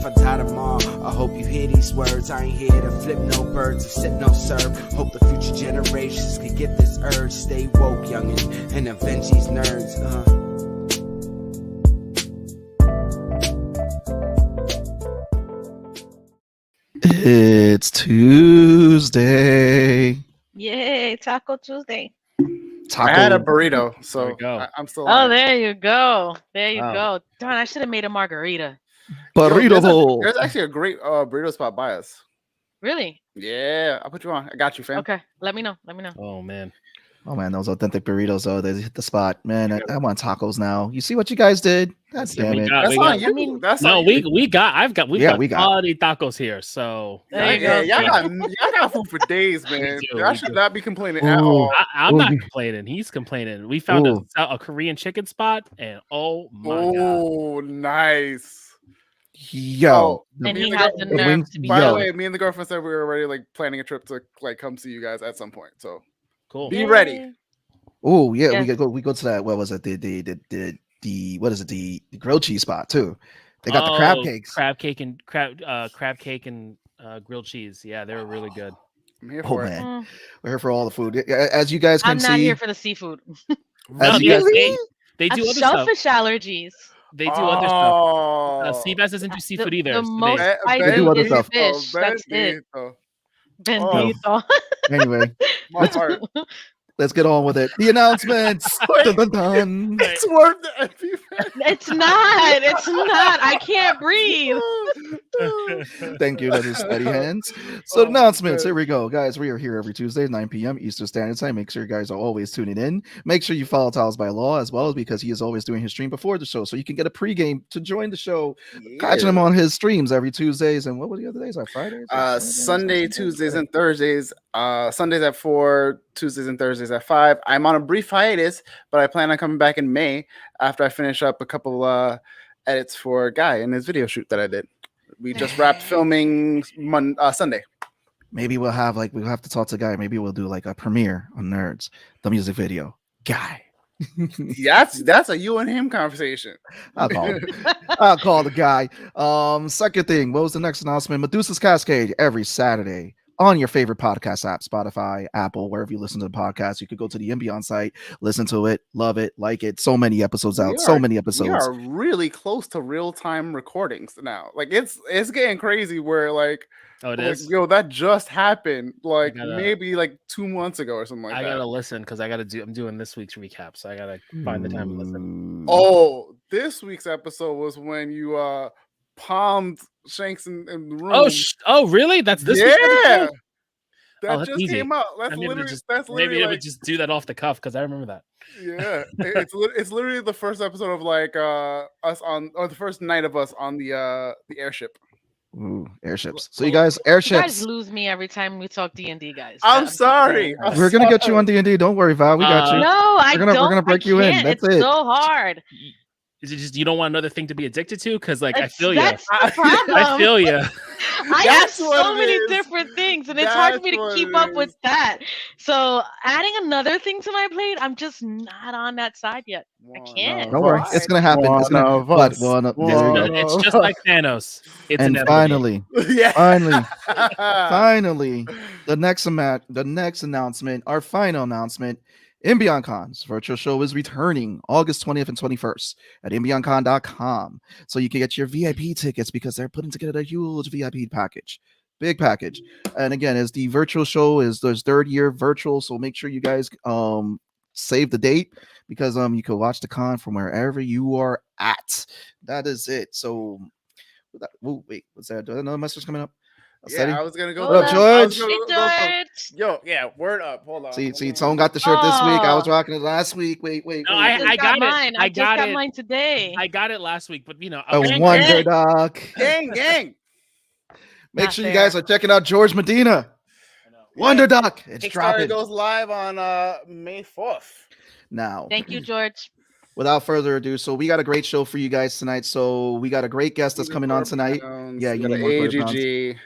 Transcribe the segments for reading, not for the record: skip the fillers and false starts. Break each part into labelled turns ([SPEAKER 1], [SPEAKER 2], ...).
[SPEAKER 1] I die tomorrow. I hope you hear these words. I ain't here to flip no birds or sip no serve. Hope the future generations can get this urge. Stay woke, youngin', and avenge these nerds.
[SPEAKER 2] It's Tuesday.
[SPEAKER 3] Yay, Taco Tuesday.
[SPEAKER 2] Taco.
[SPEAKER 4] I had a burrito, so I'm still on.
[SPEAKER 3] Oh, there you go. There you go. Darn, I should have made a margarita.
[SPEAKER 2] Burrito.
[SPEAKER 4] There's actually a great burrito spot by us.
[SPEAKER 3] Really?
[SPEAKER 4] Yeah, I'll put you on. I got you, fam.
[SPEAKER 3] Okay, let me know.
[SPEAKER 2] Oh man, those authentic burritos though, they hit the spot. Man, I want tacos now. You see what you guys did? God damn it.
[SPEAKER 4] That's on you. We got
[SPEAKER 5] quality tacos here. So
[SPEAKER 4] y'all got food for days, man. Y'all should not be complaining at all.
[SPEAKER 5] I'm not complaining. He's complaining. We found a Korean chicken spot, and oh my god.
[SPEAKER 4] Oh, nice.
[SPEAKER 2] Yo,
[SPEAKER 3] and he has the nerve to be.
[SPEAKER 4] By the way, me and the girlfriend said we were already like planning a trip to like come see you guys at some point. So
[SPEAKER 5] cool.
[SPEAKER 4] Be ready.
[SPEAKER 2] Oh yeah, we go to that. What was it? The what is it? The grilled cheese spot too. They got the crab cakes,
[SPEAKER 5] crab cake and grilled cheese. Yeah, they were really good.
[SPEAKER 4] I'm here for it.
[SPEAKER 2] Man. We're here for all the food. As you guys can see,
[SPEAKER 3] I'm not here for the seafood.
[SPEAKER 5] They do other
[SPEAKER 3] shellfish
[SPEAKER 5] stuff.
[SPEAKER 3] allergies.
[SPEAKER 5] They do other stuff. Seabass doesn't do seafood either.
[SPEAKER 3] The most I
[SPEAKER 2] do
[SPEAKER 3] do
[SPEAKER 2] other
[SPEAKER 3] is
[SPEAKER 2] stuff.
[SPEAKER 3] fish. That's it. Bendito.
[SPEAKER 2] Anyway, let's get on with it. The announcements. Dun, dun, dun.
[SPEAKER 4] It's worth it.
[SPEAKER 3] It's not. It's not. I can't breathe.
[SPEAKER 2] Thank you. That is steady hands. So announcements. Here we go, guys. We are here every Tuesday, 9 p.m. Eastern Standard Time. Make sure you guys are always tuning in. Make sure you follow Tiles by Law as well, because he is always doing his stream before the show, so you can get a pregame to join the show. Catching him on his streams every Tuesdays. And what were the other days? Our Fridays?
[SPEAKER 4] Sunday, Tuesdays, and Thursdays. Sundays at 4, Tuesdays and Thursdays at 5. I'm on a brief hiatus, but I plan on coming back in May after I finish up a couple edits for Guy and his video shoot that I did. We just wrapped filming Sunday.
[SPEAKER 2] Maybe we'll have to talk to Guy. Maybe we'll do like a premiere on Nerds, the music video. Guy.
[SPEAKER 4] That's a you and him conversation.
[SPEAKER 2] I'll call the Guy. Second thing, what was the next announcement? Medusa's Cascade every Saturday on your favorite podcast app, Spotify, Apple, wherever you listen to the podcast. You could go to the Ambient site, listen to it, love it, like it. So many episodes out. So many episodes.
[SPEAKER 4] We are really close to real-time recordings now. Like it's getting crazy where like,
[SPEAKER 5] it is.
[SPEAKER 4] Yo, that just happened like maybe like 2 months ago or something like that.
[SPEAKER 5] I gotta listen because I'm doing this week's recap, so I gotta find the time to listen.
[SPEAKER 4] Oh, this week's episode was when you palmed Shanks in the room.
[SPEAKER 5] Oh, really? That's this week's episode?
[SPEAKER 4] That just came out.
[SPEAKER 5] Maybe I would just do that off the cuff because I remember that.
[SPEAKER 4] Yeah, it's literally the first episode of like us on, or the first night of us on the airship.
[SPEAKER 2] Ooh, airships. So you guys, airships.
[SPEAKER 3] You guys lose me every time we talk D&D, guys.
[SPEAKER 4] I'm sorry.
[SPEAKER 2] We're gonna get you on D&D. Don't worry, Val. We got you.
[SPEAKER 3] No, We're
[SPEAKER 2] gonna break you in. That's
[SPEAKER 3] it's
[SPEAKER 2] it.
[SPEAKER 3] so hard.
[SPEAKER 5] Is it just you don't want another thing to be addicted to? Because like I feel you.
[SPEAKER 3] That's the problem.
[SPEAKER 5] I feel you.
[SPEAKER 3] I have so many different things, and it's hard for me to keep up with that. So adding another thing to my plate, I'm just not on that side yet. I can't.
[SPEAKER 2] Don't worry, it's gonna happen. It's
[SPEAKER 5] just like Thanos. It's
[SPEAKER 2] and
[SPEAKER 5] inevitable.
[SPEAKER 2] finally, the next announcement, our final announcement. ImbionCon's virtual show is returning August 20th and 21st at ImbionCon.com. So you can get your VIP tickets because they're putting together a huge VIP package. Big package. And again, as the virtual show is their third year virtual, so make sure you guys save the date because you can watch the con from wherever you are at. That is it. So wait, what's that? Do I have another message coming up?
[SPEAKER 4] Yeah, I was gonna go.
[SPEAKER 2] What up, George?
[SPEAKER 4] Yo, yeah, word up. Hold on.
[SPEAKER 2] See, Tone got the shirt this week. I was rocking it last week. Wait.
[SPEAKER 5] No, I got
[SPEAKER 3] mine.
[SPEAKER 5] it.
[SPEAKER 3] I got mine today.
[SPEAKER 5] I got it last week, but
[SPEAKER 2] a Wonder Duck.
[SPEAKER 4] Gang.
[SPEAKER 2] Make sure you guys are checking out George Medina. Wonder Duck. It's dropping.
[SPEAKER 4] It goes live on May 4th.
[SPEAKER 2] Now.
[SPEAKER 3] Thank you, George.
[SPEAKER 2] Without further ado, so we got a great show for you guys tonight. So we got a great guest that's coming on tonight. Yeah, you need more AGG.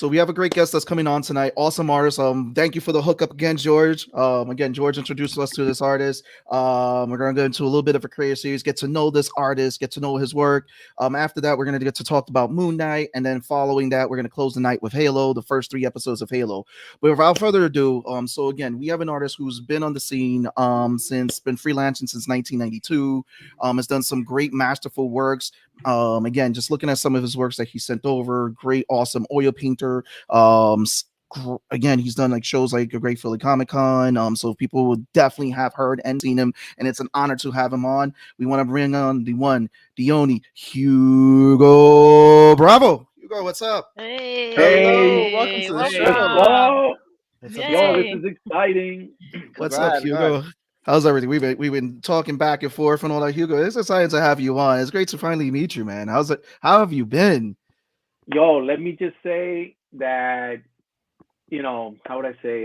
[SPEAKER 2] So we have a great guest that's coming on tonight. Awesome artist. Thank you for the hookup again, George. Again, George introduced us to this artist. We're gonna go into a little bit of a creative series, get to know this artist, get to know his work. After that, we're gonna get to talk about Moonnight, and then following that, we're gonna close the night with Halo, the first 3 episodes of Halo. But without further ado, so again, we have an artist who's been on the scene been freelancing since 1992. Has done some great masterful works. Again, just looking at some of his works that he sent over, great, awesome oil painter. Again, he's done like shows like a Great Philly Comic Con. So people will definitely have heard and seen him, and it's an honor to have him on. We want to bring on the one, the only Hugo Bravo. Hugo, what's up?
[SPEAKER 3] Hey,
[SPEAKER 4] hello, welcome to the show.
[SPEAKER 6] Hello.
[SPEAKER 5] What's
[SPEAKER 3] Yay.
[SPEAKER 5] up?
[SPEAKER 6] Yo, this is exciting.
[SPEAKER 2] What's
[SPEAKER 4] Glad,
[SPEAKER 2] up, Hugo? How's everything? We've been talking back and forth and all that. Hugo, it's exciting to have you on. It's great to finally meet you, man. How's it? How have you been?
[SPEAKER 6] Yo, let me just say that, how would I say?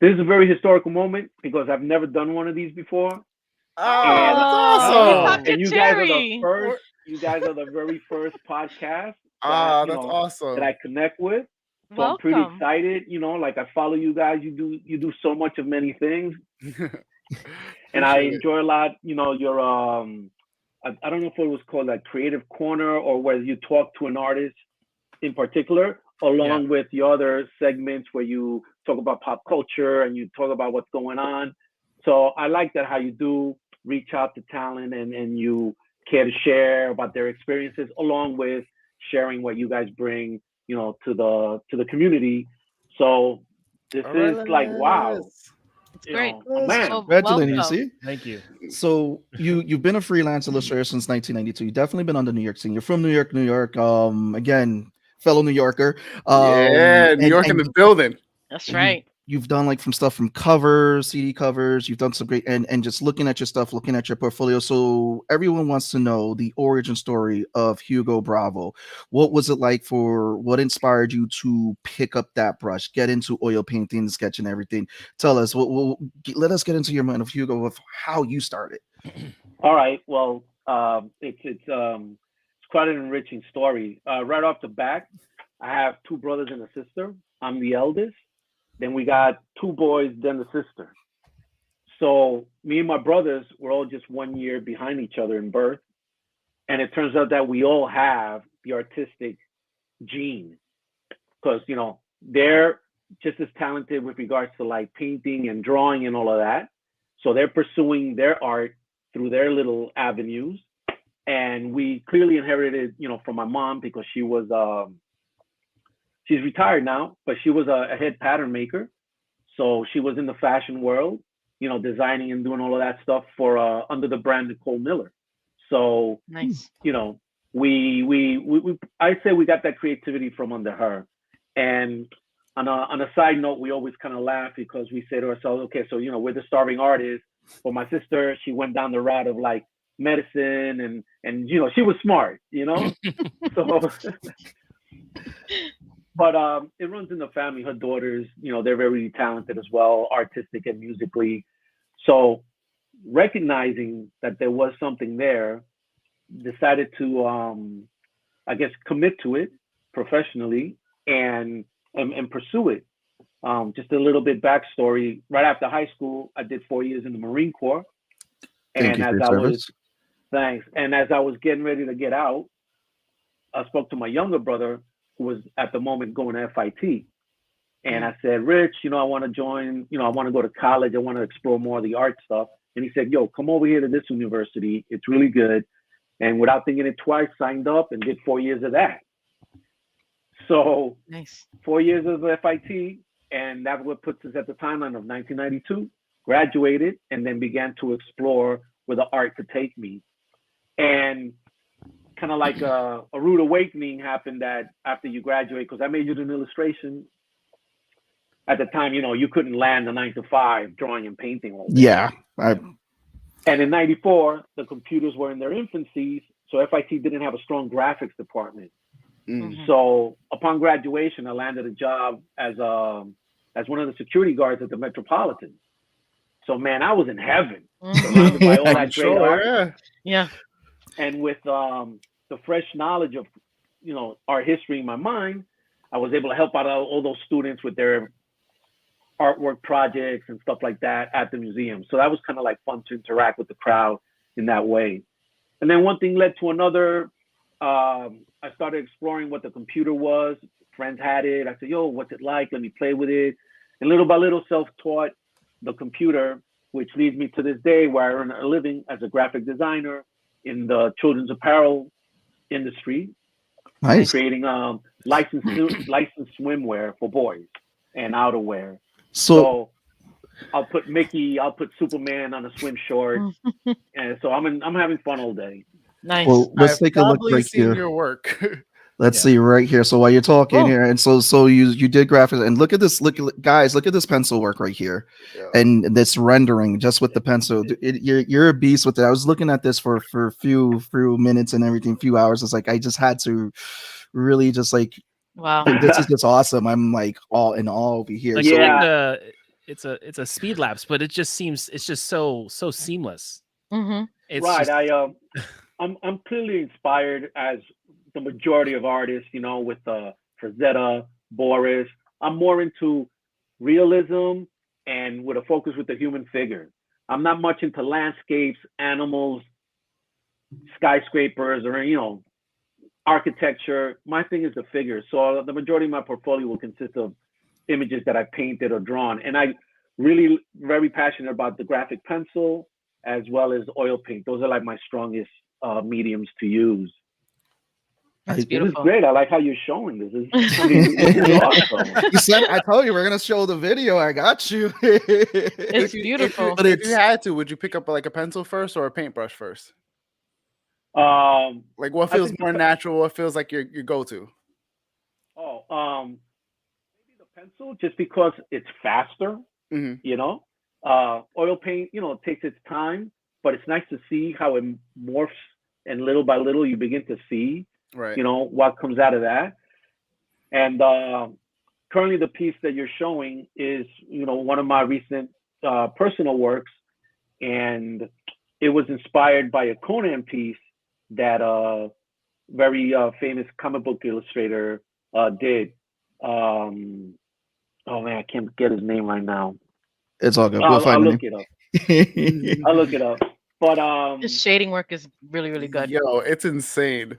[SPEAKER 6] This is a very historical moment because I've never done one of these before.
[SPEAKER 4] Oh, that's
[SPEAKER 5] Oh.
[SPEAKER 4] awesome.
[SPEAKER 6] And you guys are the
[SPEAKER 3] Cherry.
[SPEAKER 6] first. You guys are the very first podcast
[SPEAKER 4] Ah,
[SPEAKER 6] that,
[SPEAKER 4] that's awesome.
[SPEAKER 6] that I connect with. So I'm pretty
[SPEAKER 3] Welcome.
[SPEAKER 6] excited. Like I follow you guys. You do so much of many things, and I
[SPEAKER 4] Appreciate it.
[SPEAKER 6] enjoy a lot. Your I don't know if it was called like Creative Corner or whether you talk to an artist in particular, along with your other segments where you talk about pop culture and you talk about what's going on. So I like that how you do reach out to talent and you care to share about their experiences along with sharing what you guys bring, to the community. So this is like, wow.
[SPEAKER 3] It's great.
[SPEAKER 6] Man.
[SPEAKER 3] Well,
[SPEAKER 2] Congratulations, you
[SPEAKER 3] welcome.
[SPEAKER 2] see?
[SPEAKER 5] Thank you.
[SPEAKER 2] So you've been a freelance illustrator since 1992. You've definitely been on the New York scene. You're from New York, New York. Again, fellow New Yorker.
[SPEAKER 4] Yeah, New York in the building.
[SPEAKER 3] That's right.
[SPEAKER 2] You've done like from stuff from covers, CD covers. You've done some great and just looking at your stuff, looking at your portfolio. So everyone wants to know the origin story of Hugo Bravo. What was it like what inspired you to pick up that brush, get into oil painting, sketching, everything? Tell us. Let us get into your mind of Hugo of how you started.
[SPEAKER 6] All right. Well, it's quite an enriching story. Right off the bat, I have 2 brothers and a sister. I'm the eldest. Then we got 2 boys, then the sister. So me and my brothers were all just 1 year behind each other in birth. And it turns out that we all have the artistic gene because, they're just as talented with regards to like painting and drawing and all of that. So they're pursuing their art through their little avenues. And we clearly inherited, from my mom because she was, she's retired now, but she was a head pattern maker. So she was in the fashion world, designing and doing all of that stuff for under the brand Nicole Miller. So,
[SPEAKER 3] Nice.
[SPEAKER 6] we I'd say we got that creativity from under her. And on a side note, we always kind of laugh because we say to ourselves, okay, so, we're the starving artists. For my sister, she went down the route of like medicine and she was smart, so but it runs in the family. Her daughters, they're very talented as well, artistic and musically. So recognizing that there was something there, decided to I guess commit to it professionally and pursue it. Just a little bit backstory. Right after high school, I did 4 years in the Marine Corps.
[SPEAKER 2] Thank you for your service.
[SPEAKER 6] Thanks. And as I was getting ready to get out, I spoke to my younger brother who was at the moment going to FIT. And I said, Rich, I want to join, I want to go to college. I want to explore more of the art stuff. And he said, yo, come over here to this university. It's really good. And without thinking it twice, signed up and did 4 years of that. So
[SPEAKER 3] Nice.
[SPEAKER 6] 4 years of FIT. And that's what puts us at the timeline of 1992, graduated, and then began to explore where the art could take me. And kind of like a rude awakening happened that after you graduate, because I majored in illustration. At the time, you couldn't land a 9-to-5 drawing and painting all day.
[SPEAKER 2] Yeah.
[SPEAKER 6] And in 94, the computers were in their infancies, so FIT didn't have a strong graphics department.
[SPEAKER 3] Mhm.
[SPEAKER 6] So upon graduation, I landed a job as one of the security guards at the Metropolitan. So man, I was in heaven, surrounded by all that great art.
[SPEAKER 4] Yeah.
[SPEAKER 3] Yeah.
[SPEAKER 6] And with the fresh knowledge of art history in my mind, I was able to help out all those students with their artwork projects and stuff like that at the museum. So that was kind of like fun to interact with the crowd in that way. And then one thing led to another. I started exploring what the computer was. Friends had it. I said, yo, what's it like? Let me play with it. And little by little, self-taught the computer, which leads me to this day where I earn a living as a graphic designer in the children's apparel industry.
[SPEAKER 2] Nice.
[SPEAKER 6] Creating licensed swimwear for boys and outerwear.
[SPEAKER 2] So
[SPEAKER 6] I'll put Mickey, I'll put Superman on a swim short, and so I'm having fun all day.
[SPEAKER 3] Nice.
[SPEAKER 2] well, let's
[SPEAKER 4] I've
[SPEAKER 2] take a look
[SPEAKER 4] probably
[SPEAKER 2] right
[SPEAKER 4] seen
[SPEAKER 2] here.
[SPEAKER 4] your work.
[SPEAKER 2] Let's see right here. So while you're talking
[SPEAKER 3] Oh.
[SPEAKER 2] here, and so you did graphics, and look at this, guys, look at this pencil work right here, and this rendering just with the pencil. You're a beast with it. I was looking at this for a few minutes and everything, few hours. It's like I just had to really just like,
[SPEAKER 3] Wow.
[SPEAKER 2] this is just awesome. I'm like all in awe over here.
[SPEAKER 5] Like,
[SPEAKER 2] So,
[SPEAKER 6] Yeah.
[SPEAKER 5] it's a speed lapse, but it just seems it's just so seamless.
[SPEAKER 3] Mm-hmm.
[SPEAKER 5] It's
[SPEAKER 6] Right.
[SPEAKER 5] just,
[SPEAKER 6] I'm clearly inspired as the majority of artists, you know, with Frazetta, Boris. I'm more into realism and with a focus with the human figure. I'm not much into landscapes, animals, skyscrapers, or, you know, architecture. My thing is the figure. So the majority of my portfolio will consist of images that I painted or drawn. And I really very passionate about the graphic pencil as well as oil paint. Those are like my strongest mediums to use.
[SPEAKER 3] That's
[SPEAKER 6] This is
[SPEAKER 3] beautiful.
[SPEAKER 6] great. I like how you're showing this. This is awesome.
[SPEAKER 2] you said, I told you we're gonna show the video. I got you.
[SPEAKER 3] It's beautiful.
[SPEAKER 2] But
[SPEAKER 4] If you had to, would you pick up like a pencil first or a paintbrush first? Like what
[SPEAKER 6] I
[SPEAKER 4] feels
[SPEAKER 6] think
[SPEAKER 4] more natural? What feels like your go-to?
[SPEAKER 6] Maybe the pencil, just because it's faster.
[SPEAKER 4] Mhm.
[SPEAKER 6] You know, oil paint, you know, it takes its time, but it's nice to see how it morphs, and little by little you begin to see,
[SPEAKER 4] Right.
[SPEAKER 6] you know, what comes out of that. And currently, the piece that you're showing is, you know, one of my recent personal works, and it was inspired by a Conan piece that very famous comic book illustrator did. Oh man, I can't get his name right now.
[SPEAKER 2] It's all good. We'll
[SPEAKER 6] I'll
[SPEAKER 2] find
[SPEAKER 6] look it up.
[SPEAKER 2] it.
[SPEAKER 6] I'll look it up. But
[SPEAKER 3] His shading work is really, really good.
[SPEAKER 4] Yo, it's insane.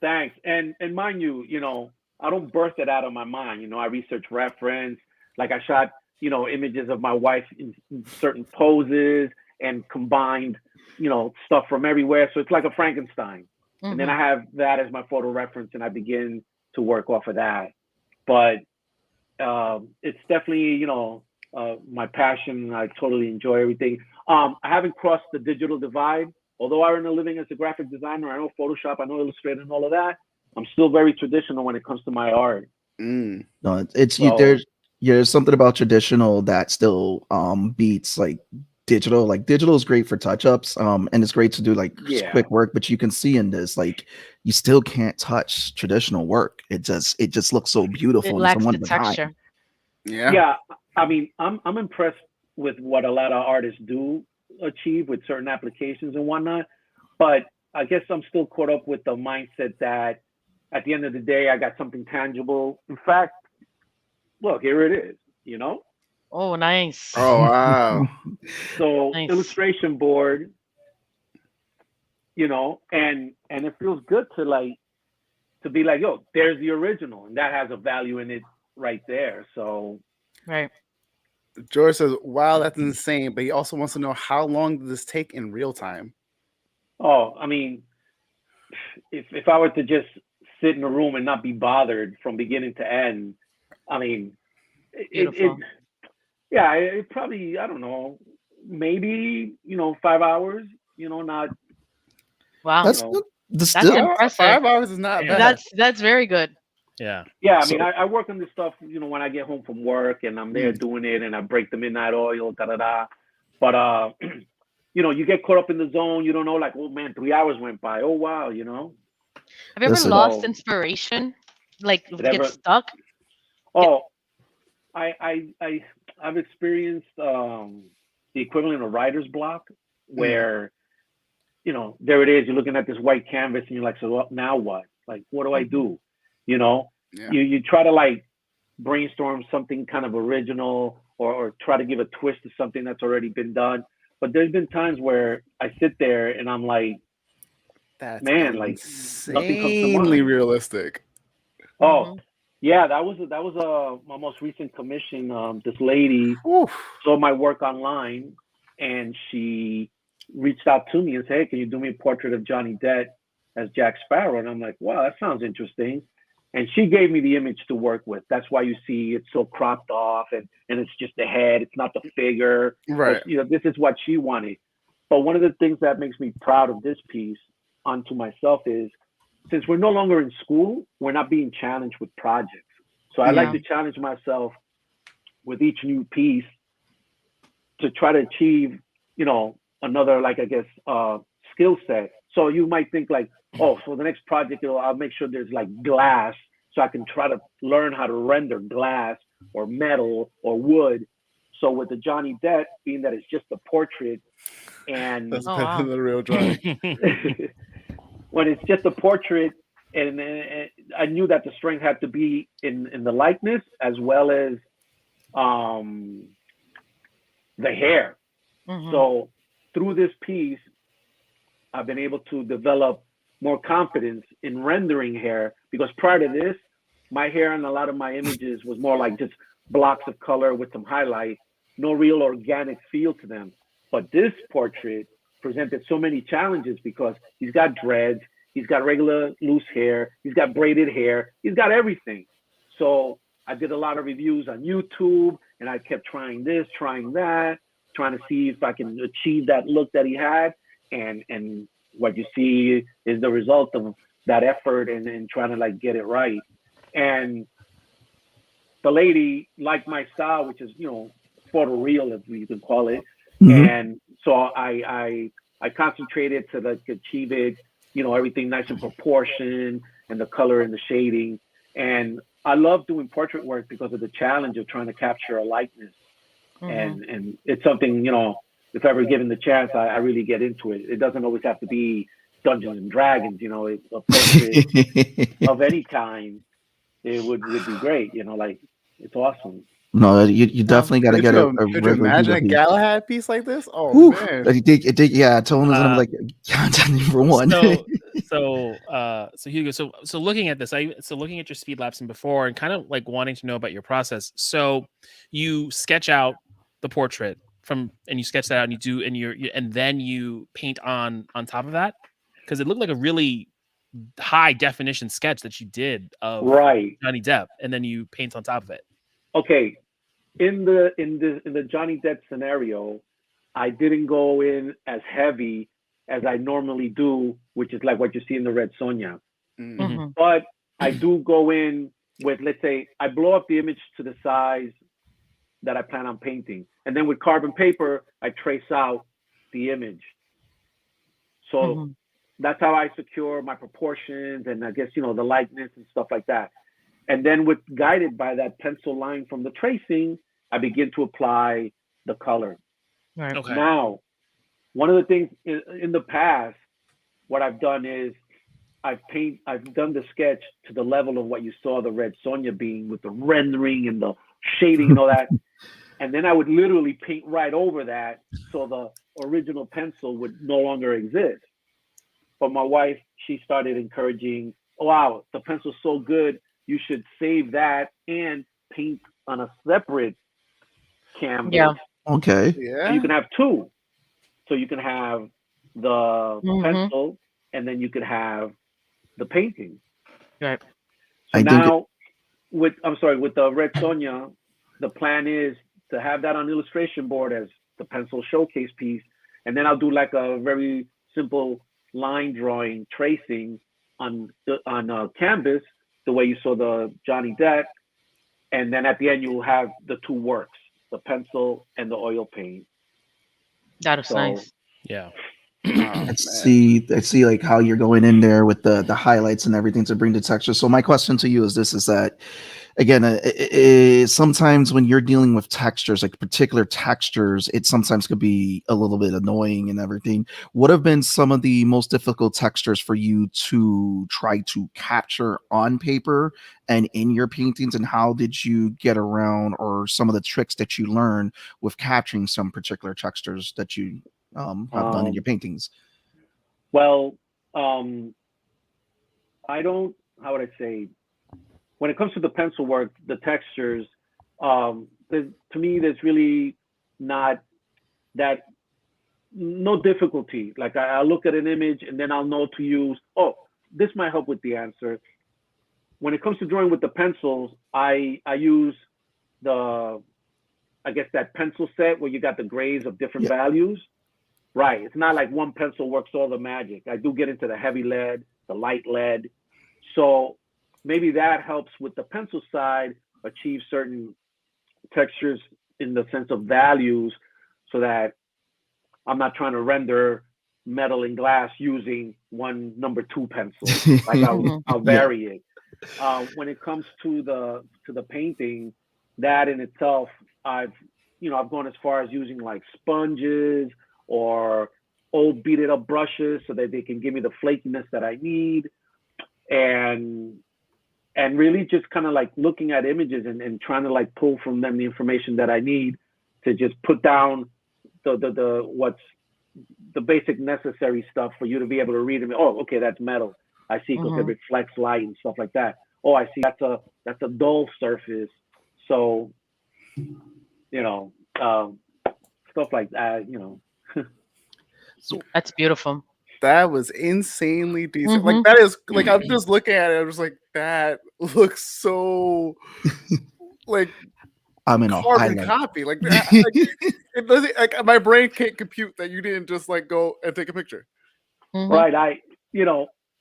[SPEAKER 6] thanks. And mind you, you know, I don't birth it out of my mind. You know, I research reference. Like I shot, you know, images of my wife in certain poses and combined, you know, stuff from everywhere. So it's like a Frankenstein. And then I have that as my photo reference, and I begin to work off of that. But it's definitely, you know, my passion. I totally enjoy everything. I haven't crossed the digital divide. Although I earn a living as a graphic designer, I know Photoshop, I know Illustrator and all of that. I'm still very traditional when it comes to my art.
[SPEAKER 2] No, it's
[SPEAKER 6] So-
[SPEAKER 2] there's something about traditional that still beats like digital. Like digital is great for touch-ups, and it's great to do like
[SPEAKER 6] Yeah.
[SPEAKER 2] quick work, but you can see in this like you still can't touch traditional work. It just looks so beautiful.
[SPEAKER 3] It
[SPEAKER 2] and
[SPEAKER 3] lacks
[SPEAKER 2] so
[SPEAKER 3] the
[SPEAKER 2] one of a kind.
[SPEAKER 3] texture.
[SPEAKER 6] Yeah, I mean, I'm impressed with what a lot of artists do achieve with certain applications and whatnot, but I guess I'm still caught up with the mindset that at the end of the day, I got something tangible. In fact, look, here it is, you know?
[SPEAKER 3] Oh, nice.
[SPEAKER 4] Oh wow.
[SPEAKER 6] So
[SPEAKER 3] Nice.
[SPEAKER 6] illustration board, you know, and it feels good to be like, yo, there's the original, and that has a value in it right there. So
[SPEAKER 3] Right.
[SPEAKER 4] George says, "Wow, that's insane." But he also wants to know how long did this take in real time?
[SPEAKER 6] oh, I mean, if I were to just sit in a room and not be bothered from beginning to end, I mean,
[SPEAKER 3] Beautiful.
[SPEAKER 6] it probably, I don't know, maybe, you know, 5 hours, you know, not,
[SPEAKER 3] Wow.
[SPEAKER 2] That's
[SPEAKER 6] No.
[SPEAKER 2] good. The
[SPEAKER 3] That's
[SPEAKER 2] still
[SPEAKER 3] impressive.
[SPEAKER 4] 5 hours is not
[SPEAKER 5] Yeah.
[SPEAKER 4] bad.
[SPEAKER 3] That's very good.
[SPEAKER 5] Yeah.
[SPEAKER 6] yeah, I
[SPEAKER 2] So-
[SPEAKER 6] mean, I work on this stuff, you know, when I get home from work and I'm there doing it and I break the midnight oil, da-da-da. But, you know, you get caught up in the zone, you don't know, like, oh man, 3 hours went by. Oh, wow, you know?
[SPEAKER 3] Have you ever
[SPEAKER 2] Listen.
[SPEAKER 3] lost
[SPEAKER 6] So-
[SPEAKER 3] inspiration? Like
[SPEAKER 6] Did
[SPEAKER 3] get
[SPEAKER 6] ever-
[SPEAKER 3] stuck?
[SPEAKER 6] Oh, I've experienced the equivalent of writer's block, where you know, there it is. You're looking at this white canvas, and you're like, so now what? Like, what do I do? You know, you try to like brainstorm something kind of original or try to give a twist to something that's already been done. But there's been times where I sit there and I'm like,
[SPEAKER 4] that's
[SPEAKER 6] man, like nothing comes to
[SPEAKER 4] insanely
[SPEAKER 6] mind.
[SPEAKER 4] realistic.
[SPEAKER 6] Oh, yeah, that was my most recent commission. This lady saw my work online and she reached out to me and said, "Hey, can you do me a portrait of Johnny Depp as Jack Sparrow?" And I'm like, "Wow, that sounds interesting." And she gave me the image to work with. That's why you see it's so cropped off and it's just the head. It's not the figure.
[SPEAKER 4] Right.
[SPEAKER 6] But, you know, this is what she wanted. But one of the things that makes me proud of this piece onto myself is since we're no longer in school, we're not being challenged with projects. So I like to challenge myself with each new piece to try to achieve, you know, another, like, I guess, skill set. So you might think like, oh, for the next project, I'll make sure there's like glass so I can try to learn how to render glass or metal or wood. So with the Johnny Depp, being that it's just a portrait and
[SPEAKER 4] that's better than the real drawing.
[SPEAKER 6] when it's just a portrait, and I knew that the strength had to be in the likeness as well as the hair. So through this piece, I've been able to develop more confidence in rendering hair because prior to this, my hair in a lot of my images was more like just blocks of color with some highlight, no real organic feel to them. But this portrait presented so many challenges because he's got dreads, he's got regular loose hair, he's got braided hair, he's got everything. So I did a lot of reviews on YouTube and I kept trying this, trying that, trying to see if I can achieve that look that he had. And what you see is the result of that effort and trying to like get it right. And the lady liked my style, which is, you know, photoreal, if you can call it. And so I concentrated to like achieve it, you know, everything nice and proportion and the color and the shading. And I love doing portrait work because of the challenge of trying to capture a likeness. And it's something, you know, if ever given the chance, I really get into it. It doesn't always have to be Dungeons and Dragons, you know, a portrait of any kind. It would be great, you know, like it's awesome.
[SPEAKER 2] No, you definitely got to get a
[SPEAKER 4] Could you imagine a
[SPEAKER 2] piece.
[SPEAKER 4] Galahad piece like this? Oh man,
[SPEAKER 2] it did, yeah. Tone was like content for one.
[SPEAKER 5] So Hugo, so looking at this, looking at your speed lapsing before and kind of like wanting to know about your process. So you sketch out the portrait and you sketch that out and you do and then you paint on top of that because it looked like a really high definition sketch that you did of Johnny Depp, and then you paint on top of it.
[SPEAKER 6] Okay, in the Johnny Depp scenario, I didn't go in as heavy as I normally do, which is like what you see in the Red Sonja. But I do go in with, let's say, I blow up the image to the size that I plan on painting, and then with carbon paper, I trace out the image. So that's how I secure my proportions and I guess, you know, the likeness and stuff like that. And then guided by that pencil line from the tracing, I begin to apply the color.
[SPEAKER 3] Right.
[SPEAKER 5] Okay.
[SPEAKER 6] Now, one of the things in the past, what I've done is I've done the sketch to the level of what you saw the Red Sonja being with the rendering and the shading and all that. And then I would literally paint right over that so the original pencil would no longer exist. But my wife, she started encouraging, oh, wow, the pencil's so good, you should save that and paint on a separate canvas.
[SPEAKER 3] Yeah.
[SPEAKER 2] Okay.
[SPEAKER 4] yeah.
[SPEAKER 6] So you can have two. So you can have the pencil and then you could have the painting.
[SPEAKER 3] Right.
[SPEAKER 6] So now with the Red Sonja, the plan is to have that on illustration board as the pencil showcase piece. And then I'll do like a very simple line drawing tracing on canvas, the way you saw the Johnny Depp. And then at the end, you will have the two works, the pencil and the oil paint.
[SPEAKER 3] That is nice.
[SPEAKER 5] Yeah.
[SPEAKER 2] I see like how you're going in there with the highlights and everything to bring the texture. So my question to you is this, is that again, sometimes when you're dealing with textures, like particular textures, it sometimes could be a little bit annoying and everything. What have been some of the most difficult textures for you to try to capture on paper and in your paintings, and how did you get around, or some of the tricks that you learned with capturing some particular textures that you have done in your paintings?
[SPEAKER 6] Well, I don't. How would I say? When it comes to the pencil work, the textures, to me, there's really not that no difficulty. Like I look at an image and then I'll know to use. Oh, this might help with the answer. When it comes to drawing with the pencils, I use the I guess that pencil set where you got the grays of different values. Right. It's not like one pencil works all the magic. I do get into the heavy lead, the light lead. So maybe that helps with the pencil side achieve certain textures in the sense of values, so that I'm not trying to render metal and glass using one number 2 pencil. Like I'll vary it. When it comes to the painting, that in itself, I've gone as far as using like sponges or old beat it up brushes so that they can give me the flakiness that I need, and really just kind of like looking at images and trying to like pull from them the information that I need to just put down the what's the basic necessary stuff for you to be able to read them. Oh, okay, that's metal. I see, because it reflects light and stuff like that. Oh, I see, that's a dull surface. So, stuff like that,
[SPEAKER 3] That's beautiful.
[SPEAKER 4] That was insanely decent. Like that is like, I'm just looking at it. I'm just like, that looks so like
[SPEAKER 2] I'm in a
[SPEAKER 4] carbon copy. Like that. Like, it doesn't, like my brain can't compute that you didn't just like go and take a picture.
[SPEAKER 6] Right.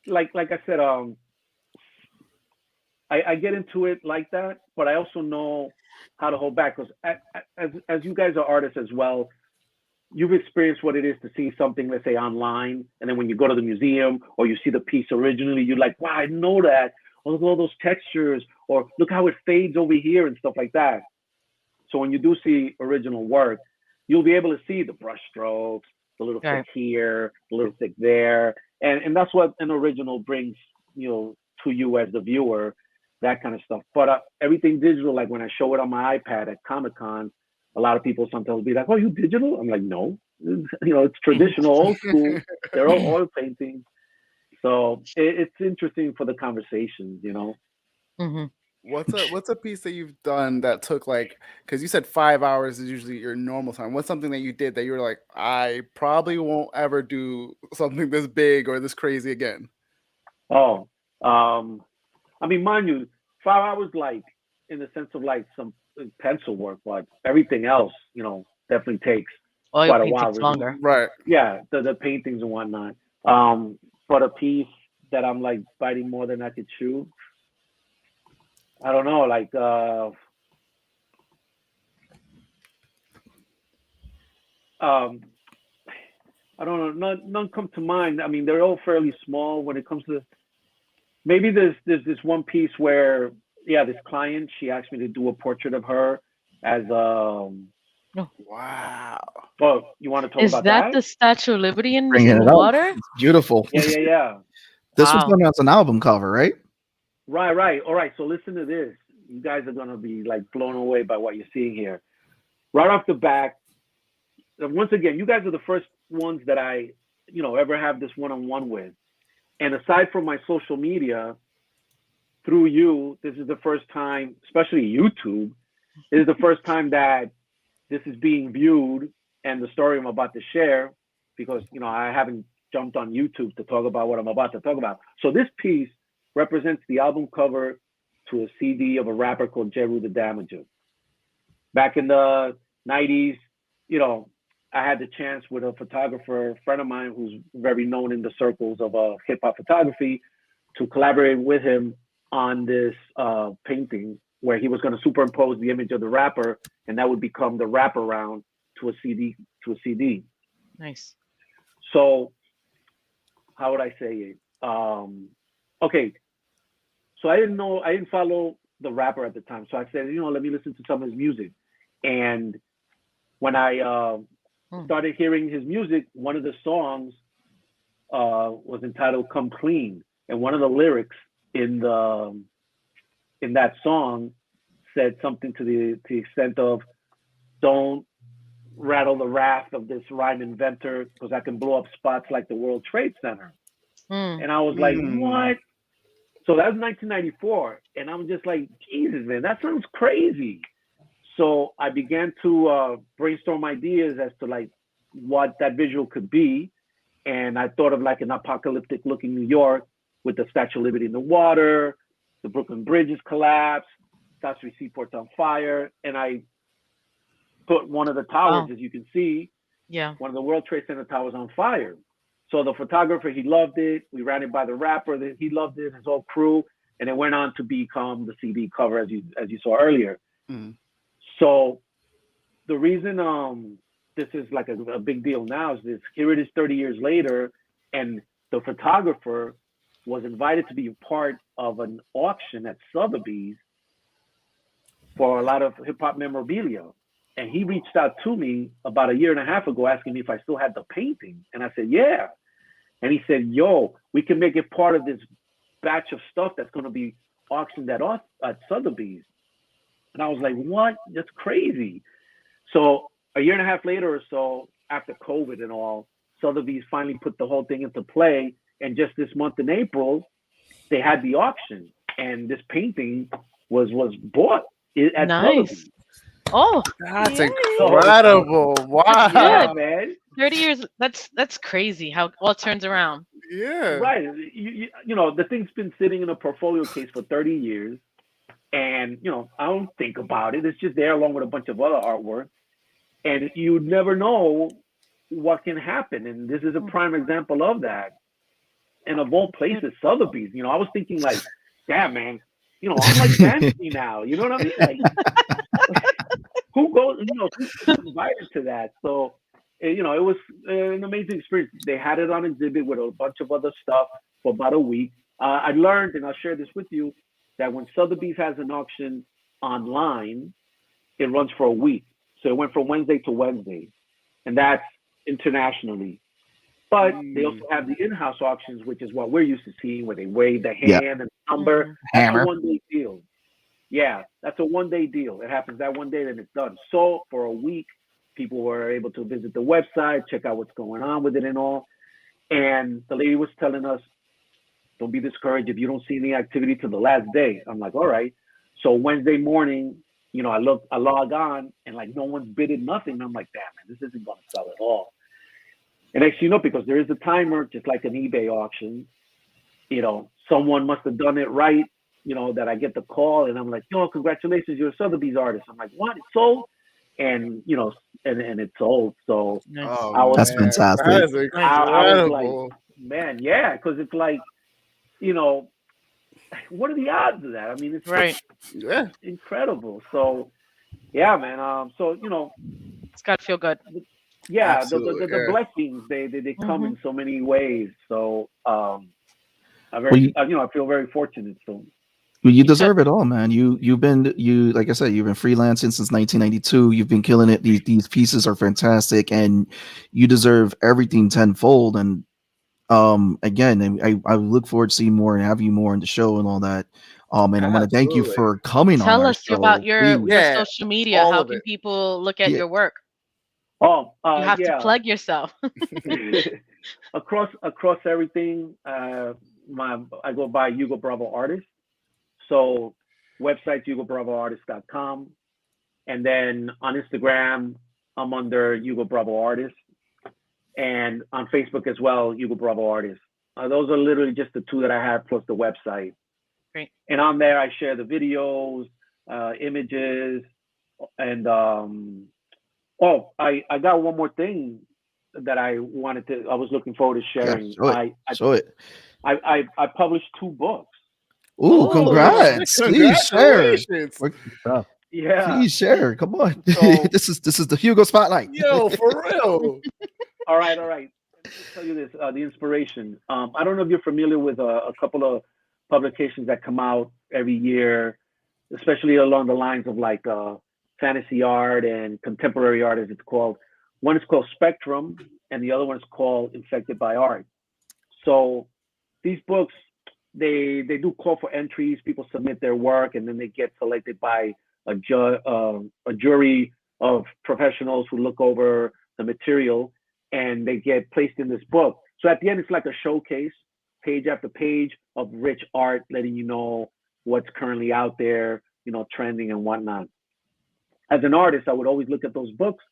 [SPEAKER 6] Like I said, I get into it like that, but I also know how to hold back, because as you guys are artists as well, you've experienced what it is to see something, let's say online, and then when you go to the museum or you see the piece originally, you're like, wow, I know that. Oh, look at all those textures, or look how it fades over here and stuff like that. So when you do see original work, you'll be able to see the brush strokes, the little thick here, the little thick there, and that's what an original brings, to you as the viewer, that kind of stuff. But everything digital, like when I show it on my iPad at Comic-Con, a lot of people sometimes be like, "Oh, you digital?" I'm like, "No, it's traditional, old school. They're all oil paintings." So it's interesting for the conversations,
[SPEAKER 4] What's a piece that you've done that took like, because you said 5 hours is usually your normal time. What's something that you did that you were like, I probably won't ever do something this big or this crazy again?
[SPEAKER 6] Oh, I mean, mind you, 5 hours, like in the sense of like some pencil work, but everything else, definitely takes quite a while.
[SPEAKER 3] Longer.
[SPEAKER 4] Right.
[SPEAKER 6] Yeah, the paintings and whatnot. But a piece that I'm like biting more than I could chew, I don't know, like I don't know, none come to mind. I mean, they're all fairly small when it comes to. Maybe there's this one piece where, this client, she asked me to do a portrait of her as
[SPEAKER 4] Wow.
[SPEAKER 6] Well, you want to talk about
[SPEAKER 3] that? Is that the Statue of Liberty in the water?
[SPEAKER 2] It's beautiful.
[SPEAKER 6] Yeah.
[SPEAKER 2] This was done as an album cover, right?
[SPEAKER 6] Right. All right. So listen to this. You guys are gonna be like blown away by what you're seeing here. Right off the bat, once again, you guys are the first ones that I, ever have this one-on-one with. And aside from my social media, through you, this is the first time, especially YouTube, this is the first time that this is being viewed, and the story I'm about to share, because, I haven't jumped on YouTube to talk about what I'm about to talk about. So this piece represents the album cover to a CD of a rapper called Jeru the Damager. Back in the 90s, I had the chance with a photographer, a friend of mine who's very known in the circles of hip hop photography, to collaborate with him on this painting where he was going to superimpose the image of the rapper, and that would become the wraparound to a CD.
[SPEAKER 3] Nice.
[SPEAKER 6] So how would I say it? Okay. So I didn't follow the rapper at the time. So I said, let me listen to some of his music. And when I started hearing his music, one of the songs was entitled "Come Clean," and one of the lyrics in that song said something to the extent of, "Don't rattle the wrath of this rhyme inventor, because I can blow up spots like the World Trade Center." And I was like, what? So that was 1994, and I'm just like, Jesus, man, that sounds crazy. So I began to brainstorm ideas as to like what that visual could be. And I thought of like an apocalyptic looking New York with the Statue of Liberty in the water, the Brooklyn Bridge is collapsed, South Street Seaport's on fire. And I put one of the towers, as you can see, one of the World Trade Center towers on fire. So the photographer, he loved it. We ran it by the rapper, he loved it, his whole crew. And it went on to become the CD cover, as you saw earlier. So the reason this is like a big deal now is this: here it is 30 years later, and the photographer was invited to be a part of an auction at Sotheby's for a lot of hip hop memorabilia. And he reached out to me about a year and a half ago asking me if I still had the painting. And I said, yeah. And he said, yo, we can make it part of this batch of stuff that's going to be auctioned at Sotheby's. And I was like, what? That's crazy. So a year and a half later or so, after COVID and all, Sotheby's finally put the whole thing into play. And just this month in April, they had the auction, and this painting was bought at Sotheby's.
[SPEAKER 3] Oh,
[SPEAKER 4] that's incredible! Wow,
[SPEAKER 6] yeah, man.
[SPEAKER 3] 30 years. That's crazy how it all turns around.
[SPEAKER 4] Yeah,
[SPEAKER 6] right. You know, the thing's been sitting in a portfolio case for 30 years, and I don't think about it. It's just there along with a bunch of other artwork, and you never know what can happen. And this is a prime example of that. And of all places, Sotheby's. I was thinking like, damn, man. I'm like fancy now. You know what I mean? Like, who goes? Who's invited to that? So, it was an amazing experience. They had it on exhibit with a bunch of other stuff for about a week. I learned, and I'll share this with you, that when Sotheby's has an auction online, it runs for a week. So it went from Wednesday to Wednesday, and that's internationally. But they also have the in-house auctions, which is what we're used to seeing, where they wave the hand and the number. That's a one-day deal. Yeah, that's a one-day deal. It happens that one day, then it's done. So for a week, people were able to visit the website, check out what's going on with it and all. And the lady was telling us, don't be discouraged if you don't see any activity till the last day. I'm like, all right. So Wednesday morning, I log on, and like no one's bidded nothing. And I'm like, damn, man, this isn't going to sell at all. And next, because there is a timer, just like an eBay auction, someone must have done it right, that I get the call, and I'm like, yo, congratulations, you're a Sotheby's artist. I'm like, what? It's sold? And, and it's sold. So
[SPEAKER 2] that's fantastic.
[SPEAKER 4] That is incredible.
[SPEAKER 6] I was like, man, yeah, because it's like, what are the odds of that? I mean, it's
[SPEAKER 3] right.
[SPEAKER 6] Incredible. So, yeah, man. So,
[SPEAKER 3] it's got to feel good.
[SPEAKER 6] Yeah, the blessings they come in so many ways. So I feel very fortunate. So
[SPEAKER 2] you deserve it all, man. You've been like I said, you've been freelancing since 1992. You've been killing it. These pieces are fantastic, and you deserve everything tenfold. And again, I look forward to seeing more and having you more in the show and all that. And I want to thank you for coming on.
[SPEAKER 3] Tell us about your social media. How can people look at your work?
[SPEAKER 6] Oh,
[SPEAKER 3] you have to plug yourself.
[SPEAKER 6] across everything. I go by Hugo Bravo Artist. So website hugobravoartist.com, and then on Instagram I'm under Hugo Bravo Artist, and on Facebook as well, Hugo Bravo Artist. Those are literally just the two that I have, plus the website.
[SPEAKER 3] Great.
[SPEAKER 6] And on there I share the videos, images, and I got one more thing that I was looking forward to sharing.
[SPEAKER 2] Show it.
[SPEAKER 6] I published 2 books.
[SPEAKER 2] Ooh, congrats. Please share.
[SPEAKER 6] Yeah.
[SPEAKER 2] Please share. Come on. So, this is the Hugo Spotlight.
[SPEAKER 4] Yo, for real.
[SPEAKER 6] All right. Let me tell you this, the inspiration. I don't know if you're familiar with a couple of publications that come out every year. especially along the lines of like fantasy art and contemporary art, as it's called. One is called Spectrum, and the other one is called Infected by Art. So these books, they do call for entries. People submit their work, and then they get selected by a jury of professionals who look over the material, and they get placed in this book. So at the end, it's like a showcase, page after page of rich art, letting you know what's currently out there, trending and whatnot. As an artist, I would always look at those books,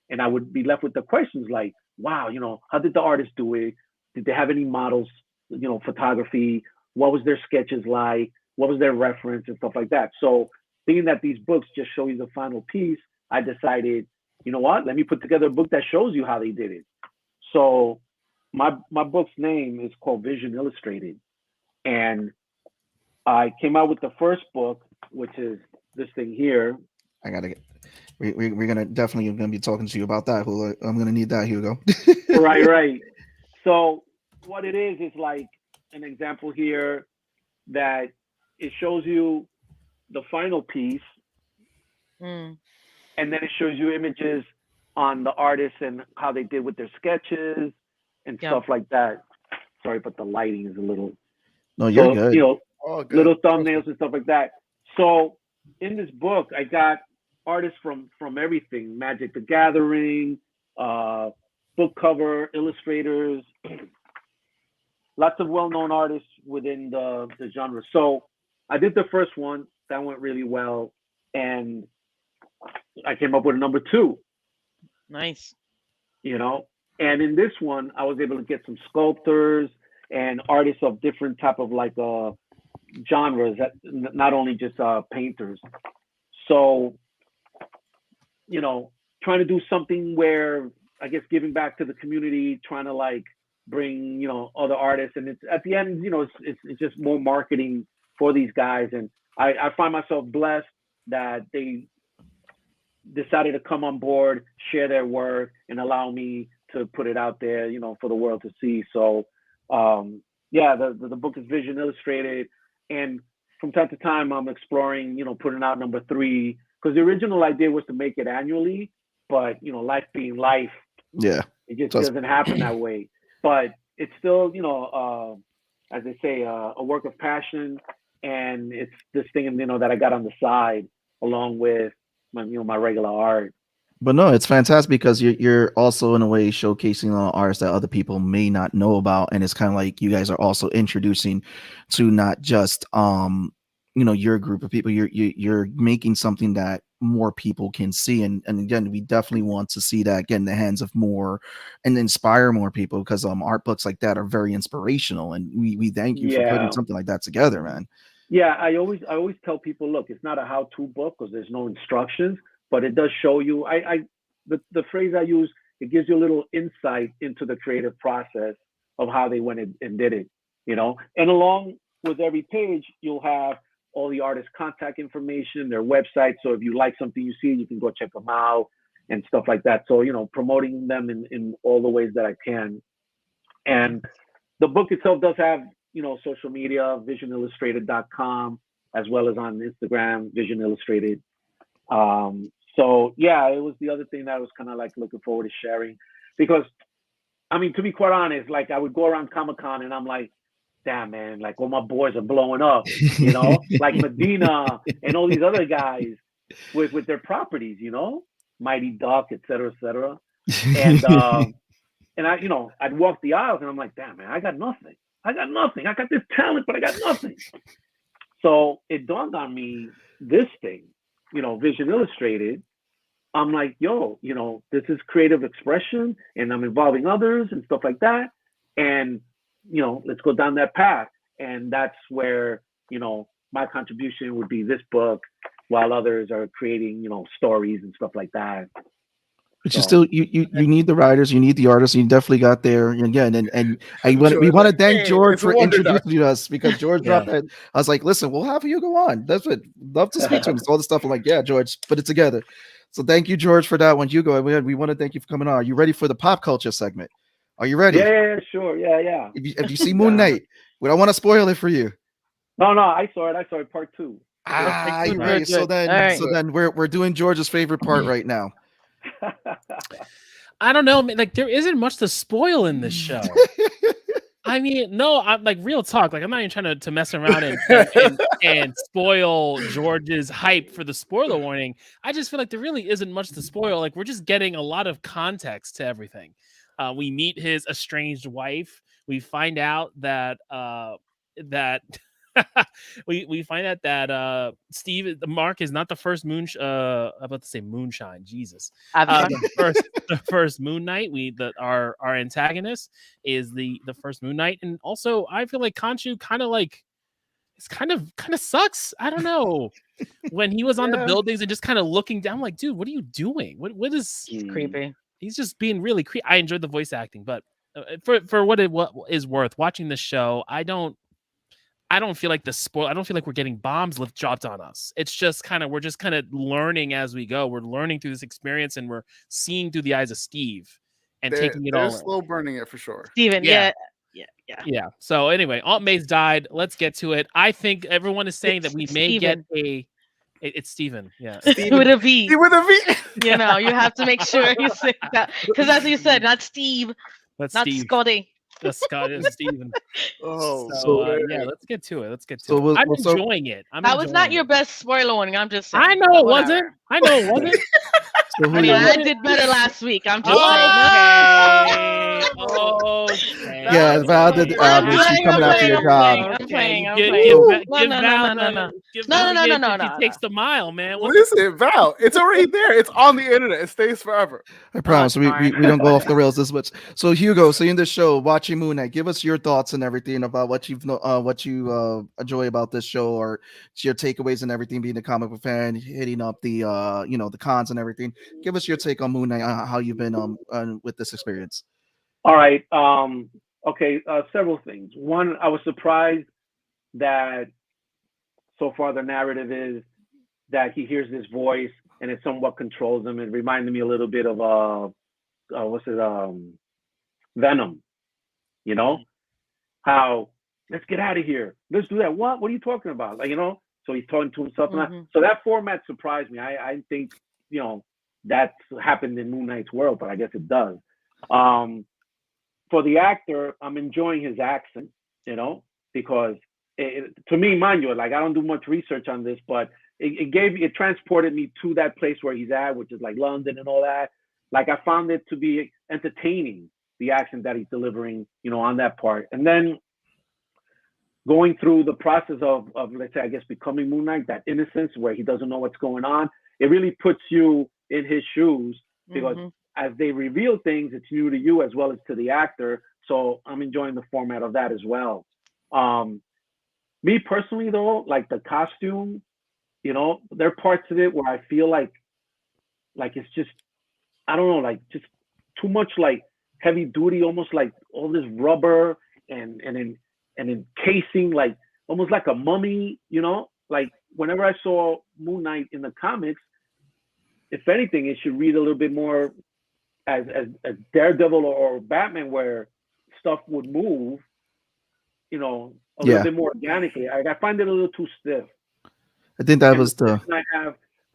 [SPEAKER 6] and I would be left with the questions like, wow, how did the artist do it? Did they have any models, photography? What was their sketches like? What was their reference and stuff like that? So being that these books just show you the final piece, I decided, you know what? Let me put together a book that shows you how they did it. So my book's name is called Vision Illustrated. And I came out with the first book, which is this thing here.
[SPEAKER 2] I gotta get. We're gonna definitely gonna be talking to you about that. I'm gonna need that, Hugo.
[SPEAKER 6] Right. So what it is like an example here that it shows you the final piece, and then it shows you images on the artists and how they did with their sketches and stuff like that. Sorry, but the lighting is a little.
[SPEAKER 2] No, you're good.
[SPEAKER 6] Good. Little thumbnails and stuff like that. So in this book, I got artists from everything: Magic the Gathering, book cover illustrators, lots of well-known artists within the genre. So I did the first one, that went really well, and I came up with a number 2.
[SPEAKER 3] Nice.
[SPEAKER 6] And in this one, I was able to get some sculptors and artists of different type of like genres, that not only just painters. So, trying to do something where, I guess, giving back to the community, trying to like bring, other artists. And it's at the end, it's just more marketing for these guys. And I find myself blessed that they decided to come on board, share their work, and allow me to put it out there, for the world to see. So, the book is Vision Illustrated. And from time to time, I'm exploring, putting out number 3, because the original idea was to make it annually, but, life being life, it just doesn't happen that way. But it's still, as they say, a work of passion, and it's this thing, that I got on the side along with my regular art.
[SPEAKER 2] But no, it's fantastic because you're also in a way showcasing artists that other people may not know about, and it's kind of like you guys are also introducing to not just your group of people. You're making something that more people can see, and again, we definitely want to see that get in the hands of more and inspire more people, because art books like that are very inspirational, and we thank you for putting something like that together, man.
[SPEAKER 6] Yeah, I always tell people, look, it's not a how-to book because there's no instructions, but it does show you. The phrase I use, it gives you a little insight into the creative process of how they went and did it, And along with every page, you'll have all the artists' contact information, their website. So if you like something you see, you can go check them out and stuff like that. So, promoting them in all the ways that I can. And the book itself does have, social media, visionillustrated.com, as well as on Instagram, Vision Illustrated. So yeah, it was the other thing that I was kind of like looking forward to sharing, because, to be quite honest, like I would go around Comic-Con and I'm like, damn, man, like all my boys are blowing up, like Medina and all these other guys with their properties, Mighty Duck, et cetera, et cetera. And I'd walk the aisles and I'm like, damn, man, I got nothing. I got this talent, but I got nothing. So it dawned on me, this thing, Vision Illustrated, I'm like, yo, this is creative expression, and I'm involving others and stuff like that. And, let's go down that path. And that's where, my contribution would be this book, while others are creating, stories and stuff like that.
[SPEAKER 2] But you still you need the writers, you need the artists, and you definitely got there again. And we want to thank George for introducing us, because George dropped that. I was like, listen, we'll have you go on. That's what, love to speak to him. All the stuff. I'm like, yeah, George, put it together. So thank you, George, for that one. Hugo, we want to thank you for coming on. Are you ready for the pop culture segment? Are you ready?
[SPEAKER 6] Yeah, sure. Yeah.
[SPEAKER 2] If you see Moon Knight, we don't want to spoil it for you.
[SPEAKER 6] No, I saw it. Part 2.
[SPEAKER 2] You're right. So then we're doing George's favorite part right now.
[SPEAKER 5] I don't know, like there isn't much to spoil in this show. I mean, no, I'm like real talk. Like I'm not even trying to mess around and spoil George's hype for the spoiler warning. I just feel like there really isn't much to spoil. Like we're just getting a lot of context to everything. We meet his estranged wife. We find out that we find out that Mark is not the first I'm about to say moonshine. Jesus, the first Moonknight. Our antagonist is the first Moonknight, and also I feel like Khonshu kind of sucks. I don't know. When he was on the buildings and just kind of looking down, like, dude, what are you doing? What is?
[SPEAKER 3] He's creepy.
[SPEAKER 5] He's just being really creepy. I enjoyed the voice acting, but for what is worth, watching this show, I don't feel like I don't feel like we're getting bombs dropped on us. It's just we're just kind of learning as we go. We're learning through this experience, and we're seeing through the eyes of Steve and taking it all.
[SPEAKER 4] They're slow burning it for sure.
[SPEAKER 3] Steven, yeah.
[SPEAKER 5] So anyway, Aunt May's died. Let's get to it. I think everyone is saying that we may get a. It's Steven, yeah.
[SPEAKER 3] Steven. With a V.
[SPEAKER 4] With a V.
[SPEAKER 3] You know, you have to make sure you say that because, as you said, not Steve, not
[SPEAKER 5] Steve.
[SPEAKER 3] Scotty.
[SPEAKER 5] The Scott is Steven. Yeah, let's get to it. I'm enjoying it.
[SPEAKER 3] That was not your best spoiler warning. I'm just saying.
[SPEAKER 5] I know it wasn't.
[SPEAKER 3] I did better last week. I'm just
[SPEAKER 5] saying.
[SPEAKER 2] Okay. Yeah, Val did. She's coming after your job.
[SPEAKER 3] I'm playing.
[SPEAKER 5] No. He takes the mile, man.
[SPEAKER 4] Listen, Val, it's already there. It's on the internet. It stays forever.
[SPEAKER 2] I promise. We don't go off the rails this much. So Hugo, in this show, watching Moonknight, give us your thoughts and everything about what you enjoy about this show, or your takeaways and everything. Being a comic book fan, hitting up the the cons and everything. Give us your take on Moonknight, on how you've been with this experience.
[SPEAKER 6] All right. Okay. Several things. One, I was surprised that so far the narrative is that he hears this voice and it somewhat controls him. It reminded me a little bit of Venom. You know, how let's get out of here. Let's do that. What are you talking about? Like, so he's talking to himself. So that format surprised me. I think, that's happened in Moon Knight's world, but I guess it does. For the actor, I'm enjoying his accent, because to me, mind you, like I don't do much research on this, but it transported me to that place where he's at, which is like London and all that. Like I found it to be entertaining, the accent that he's delivering, on that part. And then going through the process of let's say, I guess, becoming Moon Knight, that innocence where he doesn't know what's going on, it really puts you in his shoes, because as they reveal things, it's new to you as well as to the actor. So I'm enjoying the format of that as well. Me personally, though, like the costume, there are parts of it where I feel like it's just, I don't know, like just too much like heavy duty, almost like all this rubber and encasing, like almost like a mummy, like whenever I saw Moon Knight in the comics, if anything, it should read a little bit more as Daredevil or Batman, where stuff would move, a little bit more organically. I find it a little too stiff.
[SPEAKER 2] I think that was
[SPEAKER 6] the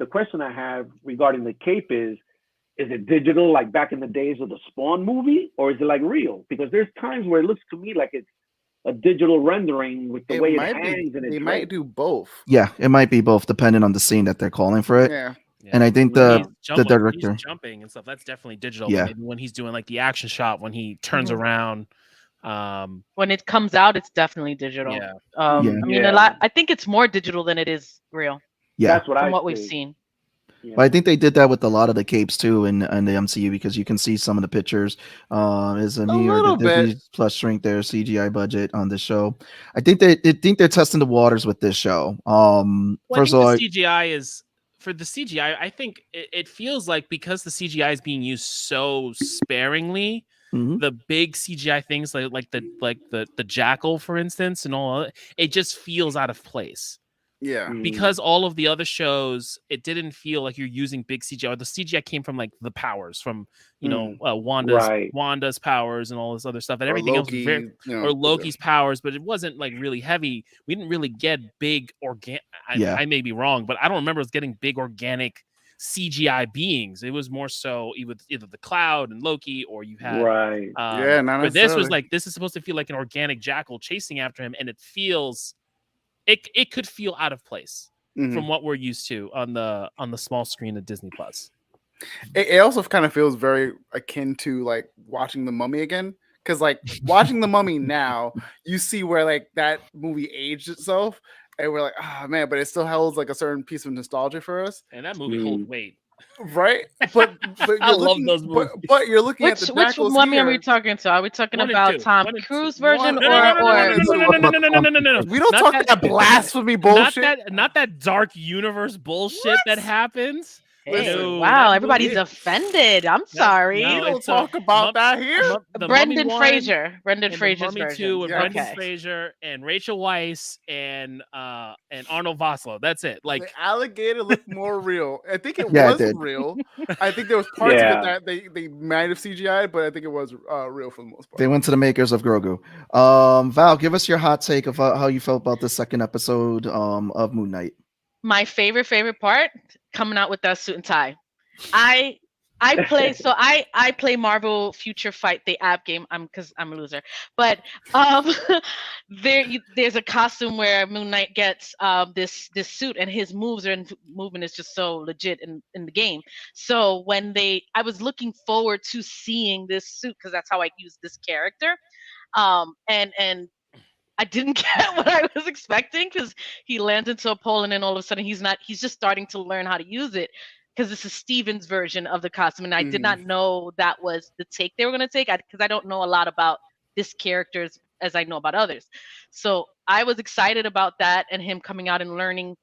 [SPEAKER 6] question I have regarding the cape is it digital like back in the days of the Spawn movie, or is it like real? Because there's times where it looks to me like it's a digital rendering with the way it hangs. And
[SPEAKER 4] they might do both.
[SPEAKER 2] Yeah, it might be both depending on the scene that they're calling for it.
[SPEAKER 5] Yeah.
[SPEAKER 2] And I think the director
[SPEAKER 5] jumping and stuff, that's definitely digital. Yeah. Maybe when he's doing like the action shot, when he turns around,
[SPEAKER 3] when it comes out, it's definitely digital.
[SPEAKER 5] Yeah.
[SPEAKER 3] I mean, a lot. I think it's more digital than it is real.
[SPEAKER 2] Yeah,
[SPEAKER 6] that's
[SPEAKER 3] what we've seen.
[SPEAKER 2] Yeah. But I think they did that with a lot of the capes too in the MCU, because you can see some of the pictures. Is a near the Disney Plus shrink their CGI budget on this show. I think they're testing the waters with this show. First of all,
[SPEAKER 5] CGI is. For the CGI, I think it feels like, because the CGI is being used so sparingly, the big CGI things like the jackal, for instance, and all, it just feels out of place.
[SPEAKER 4] Yeah.
[SPEAKER 5] Because all of the other shows, it didn't feel like you're using big CGI. The CGI came from like the powers, from Wanda's powers and all this other stuff, and everything else was very, or Loki's powers, but it wasn't like really heavy. We didn't really get big organic. I may be wrong, but I don't remember us getting big organic CGI beings. It was more so either the Cloud and Loki, or you had but this was like, this is supposed to feel like an organic jackal chasing after him, and it feels. It could feel out of place from what we're used to on the small screen of Disney Plus.
[SPEAKER 4] It also kind of feels very akin to like watching The Mummy again, because like watching The Mummy now, you see where like that movie aged itself, and we're like, oh man, but it still holds like a certain piece of nostalgia for us.
[SPEAKER 5] And that movie holds weight.
[SPEAKER 4] Right, but
[SPEAKER 5] I love those movies.
[SPEAKER 4] But you're looking at the
[SPEAKER 3] which Mummy are we talking to? Are we talking about Tom Cruise version or?
[SPEAKER 5] No.
[SPEAKER 4] We don't talk that blasphemy bullshit.
[SPEAKER 5] Not that dark universe bullshit that happens.
[SPEAKER 3] Hey, wow, everybody's offended. I'm sorry.
[SPEAKER 4] We don't talk about that here.
[SPEAKER 3] Brendan Fraser. Brendan Fraser's
[SPEAKER 5] version. 2 with Brendan Fraser and Rachel Weisz and Arnold Vosloo. That's it. Like
[SPEAKER 4] the alligator looked more real. I think it was real. I think there was parts of it that they might have CGI, but I think it was real for the most part.
[SPEAKER 2] They went to the makers of Grogu. Val, give us your hot take of how you felt about the second episode of Moon Knight.
[SPEAKER 3] My favorite part, coming out with that suit and tie. I play Marvel Future Fight, the app game. Because I'm a loser. But there's a costume where Moon Knight gets this suit, and his movement is just so legit in the game. So I was looking forward to seeing this suit, because that's how I use this character. And I didn't get what I was expecting, because he lands into a pole and then all of a sudden he's just starting to learn how to use it, because this is Steven's version of the costume. And I did not know that was the take they were going to take, because I don't know a lot about this character as I know about others. So I was excited about that, and him coming out and learning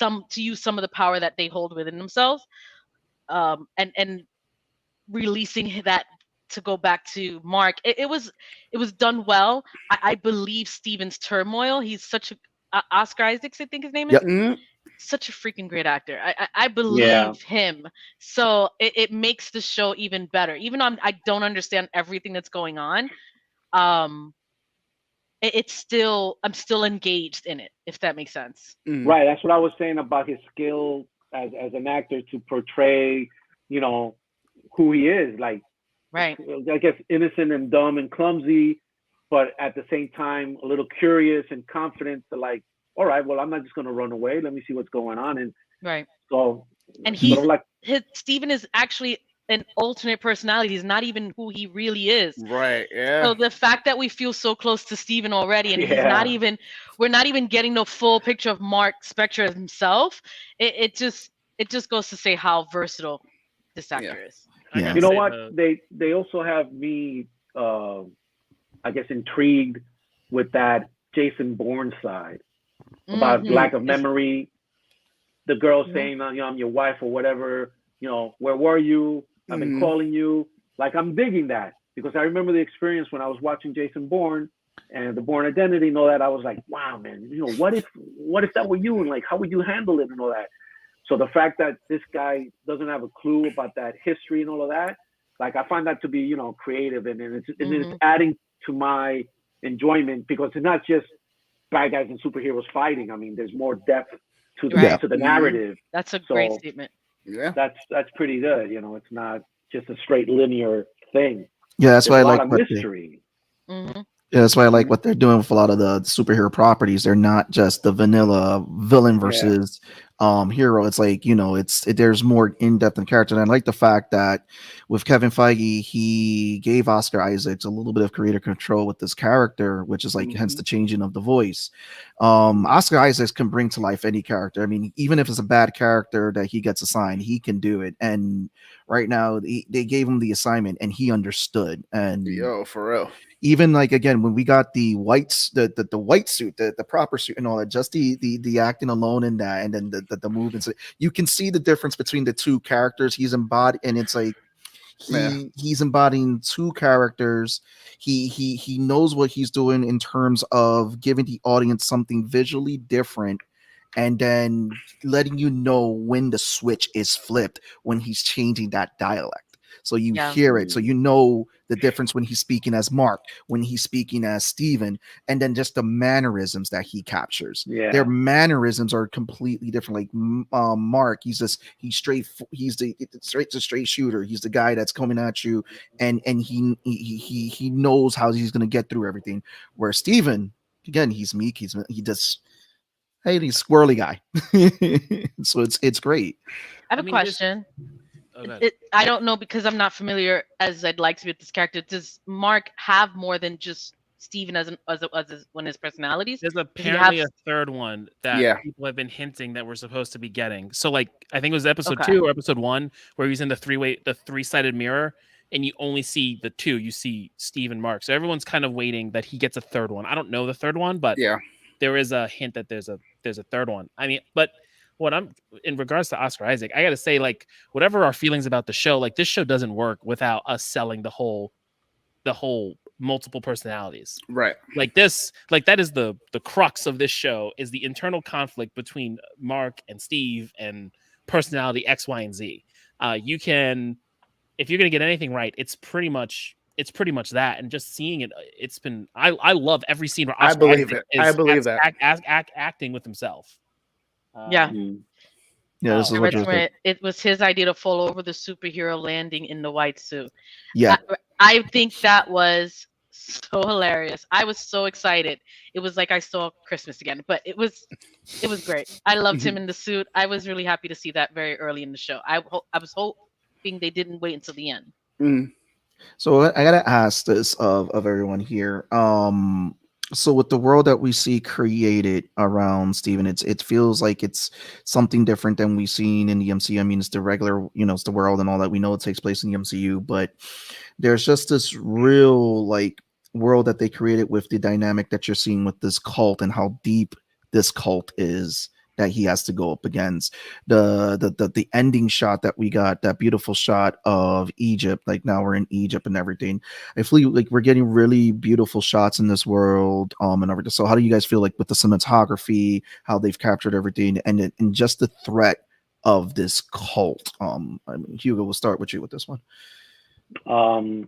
[SPEAKER 3] to use some of the power that they hold within themselves, and releasing that. To go back to Mark, it was done well. I believe Steven's turmoil. He's such a Oscar Isaacs, I think his name is. Such a freaking great actor. I believe him. So it makes the show even better. Even though I don't understand everything that's going on, I'm still engaged in it, if that makes sense.
[SPEAKER 6] Right. That's what I was saying about his skill as an actor to portray, who he is. Like.
[SPEAKER 3] Right.
[SPEAKER 6] I guess innocent and dumb and clumsy, but at the same time a little curious and confident to like, all right, well, I'm not just going to run away. Let me see what's going on. And
[SPEAKER 3] right.
[SPEAKER 6] So,
[SPEAKER 3] and Steven is actually an alternate personality. He's not even who he really is.
[SPEAKER 4] Right. Yeah.
[SPEAKER 3] So the fact that we feel so close to Steven already, and we're not even getting the full picture of Mark Spector himself. It just goes to say how versatile this actor is.
[SPEAKER 2] Yeah.
[SPEAKER 6] You know what? They also have me, I guess, intrigued with that Jason Bourne side about lack of memory. The girl saying, I'm your wife or whatever. Where were you? I've been calling you. Like, I'm digging that, because I remember the experience when I was watching Jason Bourne and the Bourne Identity and all that. I was like, wow, man. What if that were you, and like, how would you handle it and all that? So the fact that this guy doesn't have a clue about that history and all of that, like, I find that to be, creative, and it's adding to my enjoyment, because it's not just bad guys and superheroes fighting. I mean, there's more depth to the narrative.
[SPEAKER 3] That's a great statement.
[SPEAKER 4] Yeah,
[SPEAKER 6] that's pretty good. It's not just a straight linear thing.
[SPEAKER 2] Yeah, that's why I like
[SPEAKER 6] mystery.
[SPEAKER 2] Yeah, that's why I like what they're doing with a lot of the superhero properties. They're not just the vanilla villain versus hero. It's like, there's more in-depth in character. And I like the fact that with Kevin Feige, he gave Oscar Isaacs a little bit of creative control with this character, which is like hence the changing of the voice. Oscar Isaacs can bring to life any character. I mean, even if it's a bad character that he gets assigned, he can do it. And right now they gave him the assignment and he understood. And
[SPEAKER 4] for real.
[SPEAKER 2] Even like, again, when we got the white suit, the proper suit and all that, just the acting alone in that, and then the movements, you can see the difference between the two characters he's embodied. And it's like he's embodying two characters. He knows what he's doing in terms of giving the audience something visually different and then letting you know when the switch is flipped when he's changing that dialect. So you
[SPEAKER 3] Yeah.
[SPEAKER 2] hear it, so you know the difference when he's speaking as Mark, when he's speaking as Steven, and then just the mannerisms that he captures.
[SPEAKER 6] Yeah.
[SPEAKER 2] Their mannerisms are completely different. Like Mark, he's the straight shooter. He's the guy that's coming at you, and he knows how he's gonna get through everything. Where Steven, again, he's meek. He just, hey, he's squirrely guy. So it's great.
[SPEAKER 3] I have
[SPEAKER 5] I
[SPEAKER 3] a
[SPEAKER 5] mean, this-
[SPEAKER 3] question.
[SPEAKER 5] Oh, go ahead.
[SPEAKER 3] I don't know because I'm not familiar as I'd like to be with this character. Does Mark have more than just Steven as one of his personalities?
[SPEAKER 5] There's
[SPEAKER 3] Does he
[SPEAKER 5] apparently
[SPEAKER 3] have-
[SPEAKER 5] a third one that
[SPEAKER 4] Yeah.
[SPEAKER 5] people have been hinting that we're supposed to be getting. So, like, I think it was episode
[SPEAKER 3] Okay.
[SPEAKER 5] 2 or episode 1 where he's in the three-sided mirror, and you only see the two. You see Steve and Mark. So everyone's kind of waiting that he gets a third one. I don't know the third one, but
[SPEAKER 4] Yeah.
[SPEAKER 5] there is a hint that there's a third one. I mean, but what I'm in regards to Oscar Isaac, I got to say, like, whatever our feelings about the show, like, this show doesn't work without us selling the whole multiple personalities.
[SPEAKER 4] Right.
[SPEAKER 5] Like this, like that is the crux of this show, is the internal conflict between Mark and Steve and personality X, Y, and Z. You can, if you're gonna get anything right, it's pretty much that. And just seeing it, it's been, I love every scene where
[SPEAKER 4] I
[SPEAKER 5] Oscar
[SPEAKER 4] believe
[SPEAKER 5] Isaac
[SPEAKER 4] it. I believe that.
[SPEAKER 5] acting with himself.
[SPEAKER 3] Yeah.
[SPEAKER 6] Mm.
[SPEAKER 2] Yeah, this
[SPEAKER 5] Oh,
[SPEAKER 2] is what you're
[SPEAKER 3] Richmond, it was his idea to fall over the superhero landing in the white suit.
[SPEAKER 2] Yeah.
[SPEAKER 3] I think that was so hilarious. I was so excited. It was like I saw Christmas again, but it was great. I loved him in the suit. I was really happy to see that very early in the show. I was hoping they didn't wait until the end.
[SPEAKER 4] Mm.
[SPEAKER 2] So I gotta ask this of everyone here. So with the world that we see created around Steven, it feels like it's something different than we've seen in the MCU. I mean, it's the regular, it's the world and all that. We know it takes place in the MCU, but there's just this real like world that they created with the dynamic that you're seeing with this cult and how deep this cult is that he has to go up against. The ending shot that we got, that beautiful shot of Egypt, like now we're in Egypt and everything. I feel like we're getting really beautiful shots in this world, and everything. So how do you guys feel like with the cinematography, how they've captured everything, and just the threat of this cult? I mean, Hugo, we'll start with you with this one.
[SPEAKER 6] I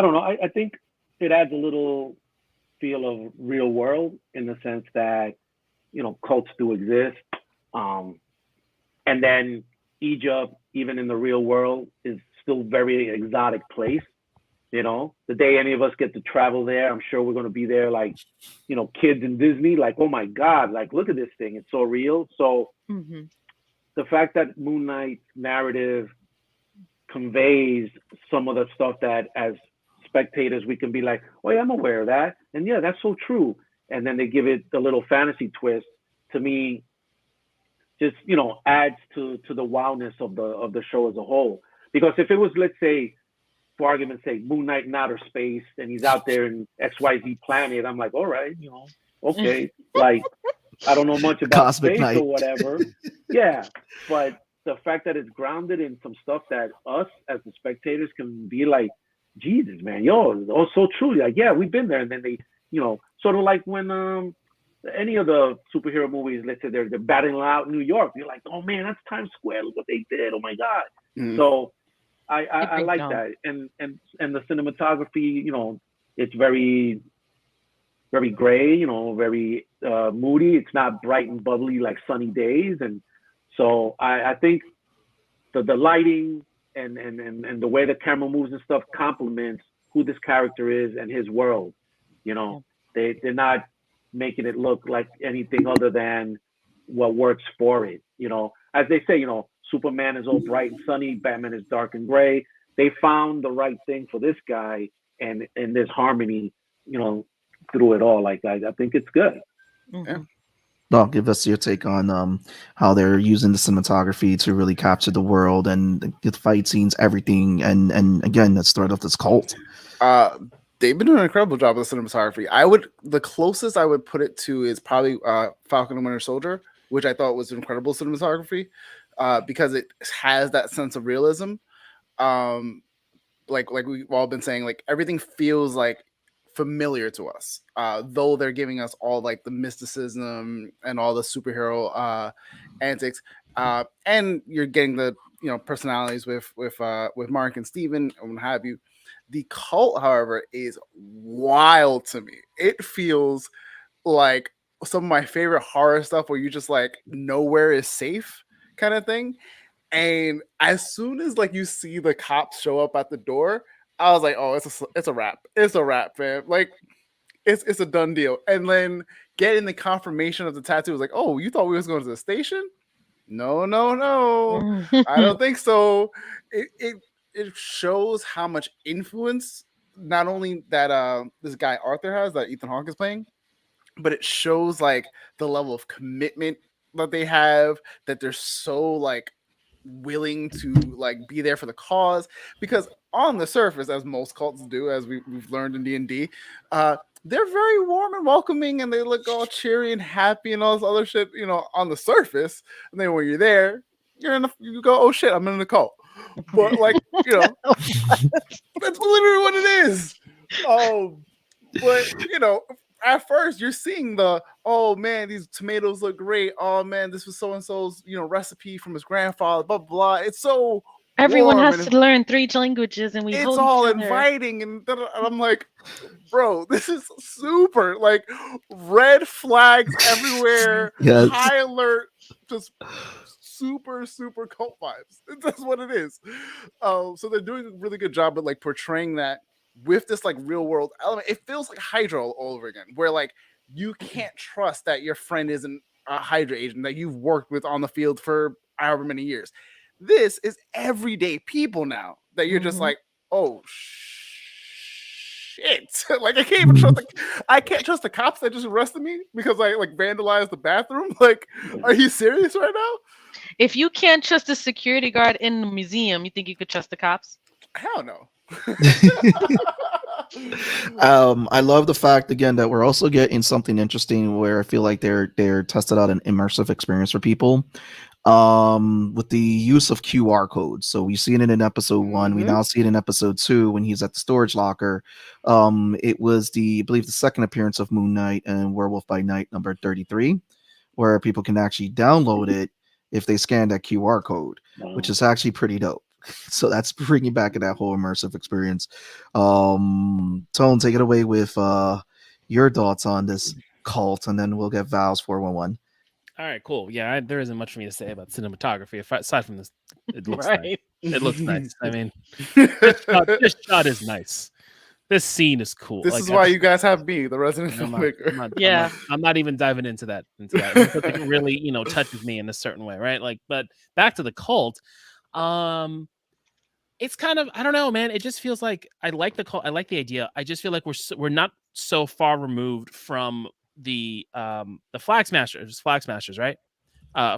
[SPEAKER 6] don't know. I think it adds a little feel of real world in the sense that, cults do exist. And then Egypt, even in the real world, is still very exotic place. The day any of us get to travel there, I'm sure we're going to be there like, kids in Disney, like, oh my God, like, look at this thing. It's so real. So the fact that Moonlight narrative conveys some of the stuff that as spectators we can be like, oh yeah, I'm aware of that, and yeah, that's so true, and then they give it a little fantasy twist, to me just adds to the wildness of the show as a whole. Because if it was, let's say, for argument's sake, Moonknight in outer space and he's out there in XYZ planet, I'm like, all right, okay, like, I don't know much about
[SPEAKER 2] Cosmic
[SPEAKER 6] space
[SPEAKER 2] Night.
[SPEAKER 6] or whatever. Yeah, but the fact that it's grounded in some stuff that us as the spectators can be like, Jesus, man, it's so true. Like, yeah, we've been there. And then they, sort of like when any of the superhero movies, let's say they're battling out New York, you're like, oh man, that's Times Square. Look what they did. Oh my God. So I like that. And the cinematography, it's very, very gray, very moody. It's not bright and bubbly like sunny days. And so I think the lighting and the way the camera moves and stuff complements who this character is and his world. They're not making it look like anything other than what works for it. As they say, Superman is all bright and sunny, Batman is dark and gray. They found the right thing for this guy, and there's harmony, through it all. Like, I think it's good.
[SPEAKER 4] Yeah.
[SPEAKER 2] No, give us your take on how they're using the cinematography to really capture the world and the fight scenes, everything, and again, that's threat of this cult.
[SPEAKER 4] They've been doing an incredible job with the cinematography. The closest I would put it to is probably Falcon and Winter Soldier, which I thought was incredible cinematography, because it has that sense of realism. Like we've all been saying, like everything feels like familiar to us, though they're giving us all like the mysticism and all the superhero antics, and you're getting the personalities with Mark and Steven and what have you. The cult, however, is wild to me. It feels like some of my favorite horror stuff where you just like nowhere is safe kind of thing. And as soon as like you see the cops show up at the door, I was like, oh, it's a wrap. It's a wrap, man. Like it's a done deal. And then getting the confirmation of the tattoo was like, oh, you thought we was going to the station? No, no, no. I don't think so. It shows how much influence not only that this guy Arthur has that Ethan Hawke is playing, but it shows like the level of commitment that they have, that they're so like willing to like be there for the cause. Because on the surface, as most cults do, as we've learned in D&D, they're very warm and welcoming, and they look all cheery and happy and all this other shit, on the surface. And then when you're there, you go, oh shit, I'm in the cult. But like, that's literally what it is. But at first you're seeing oh man, these tomatoes look great. Oh man, this was so and so's recipe from his grandfather. Blah blah. Blah. It's so
[SPEAKER 3] everyone
[SPEAKER 4] warm
[SPEAKER 3] has to learn 3 languages, and
[SPEAKER 4] it's all inviting, and I'm like, bro, this is super like red flags everywhere.
[SPEAKER 2] Yes.
[SPEAKER 4] High alert, just super cult vibes. That's what it is. So they're doing a really good job of like portraying that with this like real world element. It feels like Hydra all over again, where like you can't trust that your friend isn't a Hydra agent that you've worked with on the field for however many years. This is everyday people now that you're just like, oh shit. Like I can't trust the cops that just arrested me because I like vandalized the bathroom. Like, are you serious right now?
[SPEAKER 3] If you can't trust a security guard in the museum, you think you could trust the cops?
[SPEAKER 4] Hell no.
[SPEAKER 2] I love the fact again that we're also getting something interesting where I feel like they're tested out an immersive experience for people with the use of QR codes. So we've seen it in episode 1. We now see it in episode 2 when he's at the storage locker. It was I believe the second appearance of Moonnight and Werewolf by Night number 33, where people can actually download it if they scan that QR code, which is actually pretty dope. So that's bringing back that whole immersive experience. Tone, take it away with your thoughts on this cult, and then we'll get Val's 411.
[SPEAKER 5] All right, cool. Yeah, there isn't much for me to say about cinematography aside from this. It looks nice. It looks nice. I mean, this shot is nice. This scene is cool.
[SPEAKER 4] This is why you guys have me, the resident filmmaker.
[SPEAKER 5] I'm not even diving into that. It really, touches me in a certain way, right? Like, but back to the cult. It's kind of, I don't know, man. It just feels like I like the cult. I like the idea. I just feel like we're not so far removed from the Flag Smashers, right?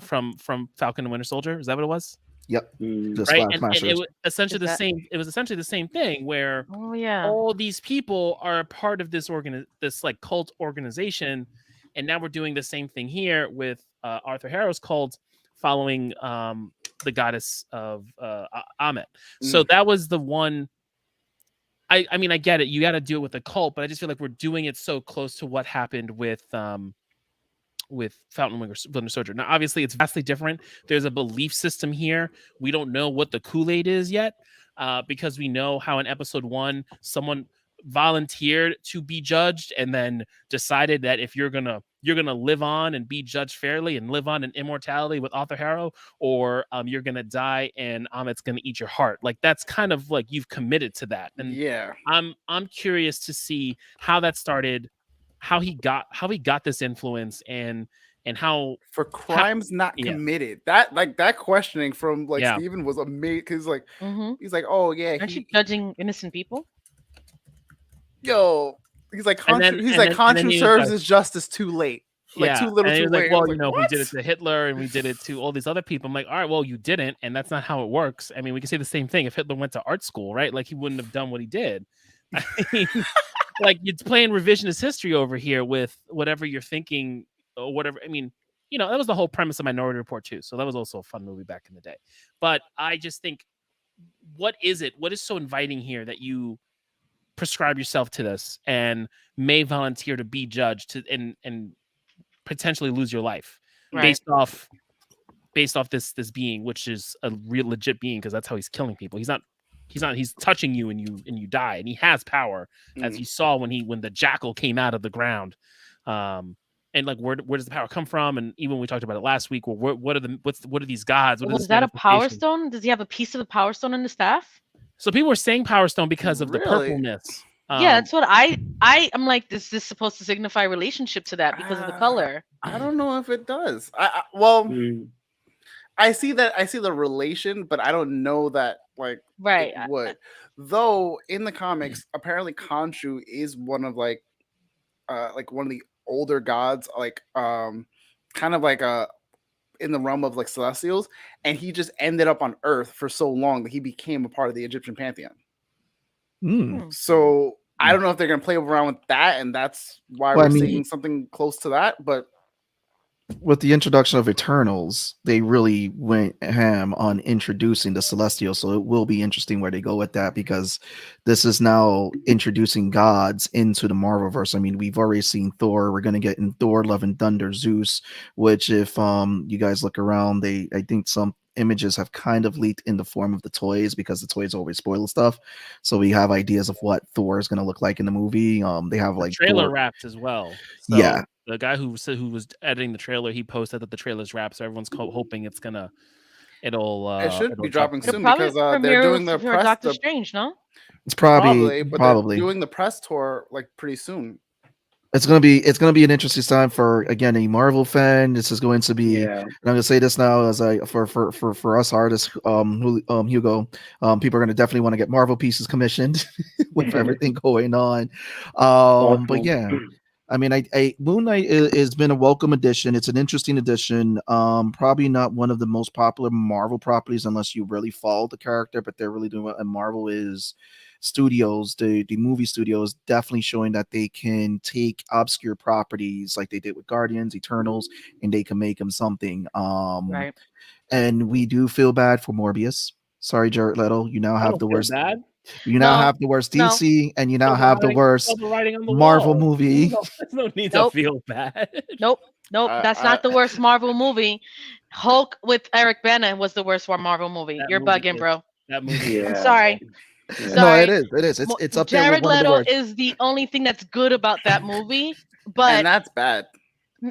[SPEAKER 5] From Falcon and Winter Soldier. Is that what it was?
[SPEAKER 2] Yep.
[SPEAKER 5] Right. And it was essentially the same. It was essentially the same thing where all these people are a part of this this like cult organization, and now we're doing the same thing here with Arthur Harrow's cult, following the goddess of Amet. So that was the one. I mean, I get it. You got to do it with a cult, but I just feel like we're doing it so close to what happened with Falcon and Winter Soldier. Now, obviously, it's vastly different. There's a belief system here. We don't know what the Kool-Aid is yet, because we know how in episode 1, someone volunteered to be judged and then decided that if you're gonna live on and be judged fairly and live on in immortality with Arthur Harrow, or you're gonna die and Amit's gonna eat your heart. Like that's kind of like you've committed to that. And I'm curious to see how that started, how he got this influence, and how
[SPEAKER 4] for crimes not committed. That questioning from like Steven was amazing, because like he's like, oh yeah,
[SPEAKER 3] aren't you judging innocent people?
[SPEAKER 4] He's like, conscience serves as justice too late. Like too little, too late.
[SPEAKER 5] Like, well, we did it to Hitler and we did it to all these other people. I'm like, all right, well, you didn't, and that's not how it works. I mean, we can say the same thing if Hitler went to art school, right? Like he wouldn't have done what he did. I mean, like it's playing revisionist history over here with whatever you're thinking or whatever. I mean, that was the whole premise of Minority Report too. So that was also a fun movie back in the day. But I just think, what is it? What is so inviting here that you prescribe yourself to this and may volunteer to be judged and potentially lose your life
[SPEAKER 3] Right.
[SPEAKER 5] based off this being, which is a real legit being, because that's how he's killing people. He's touching you and you die, and he has power, as you saw when the jackal came out of the ground. And like, where does the power come from? And even when we talked about it last week, well, what are these gods? What
[SPEAKER 3] Was that a power stone? Does he have a piece of the power stone in the staff?
[SPEAKER 5] So people were saying power stone because of the
[SPEAKER 4] Really?
[SPEAKER 5] purpleness.
[SPEAKER 3] Yeah, that's what I'm like. Is this supposed to signify relationship to that because of the color?
[SPEAKER 4] I don't know if it does. Well,
[SPEAKER 6] Mm.
[SPEAKER 4] I see the relation, but I don't know that like
[SPEAKER 3] Right.
[SPEAKER 4] it would. Though in the comics, apparently Khonshu is one of one of the older gods, like kind of like in the realm of like celestials, and he just ended up on Earth for so long that he became a part of the Egyptian pantheon. So I don't know if they're gonna play around with that, and that's why we're seeing something close to that. But
[SPEAKER 2] with the introduction of Eternals, they really went ham on introducing the Celestials. So it will be interesting where they go with that, because this is now introducing gods into the Marvelverse. I mean, we've already seen Thor. We're going to get in Thor, Love and Thunder, Zeus, which if you guys look around, I think some images have kind of leaked in the form of the toys, because the toys always spoil stuff. So we have ideas of what Thor is going to look like in the movie. They have like
[SPEAKER 5] trailer
[SPEAKER 2] Thor
[SPEAKER 5] wrapped as well. So
[SPEAKER 2] yeah.
[SPEAKER 5] The guy who was editing the trailer, he posted that the trailer's wrapped, so everyone's hoping it should
[SPEAKER 4] be dropping soon,
[SPEAKER 3] probably
[SPEAKER 4] because they're doing their
[SPEAKER 3] for
[SPEAKER 4] press.
[SPEAKER 3] Doctor Strange, no?
[SPEAKER 2] It's probably
[SPEAKER 4] they're doing the press tour like pretty soon.
[SPEAKER 2] It's gonna be an interesting time for, again, a Marvel fan. This is going to be, and I'm gonna say this now as for us artists, Hugo, people are gonna definitely want to get Marvel pieces commissioned with everything going on. But yeah, I mean, Moonlight has been a welcome addition. It's an interesting addition. Probably not one of the most popular Marvel properties unless you really follow the character, but they're really doing what Marvel is. Studios, the movie studios, definitely showing that they can take obscure properties like they did with Guardians, Eternals, and they can make them something.
[SPEAKER 3] Right.
[SPEAKER 2] And we do feel bad for Morbius. Sorry, Jared Leto. You now have the worst.
[SPEAKER 5] Bad.
[SPEAKER 2] You now have the worst DC, and you now have the worst Marvel movie.
[SPEAKER 5] There's no need to feel bad.
[SPEAKER 3] Nope. That's not the worst Marvel movie. Hulk with Eric Bana was the worst Marvel movie. You're bugging, bro.
[SPEAKER 5] That movie.
[SPEAKER 3] I'm sorry.
[SPEAKER 6] Yeah.
[SPEAKER 2] No, it is. It's up there.
[SPEAKER 3] Jared
[SPEAKER 2] with one
[SPEAKER 3] Leto
[SPEAKER 2] of the
[SPEAKER 3] is the only thing that's good about that movie, but
[SPEAKER 4] and that's bad.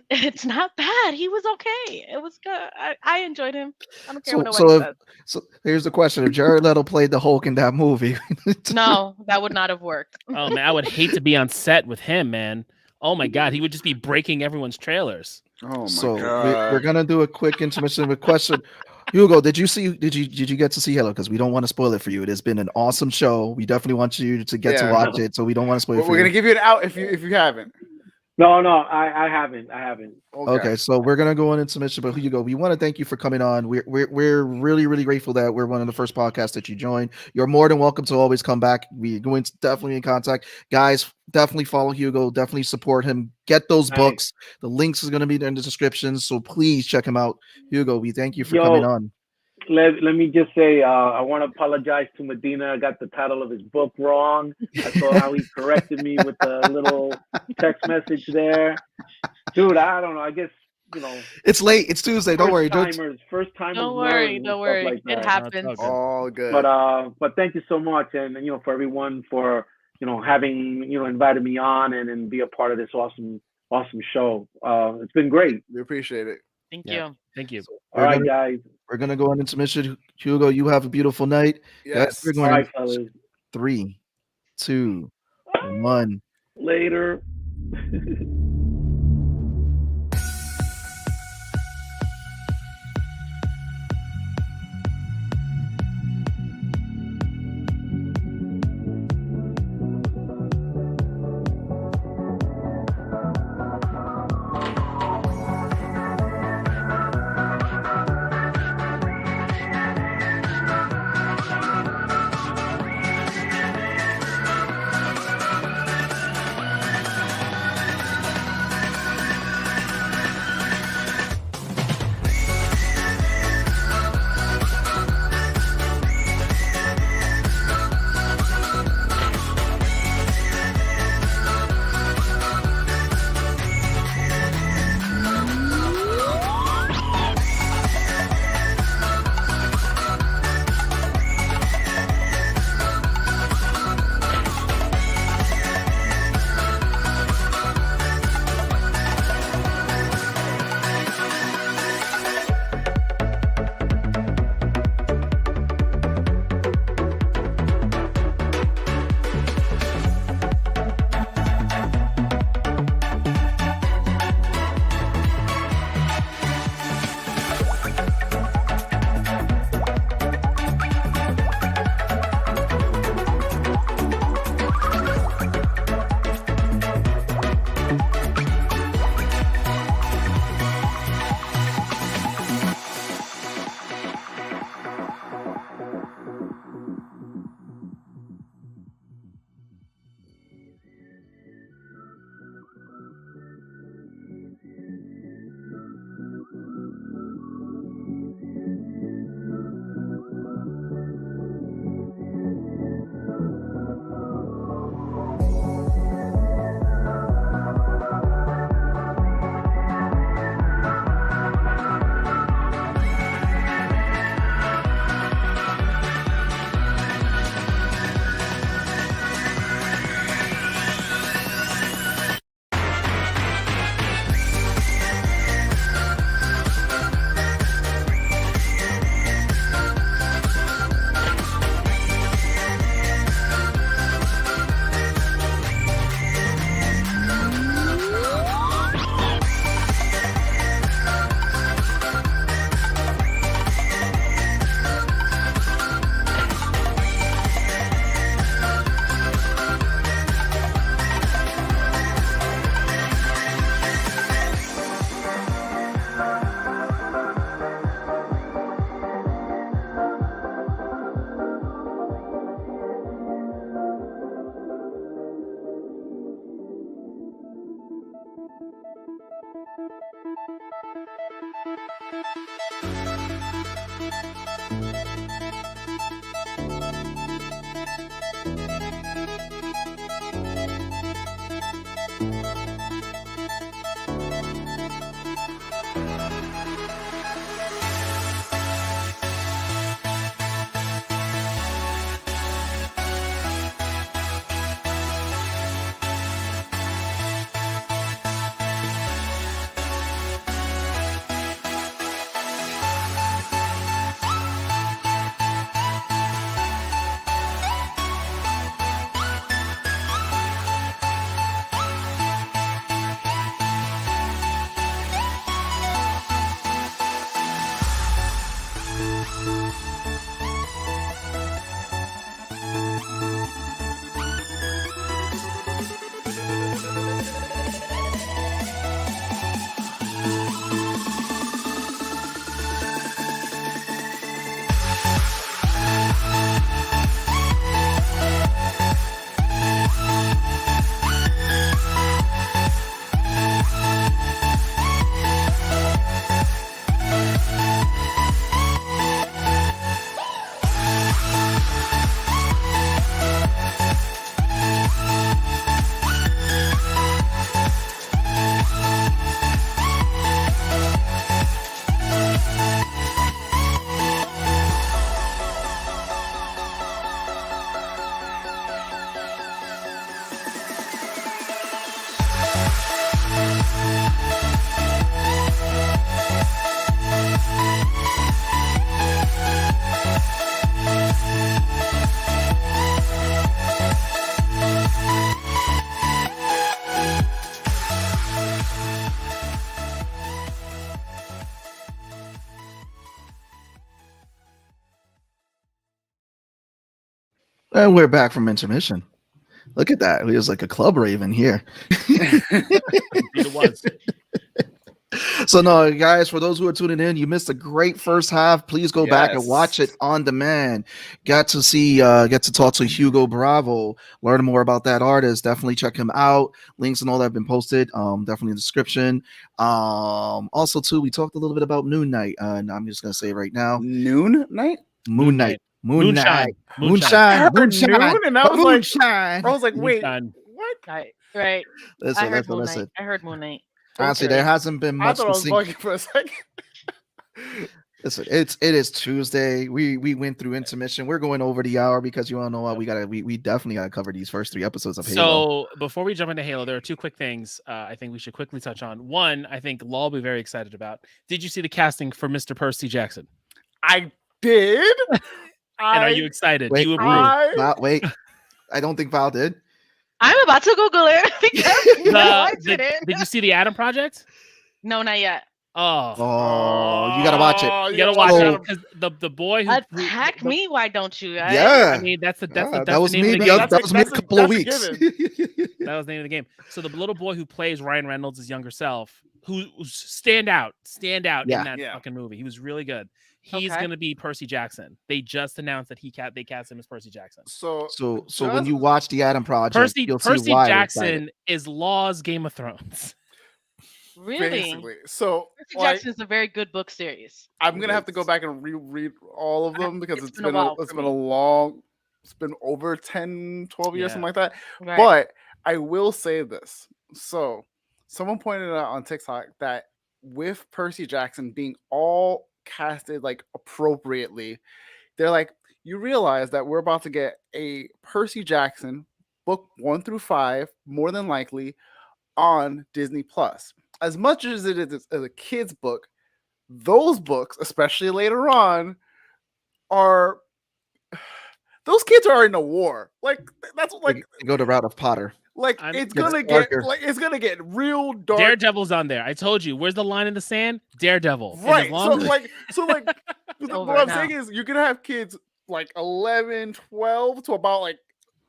[SPEAKER 3] It's not bad. He was okay. It was good. I enjoyed him. I don't care what nobody says.
[SPEAKER 2] So here's the question: if Jared Leto played the Hulk in that movie,
[SPEAKER 3] no, that would not have worked.
[SPEAKER 5] Oh man, I would hate to be on set with him, man. Oh my god, he would just be breaking everyone's trailers.
[SPEAKER 4] Oh my god.
[SPEAKER 2] We're gonna do a quick intermission with question. Hugo, did you get to see Halo? Because we don't want to spoil it for you. It has been an awesome show. We definitely want you to get to watch it, so we don't want to spoil it for you.
[SPEAKER 4] We're gonna give you an out if you haven't.
[SPEAKER 6] No, I haven't.
[SPEAKER 2] Okay, so we're gonna go on in submission, but Hugo, we want to thank you for coming on. We're really, really grateful that we're one of the first podcasts that you joined. You're more than welcome to always come back. We're going to definitely in contact. Guys, definitely follow Hugo, definitely support him. Get those books. The links is gonna be there in the description, so please check him out. Hugo, we thank you for coming on.
[SPEAKER 6] Let me just say, I want to apologize to Medina. I got the title of his book wrong. I saw how he corrected me with the little text message there. Dude, I don't know. I guess,
[SPEAKER 2] it's late. It's Tuesday. Don't worry.
[SPEAKER 6] First timers.
[SPEAKER 3] Don't worry. Like
[SPEAKER 6] it
[SPEAKER 3] happens.
[SPEAKER 4] All good.
[SPEAKER 6] But thank you so much, and for everyone for having invited me on and be a part of this awesome show. It's been great.
[SPEAKER 4] We appreciate it.
[SPEAKER 3] Thank you.
[SPEAKER 5] Thank you.
[SPEAKER 6] All right, guys.
[SPEAKER 2] We're gonna go on into submission. Hugo, you have a beautiful night.
[SPEAKER 4] Yes.
[SPEAKER 2] We're going
[SPEAKER 6] all right, fellas.
[SPEAKER 2] 3, 2, 1.
[SPEAKER 6] Later.
[SPEAKER 2] And we're back from intermission. Look at that. He was like a club raven here.
[SPEAKER 5] Indeed it was.
[SPEAKER 2] So no, guys, for those who are tuning in, you missed a great first half. Please go back and watch it on demand. Get to talk to Hugo Bravo, learn more about that artist. Definitely check him out. Links and all that have been posted. Definitely in the description. Also too, we talked a little bit about Moonnight, and I'm just gonna say it right now.
[SPEAKER 4] Moonnight?
[SPEAKER 2] Moonnight.
[SPEAKER 5] Moonshine.
[SPEAKER 2] Moonshine.
[SPEAKER 4] Noon, and I was like,
[SPEAKER 2] Moonshine.
[SPEAKER 4] wait,
[SPEAKER 5] Moonshine.
[SPEAKER 4] what?
[SPEAKER 3] Right.
[SPEAKER 2] Listen,
[SPEAKER 3] I heard
[SPEAKER 2] listen,
[SPEAKER 3] Moonlight.
[SPEAKER 2] listen.
[SPEAKER 3] I heard Moonlight.
[SPEAKER 2] Honestly,
[SPEAKER 4] Okay.
[SPEAKER 2] there hasn't been
[SPEAKER 4] I
[SPEAKER 2] much
[SPEAKER 4] thought I
[SPEAKER 2] to
[SPEAKER 4] was
[SPEAKER 2] see.
[SPEAKER 4] bugging for a second.
[SPEAKER 2] Listen, it is Tuesday. We went through intermission. We're going over the hour because you all know what we definitely gotta cover these first 3 episodes of Halo.
[SPEAKER 5] So before we jump into Halo, there are 2 quick things I think we should quickly touch on. One, I think Law will be very excited about. Did you see the casting for Mr. Percy Jackson?
[SPEAKER 4] I did.
[SPEAKER 5] And are you excited?
[SPEAKER 2] Wait,
[SPEAKER 5] Do you approve?
[SPEAKER 2] wait. I don't think Val did.
[SPEAKER 3] I'm about to Google it because no, I didn't.
[SPEAKER 5] Did you see the Adam Project?
[SPEAKER 3] No, not yet.
[SPEAKER 2] Oh, you gotta watch it.
[SPEAKER 5] You gotta watch it because the boy who
[SPEAKER 3] Attack me, why don't you?
[SPEAKER 2] Yeah.
[SPEAKER 5] I mean, that's the
[SPEAKER 2] that was
[SPEAKER 5] name
[SPEAKER 2] me.
[SPEAKER 5] of the game.
[SPEAKER 2] That was me a couple of weeks.
[SPEAKER 5] That was the name of the game. So the little boy who plays Ryan Reynolds' younger self, who stand out in that fucking movie. He was really good. He's gonna be Percy Jackson. They just announced that they cast him as Percy Jackson.
[SPEAKER 4] So
[SPEAKER 2] when you watch the Adam Project, you'll
[SPEAKER 5] Percy
[SPEAKER 2] see why
[SPEAKER 5] Jackson is Law's Game of Thrones.
[SPEAKER 3] Really?
[SPEAKER 4] basically, so
[SPEAKER 3] Percy Jackson is a very good book series.
[SPEAKER 4] I'm gonna have to go back and reread all of them because it's been over 10, 12 years, something like that.
[SPEAKER 3] Right.
[SPEAKER 4] But I will say this. So someone pointed out on TikTok that with Percy Jackson being all casted like appropriately, they're like, you realize that we're about to get a Percy Jackson book 1 through 5, more than likely, on Disney Plus. As much as it is a kid's book, those books, especially later on, are those kids are in a war. Like that's like
[SPEAKER 2] they go the route of Potter.
[SPEAKER 4] Like it's gonna get real dark.
[SPEAKER 5] Daredevil's on there. I told you. Where's the line in the sand? Daredevil.
[SPEAKER 4] Right. So what I'm saying is you're gonna have kids like 11, 12 to about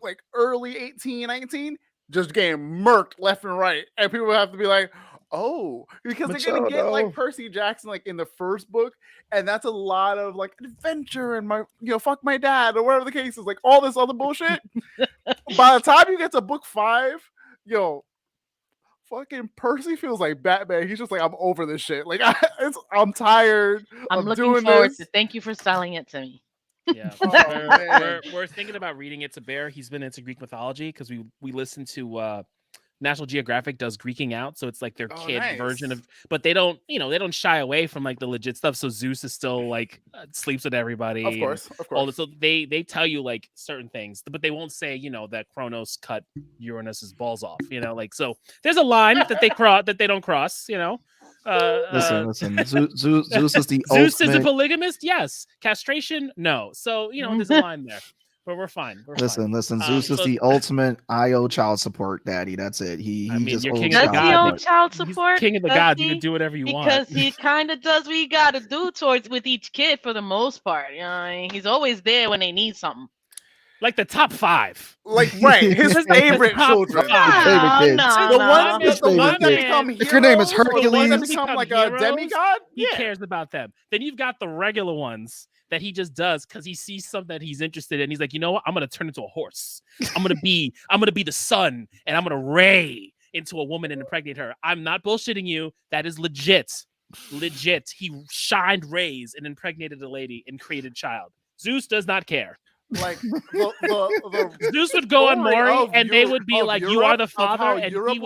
[SPEAKER 4] like early 18, 19, just getting murked left and right, and people have to be like, oh, because they're gonna get like Percy Jackson like in the first book, and that's a lot of like adventure and fuck my dad or whatever the case is, like all this other bullshit. By the time you get to book 5, fucking Percy feels like Batman. He's just like, I'm over this shit. Like I'm tired.
[SPEAKER 3] I'm looking forward to. Thank you for selling it to me.
[SPEAKER 5] Yeah, we're thinking about reading it to Bear. He's been into Greek mythology because we listen to National Geographic does Greeking Out, so it's like their kid version of, but they don't shy away from like the legit stuff. So Zeus is still like sleeps with everybody,
[SPEAKER 4] of course.
[SPEAKER 5] All this, so they tell you like certain things, but they won't say that Kronos cut Uranus's balls off. Like, so there's a line that they don't cross.
[SPEAKER 2] Listen. Zeus is the
[SPEAKER 5] Zeus
[SPEAKER 2] ultimate...
[SPEAKER 5] is a polygamist. Yes. Castration. No. So there's a line there. But we're fine.
[SPEAKER 2] Listen. Zeus is the ultimate IO child support daddy. That's it. He just
[SPEAKER 5] you're
[SPEAKER 2] owns
[SPEAKER 5] king of the
[SPEAKER 3] gods. Child support.
[SPEAKER 5] He's king of the gods. You can do whatever you want.
[SPEAKER 3] Because he kind of does what he got to do with each kid for the most part. He's always there when they need something.
[SPEAKER 5] Like the top 5.
[SPEAKER 4] Like his favorite children. The one that become heroes.
[SPEAKER 2] If your name is Hercules,
[SPEAKER 4] the one that become like a demigod.
[SPEAKER 5] He cares about them. Then you've got the regular ones that he just does because he sees something that he's interested in. He's like, you know what? I'm gonna turn into a horse. I'm gonna be the sun, and I'm gonna ray into a woman and impregnate her. I'm not bullshitting you. That is legit. He shined rays and impregnated a lady and created a child. Zeus does not care.
[SPEAKER 4] Like the
[SPEAKER 5] Zeus would go on Maury, and they would be like,
[SPEAKER 4] Europe,
[SPEAKER 5] "You are the father," and
[SPEAKER 4] Europe
[SPEAKER 5] he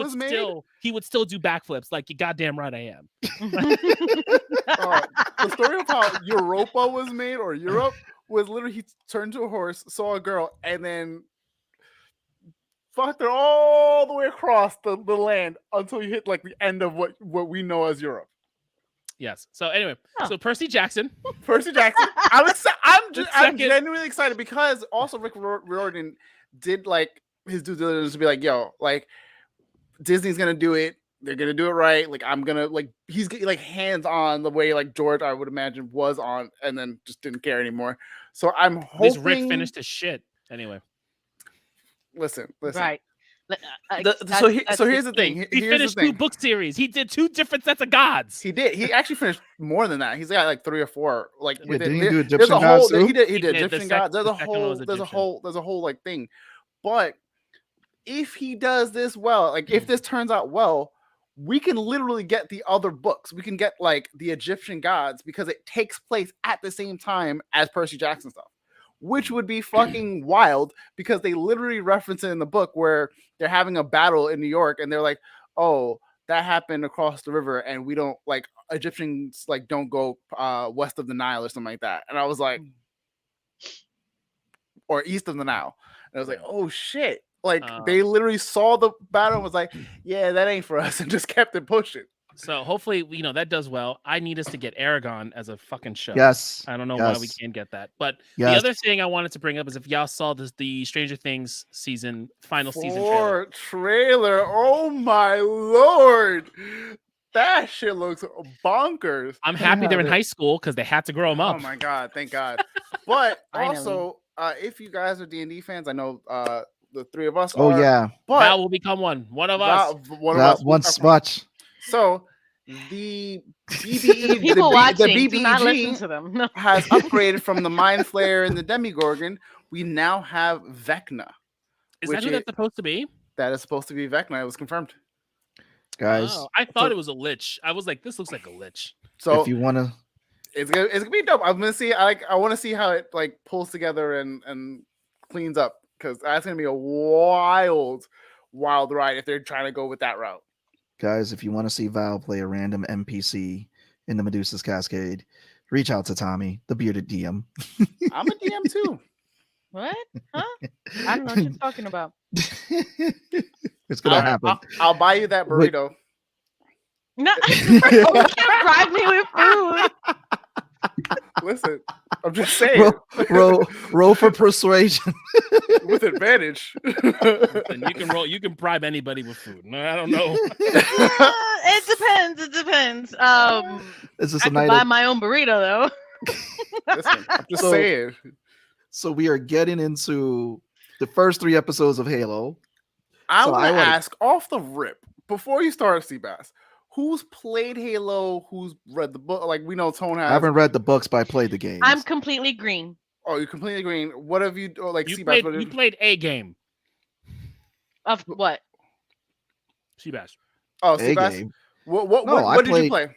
[SPEAKER 5] would still do backflips. Like, you goddamn right, I am.
[SPEAKER 4] The story of how Europa was made, or Europe, was literally he turned to a horse, saw a girl, and then fucked her all the way across the land until you hit like the end of what we know as Europe.
[SPEAKER 5] Yes. So anyway, so Percy Jackson.
[SPEAKER 4] I'm genuinely excited because also Rick Riordan did like his due diligence to be like, yo, like Disney's gonna do it. They're gonna do it right. Like I'm gonna like he's like hands on the way like George I would imagine was on, and then just didn't care anymore. So I'm hoping
[SPEAKER 5] Rick finished his shit anyway.
[SPEAKER 4] listen.
[SPEAKER 3] Right.
[SPEAKER 4] So here's the thing.
[SPEAKER 5] He
[SPEAKER 4] Here's the
[SPEAKER 5] finished 2
[SPEAKER 4] thing.
[SPEAKER 5] book series. He did 2 different sets of gods.
[SPEAKER 4] He did. He actually finished more than that. He's got like 3 or 4. Like
[SPEAKER 2] Yeah,
[SPEAKER 4] within,
[SPEAKER 2] didn't he do
[SPEAKER 4] there's
[SPEAKER 2] Egyptian
[SPEAKER 4] a whole.
[SPEAKER 2] gods too?
[SPEAKER 4] He did
[SPEAKER 5] He did.
[SPEAKER 4] Egyptian
[SPEAKER 5] The
[SPEAKER 4] gods. There's a
[SPEAKER 5] second one was Egyptian.
[SPEAKER 4] There's a whole like thing. But if he does this well, like if this turns out well, we can literally get the other books. We can get like the Egyptian gods because it takes place at the same time as Percy Jackson stuff, which would be fucking wild because they literally reference it in the book where they're having a battle in New York and they're like, oh, that happened across the river and we don't like Egyptians like don't go west of the Nile or something like that. And I was like, or east of the Nile. And I was like, oh shit. Like they literally saw the battle and was like, yeah, that ain't for us, and just kept it pushing.
[SPEAKER 5] So hopefully, that does well. I need us to get Aragon as a fucking show.
[SPEAKER 2] Yes.
[SPEAKER 5] I don't know why we can't get that. But the
[SPEAKER 2] Yes.
[SPEAKER 5] other thing I wanted to bring up is if y'all saw the Stranger Things final season
[SPEAKER 4] trailer. Oh my lord. That shit looks bonkers.
[SPEAKER 5] I'm happy they're in high school because they had to grow them up.
[SPEAKER 4] Oh my god, thank God. But
[SPEAKER 3] Finally.
[SPEAKER 4] also, if you guys are D&D fans, I know the 3 of us
[SPEAKER 2] Oh
[SPEAKER 4] are.
[SPEAKER 2] yeah.
[SPEAKER 4] But
[SPEAKER 5] Val will become one of us.
[SPEAKER 4] one of
[SPEAKER 2] That
[SPEAKER 4] us
[SPEAKER 2] once much.
[SPEAKER 4] So the BBE,
[SPEAKER 3] People watching, do not listen
[SPEAKER 4] BBG
[SPEAKER 3] to them. No.
[SPEAKER 4] has upgraded from the Mind Flayer and the Demigorgon. We now have Vecna.
[SPEAKER 5] Is that who that's supposed to be?
[SPEAKER 4] That is supposed to be Vecna. It was confirmed.
[SPEAKER 2] Guys.
[SPEAKER 5] Oh, I thought it was a lich. I was like, this looks like a lich.
[SPEAKER 4] So
[SPEAKER 2] if you wanna
[SPEAKER 4] it's gonna be dope. I'm gonna see. I want to see how it like pulls together and cleans up because that's gonna be a wild ride if they're trying to go with that route.
[SPEAKER 2] Guys, if you want to see Val play a random NPC in the Medusa's Cascade, reach out to Tommy, the bearded DM.
[SPEAKER 4] I'm a DM too.
[SPEAKER 3] What? Huh? I don't know what you're talking about.
[SPEAKER 2] It's gonna happen.
[SPEAKER 4] I'll buy you that burrito.
[SPEAKER 3] No, you can't bribe me with food.
[SPEAKER 4] Listen, I'm just saying.
[SPEAKER 2] Roll for persuasion.
[SPEAKER 4] With advantage.
[SPEAKER 5] Listen, you can bribe anybody with food. No, I don't know.
[SPEAKER 3] It depends.
[SPEAKER 2] Is this
[SPEAKER 3] I
[SPEAKER 2] a
[SPEAKER 3] can
[SPEAKER 2] night
[SPEAKER 3] buy
[SPEAKER 2] of-
[SPEAKER 3] my own burrito though.
[SPEAKER 4] Listen, I'm just saying.
[SPEAKER 2] So we are getting into the first 3 episodes of Halo.
[SPEAKER 4] I want to ask off the rip before you start, Seabass. Who's played Halo? Who's read the book? Like we know Tone has.
[SPEAKER 2] I haven't read the books, but I played the games.
[SPEAKER 3] I'm completely green.
[SPEAKER 4] Oh, you're completely green. What have you like?
[SPEAKER 5] You
[SPEAKER 4] Seabass,
[SPEAKER 5] played a game.
[SPEAKER 3] Of what?
[SPEAKER 5] Seabass.
[SPEAKER 4] Oh,
[SPEAKER 2] A
[SPEAKER 4] Seabass.
[SPEAKER 2] game.
[SPEAKER 4] What did you play?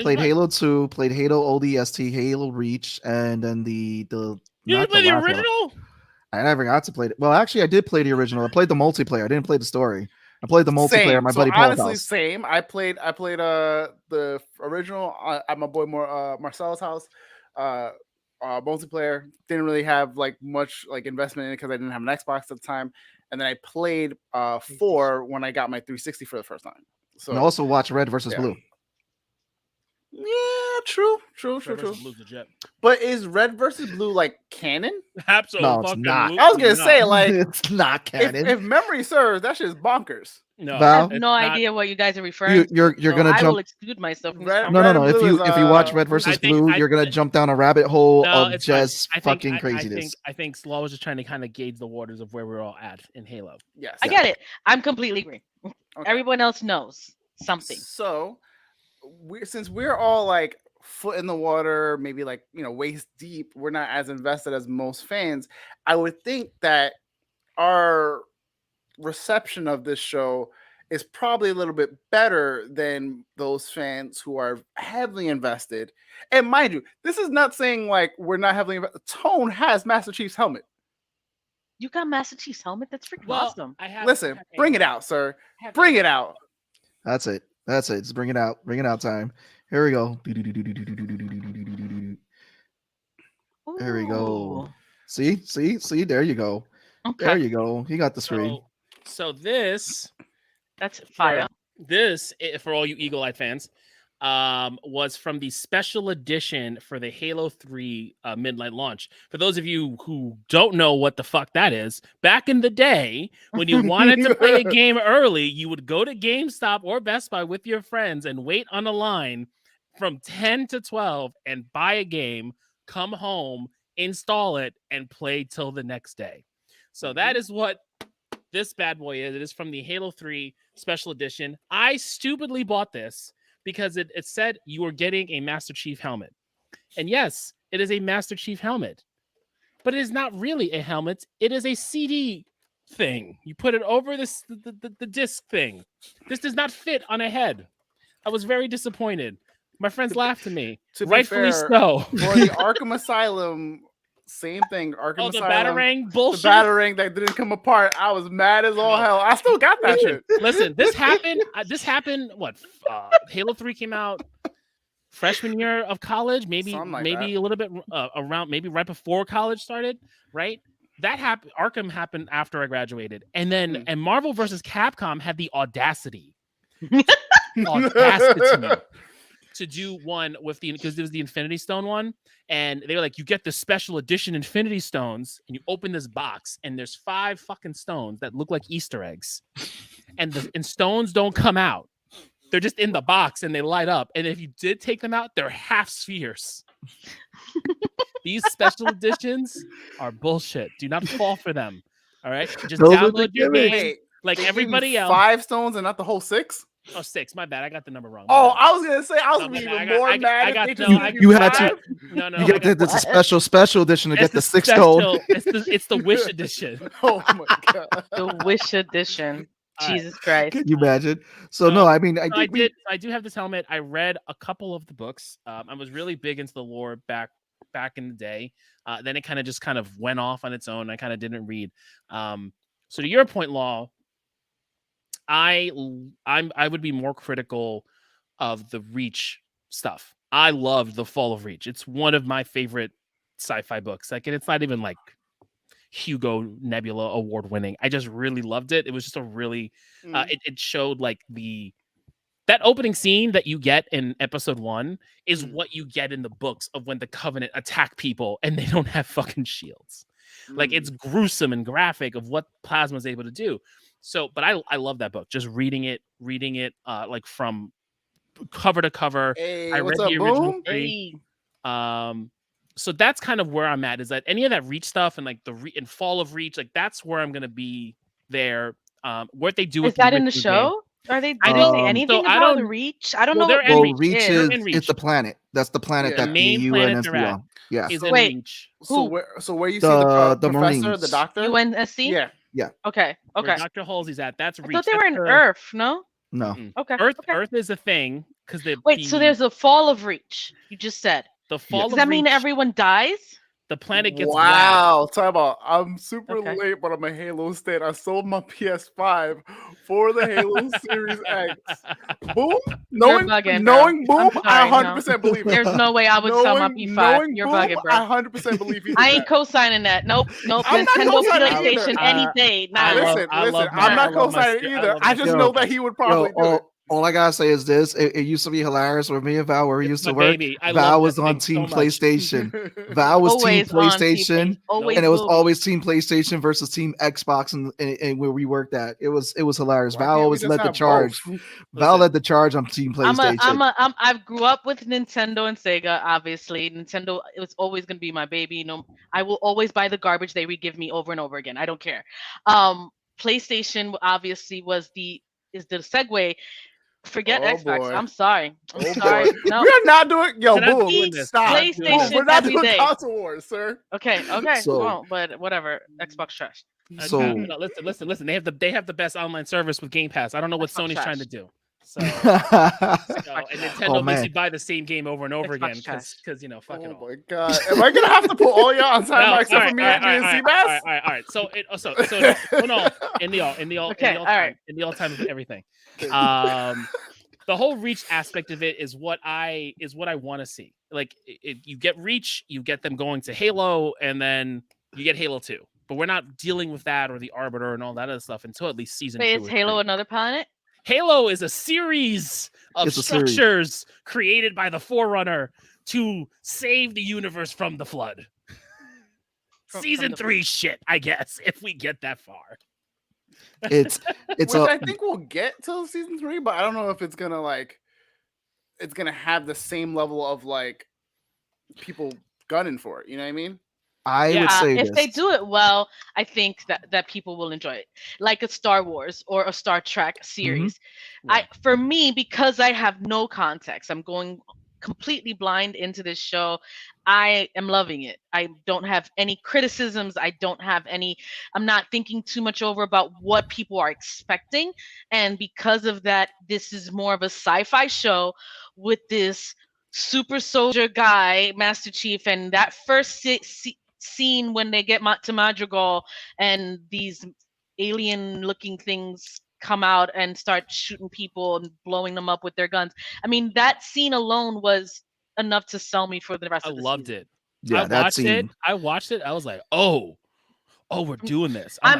[SPEAKER 2] Played Halo 2, played Halo ODST, Halo Reach, and then the
[SPEAKER 5] You didn't play the
[SPEAKER 2] last one.
[SPEAKER 5] original?
[SPEAKER 2] I never got to play it. Well, actually, I did play the original. I played the multiplayer. I didn't play the story. I played the multiplayer at my buddy Paul's
[SPEAKER 4] honestly,
[SPEAKER 2] house.
[SPEAKER 4] same. I played the original at my boy Marcelo's house. Multiplayer didn't really have like much like investment in it because I didn't have an Xbox at the time. And then I played 4 when I got my 360 for the first time. So
[SPEAKER 2] And also watch Red versus Blue.
[SPEAKER 4] Yeah, true.
[SPEAKER 5] Blue's legit.
[SPEAKER 4] But is Red versus Blue like canon?
[SPEAKER 5] Absolutely.
[SPEAKER 2] No, it's not.
[SPEAKER 4] I was gonna say like
[SPEAKER 2] It's not canon.
[SPEAKER 4] if memory serves, that shit's bonkers.
[SPEAKER 5] No,
[SPEAKER 3] I
[SPEAKER 2] Val?
[SPEAKER 3] have
[SPEAKER 5] it's
[SPEAKER 3] no
[SPEAKER 5] not.
[SPEAKER 3] idea what you guys are referring to.
[SPEAKER 2] You're
[SPEAKER 3] so
[SPEAKER 2] gonna
[SPEAKER 3] I
[SPEAKER 2] jump.
[SPEAKER 3] will exclude myself from this
[SPEAKER 4] Red-
[SPEAKER 2] No.
[SPEAKER 3] conversation.
[SPEAKER 4] Red and
[SPEAKER 2] If
[SPEAKER 4] Blue
[SPEAKER 2] you
[SPEAKER 4] is,
[SPEAKER 2] watch Red versus Blue, you're gonna jump down a rabbit hole
[SPEAKER 5] No,
[SPEAKER 2] of
[SPEAKER 5] it's fine.
[SPEAKER 2] just fucking craziness.
[SPEAKER 5] I think Slaw was just trying to kind of gauge the waters of where we're all at in Halo.
[SPEAKER 4] Yes.
[SPEAKER 3] I get it. I'm completely green.
[SPEAKER 4] Okay.
[SPEAKER 3] Everyone else knows something.
[SPEAKER 4] So since we're all like foot in the water, maybe like waist deep, we're not as invested as most fans. I would think that our reception of this show is probably a little bit better than those fans who are heavily invested. And mind you, this is not saying like we're not heavily invested. Tone has Master Chief's helmet.
[SPEAKER 3] You got Master Chief's helmet? That's freaking awesome.
[SPEAKER 4] Listen, bring it out, sir. Bring it out.
[SPEAKER 2] That's it. Just bring it out. Bring it out time. Here we go. There we go.
[SPEAKER 3] Ooh.
[SPEAKER 2] See. There you go.
[SPEAKER 3] Okay.
[SPEAKER 2] There you go. He got the screen.
[SPEAKER 5] So this
[SPEAKER 3] That's fire.
[SPEAKER 5] for all you eagle-eyed fans, was from the special edition for the Halo 3 midnight launch. For those of you who don't know what the fuck that is, back in the day, when you wanted to play a game early, you would go to GameStop or Best Buy with your friends and wait on a line from 10 to 12 and buy a game, come home, install it, and play till the next day. So that is what this bad boy is. It is from the Halo 3 Special Edition. I stupidly bought this because it said you were getting a Master Chief helmet. And yes, it is a Master Chief helmet. But it is not really a helmet. It is a CD thing. You put it over the disc thing. This does not fit on a head. I was very disappointed. My friends laughed at me.
[SPEAKER 4] To be
[SPEAKER 5] Rightfully
[SPEAKER 4] fair,
[SPEAKER 5] so.
[SPEAKER 4] For the Arkham Asylum, same thing. Arkham
[SPEAKER 5] The
[SPEAKER 4] Asylum,
[SPEAKER 5] Batarang bullshit.
[SPEAKER 4] the Batarang that didn't come apart. I was mad as all hell. I still got that shit.
[SPEAKER 5] Listen, this happened. What? Halo 3 came out freshman year of college, maybe
[SPEAKER 4] Something like
[SPEAKER 5] maybe
[SPEAKER 4] that.
[SPEAKER 5] a little bit around, maybe right before college started, right? That happened. Arkham happened after I graduated, and then and Marvel versus Capcom had the audacity to do one with the, because it was the Infinity Stone one, and they were like, you get the special edition Infinity Stones, and you open this box, and there's 5 fucking stones that look like Easter eggs, and stones don't come out. They're just in the box and they light up. And if you did take them out, they're half spheres. These special editions are bullshit. Do not fall for them. All right. Just
[SPEAKER 2] Those are the
[SPEAKER 5] download your
[SPEAKER 2] gimmicks.
[SPEAKER 5] game
[SPEAKER 4] Wait,
[SPEAKER 5] like
[SPEAKER 4] they give you
[SPEAKER 5] everybody else.
[SPEAKER 4] 5 stones and not the whole 6?
[SPEAKER 5] Oh, 6. My bad. I got the number wrong.
[SPEAKER 4] Oh, I was gonna say I was
[SPEAKER 5] No,
[SPEAKER 4] gonna be
[SPEAKER 5] my bad.
[SPEAKER 4] even more mad if they just gave
[SPEAKER 2] you had
[SPEAKER 4] five.
[SPEAKER 2] to-
[SPEAKER 5] No.
[SPEAKER 2] You get this special edition to get the 6
[SPEAKER 5] special.
[SPEAKER 2] stone.
[SPEAKER 5] It's the Wish edition.
[SPEAKER 4] Oh my god.
[SPEAKER 3] The Wish edition.
[SPEAKER 5] All right.
[SPEAKER 3] Jesus Christ.
[SPEAKER 2] Can you imagine? So no, I mean, I think
[SPEAKER 5] I do have this helmet. I read a couple of the books. I was really big into the lore back in the day. Then it kind of went off on its own. I kind of didn't read. So to your point, Law, I would be more critical of the Reach stuff. I loved The Fall of Reach. It's one of my favorite sci-fi books. Like, and it's not even like Hugo Nebula award winning. I just really loved it. It was just a really it showed like that opening scene that you get in episode 1 is what you get in the books of when the Covenant attack people and they don't have fucking shields. Like, it's gruesome and graphic of what Plasma's able to do. So, but I love that book. Just reading it like from cover to cover.
[SPEAKER 4] Hey,
[SPEAKER 5] I read
[SPEAKER 4] what's
[SPEAKER 5] the
[SPEAKER 4] up,
[SPEAKER 5] original
[SPEAKER 4] Boom?
[SPEAKER 5] 3. So that's kind of where I'm at, is that any of that Reach stuff and like and Fall of Reach, like that's where I'm gonna be there. What they do
[SPEAKER 3] Is
[SPEAKER 5] with
[SPEAKER 3] that in the
[SPEAKER 5] original
[SPEAKER 3] show? Are they?
[SPEAKER 5] I
[SPEAKER 3] Did
[SPEAKER 5] don't-
[SPEAKER 3] they say
[SPEAKER 5] so
[SPEAKER 3] anything
[SPEAKER 5] I
[SPEAKER 3] about the
[SPEAKER 5] don't-
[SPEAKER 3] Reach? I don't
[SPEAKER 5] well,
[SPEAKER 3] know.
[SPEAKER 5] they're
[SPEAKER 3] What
[SPEAKER 5] in
[SPEAKER 2] well,
[SPEAKER 5] Reach.
[SPEAKER 2] Reach
[SPEAKER 5] They're
[SPEAKER 2] is
[SPEAKER 5] in Reach.
[SPEAKER 2] it's the planet. That's the planet
[SPEAKER 4] Yeah.
[SPEAKER 2] that
[SPEAKER 5] The main
[SPEAKER 2] the
[SPEAKER 5] planet
[SPEAKER 2] UNSC
[SPEAKER 5] they're at
[SPEAKER 2] on. Yeah.
[SPEAKER 5] is in
[SPEAKER 3] Wait.
[SPEAKER 5] Reach.
[SPEAKER 4] So
[SPEAKER 3] Who?
[SPEAKER 4] where you see
[SPEAKER 2] The
[SPEAKER 4] the professor,
[SPEAKER 2] Marines.
[SPEAKER 4] the doctor?
[SPEAKER 3] UNSC?
[SPEAKER 4] Yeah.
[SPEAKER 3] Okay.
[SPEAKER 5] Where
[SPEAKER 3] Okay.
[SPEAKER 5] Dr. Halsey's at. That's
[SPEAKER 3] I
[SPEAKER 5] Reach.
[SPEAKER 3] thought they were
[SPEAKER 5] That's
[SPEAKER 3] in
[SPEAKER 5] the-
[SPEAKER 3] Earth. No.
[SPEAKER 2] No.
[SPEAKER 3] Okay.
[SPEAKER 5] Earth.
[SPEAKER 3] Okay.
[SPEAKER 5] Earth is a thing because
[SPEAKER 3] Wait. So there's a Fall of Reach. You just said.
[SPEAKER 5] the Fall
[SPEAKER 3] Does
[SPEAKER 5] of
[SPEAKER 3] that mean
[SPEAKER 5] Reach,
[SPEAKER 3] everyone dies?
[SPEAKER 5] the planet gets
[SPEAKER 4] Wow, talk about I'm super
[SPEAKER 3] Okay.
[SPEAKER 4] late, but I'm a Halo state. I sold my PS5 for the Halo Series X. Boom, knowing
[SPEAKER 3] bugging,
[SPEAKER 4] Boom,
[SPEAKER 3] I'm
[SPEAKER 4] I
[SPEAKER 3] sorry,
[SPEAKER 4] 100% believe it.
[SPEAKER 3] There's no way I would sell my
[SPEAKER 4] Knowing
[SPEAKER 3] P5. You're
[SPEAKER 4] Boom,
[SPEAKER 3] bugging, bro.
[SPEAKER 4] I 100% believe he did
[SPEAKER 3] I ain't
[SPEAKER 4] that.
[SPEAKER 3] co-signing that. Nope.
[SPEAKER 4] I'm not
[SPEAKER 3] Nintendo
[SPEAKER 4] co-signing
[SPEAKER 3] PlayStation
[SPEAKER 5] either.
[SPEAKER 3] any day.
[SPEAKER 5] I
[SPEAKER 3] Nah.
[SPEAKER 5] love-
[SPEAKER 4] Listen,
[SPEAKER 5] my-
[SPEAKER 4] I'm not
[SPEAKER 5] I love my
[SPEAKER 4] co-signing
[SPEAKER 5] st- I
[SPEAKER 4] either.
[SPEAKER 5] love
[SPEAKER 4] I
[SPEAKER 5] my
[SPEAKER 4] just
[SPEAKER 2] Yo,
[SPEAKER 4] know that he would probably do it.
[SPEAKER 2] All I gotta say is this: it used to be hilarious when me and Val were used
[SPEAKER 5] my
[SPEAKER 2] to work.
[SPEAKER 5] baby. I
[SPEAKER 2] Val
[SPEAKER 5] love
[SPEAKER 2] was
[SPEAKER 5] that
[SPEAKER 2] on
[SPEAKER 5] thing
[SPEAKER 2] Team
[SPEAKER 5] so much.
[SPEAKER 2] PlayStation. Val was
[SPEAKER 3] Always
[SPEAKER 2] Team
[SPEAKER 3] on Team
[SPEAKER 2] PlayStation,
[SPEAKER 3] Always
[SPEAKER 2] and it was
[SPEAKER 3] moving.
[SPEAKER 2] always Team PlayStation versus Team Xbox, and where we worked at. It was hilarious.
[SPEAKER 4] Why
[SPEAKER 2] Val
[SPEAKER 4] can't we
[SPEAKER 2] always
[SPEAKER 4] just
[SPEAKER 2] led the
[SPEAKER 4] have
[SPEAKER 2] charge.
[SPEAKER 4] both?
[SPEAKER 2] Val led the charge on Team PlayStation.
[SPEAKER 3] I grew up with Nintendo and Sega, obviously. Nintendo, it was always gonna be my baby. No, I will always buy the garbage they re-give me over and over again. I don't care. PlayStation obviously is the segue. Forget
[SPEAKER 4] Oh,
[SPEAKER 3] Xbox.
[SPEAKER 4] boy.
[SPEAKER 3] I'm sorry. I'm
[SPEAKER 4] Oh,
[SPEAKER 3] sorry.
[SPEAKER 4] boy.
[SPEAKER 3] No.
[SPEAKER 4] We are not doing. Yo,
[SPEAKER 5] We're not
[SPEAKER 4] Boom,
[SPEAKER 5] doing this.
[SPEAKER 4] stop.
[SPEAKER 3] PlayStation
[SPEAKER 4] Boom, we're not
[SPEAKER 3] every
[SPEAKER 4] doing
[SPEAKER 3] day.
[SPEAKER 4] console wars, sir.
[SPEAKER 3] Okay.
[SPEAKER 2] So-
[SPEAKER 3] Well, but whatever. Xbox trash.
[SPEAKER 2] So-
[SPEAKER 5] No, listen. They have the best online service with Game Pass. I don't know what
[SPEAKER 3] Xbox
[SPEAKER 5] Sony's
[SPEAKER 3] trash.
[SPEAKER 5] trying to do. So, and Nintendo
[SPEAKER 2] Oh,
[SPEAKER 5] makes
[SPEAKER 2] man.
[SPEAKER 5] you buy the same game over and over
[SPEAKER 3] Xbox
[SPEAKER 5] again
[SPEAKER 3] trash.
[SPEAKER 5] because fuck it
[SPEAKER 4] Oh
[SPEAKER 5] all.
[SPEAKER 4] my god, am I gonna have to put all y'all on time except for me and Seabass?
[SPEAKER 5] All right. So no, in the all time of everything. The whole Reach aspect of it is what I want to see. Like, you get Reach, you get them going to Halo, and then you get Halo 2. But we're not dealing with that or the Arbiter and all that other stuff until at least season 2.
[SPEAKER 3] Wait, is
[SPEAKER 5] or
[SPEAKER 3] Halo
[SPEAKER 5] 3.
[SPEAKER 3] another planet?
[SPEAKER 5] Halo is a series of
[SPEAKER 2] It's a series.
[SPEAKER 5] structures created by the Forerunner to save the universe from the flood.
[SPEAKER 3] From
[SPEAKER 5] Season
[SPEAKER 3] the
[SPEAKER 5] 3 shit, I guess, if we get that far.
[SPEAKER 2] it's
[SPEAKER 4] Which
[SPEAKER 2] a
[SPEAKER 4] I think we'll get till season 3, but I don't know if it's gonna have the same level of like people gunning for it. You know what I mean?
[SPEAKER 2] I
[SPEAKER 5] Yeah.
[SPEAKER 2] would say
[SPEAKER 3] If they
[SPEAKER 2] this.
[SPEAKER 3] do it well, I think that people will enjoy it, like a Star Wars or a Star Trek series.
[SPEAKER 5] Yeah.
[SPEAKER 3] For me, because I have no context, I'm going completely blind into this show. I am loving it. I don't have any criticisms. I don't have any. I'm not thinking too much over about what people are expecting, and because of that, this is more of a sci-fi show with this super soldier guy, Master Chief, and that first scene when they get to Madrigal and these alien looking things come out and start shooting people and blowing them up with their guns. I mean, that scene alone was enough to sell me for the rest
[SPEAKER 5] I
[SPEAKER 3] of the
[SPEAKER 5] loved
[SPEAKER 3] season.
[SPEAKER 5] it.
[SPEAKER 2] Yeah, that scene.
[SPEAKER 5] I watched it. I was like, oh, we're doing this.
[SPEAKER 3] I'm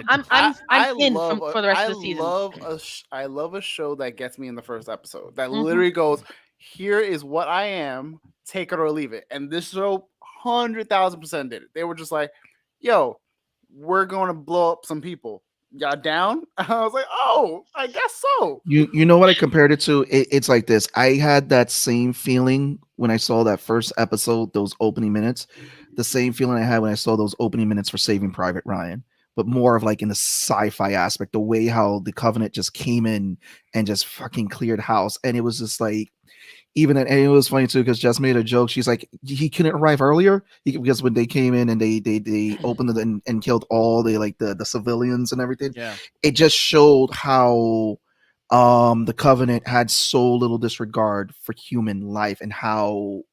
[SPEAKER 3] in
[SPEAKER 4] love
[SPEAKER 3] for the rest
[SPEAKER 4] I
[SPEAKER 3] of the season.
[SPEAKER 4] I love a show that gets me in the first episode. That
[SPEAKER 3] Mhm.
[SPEAKER 4] literally goes, here is what I am, take it or leave it. And this show 100,000% did it. They were just like, yo, we're going to blow up some people. Y'all down? I was like, oh, I guess so.
[SPEAKER 2] You know what I compared it to? It's like this. I had that same feeling when I saw that first episode, those opening minutes. The same feeling I had when I saw those opening minutes for Saving Private Ryan, but more of like in the sci-fi aspect, the way how the Covenant just came in and just fucking cleared house. And it was just like, even and it was funny too, because Jess made a joke. She's like, he couldn't arrive earlier because when they came in and they opened it and killed all the civilians and everything.
[SPEAKER 5] Yeah.
[SPEAKER 2] It just showed how the Covenant had so little disregard for human life and how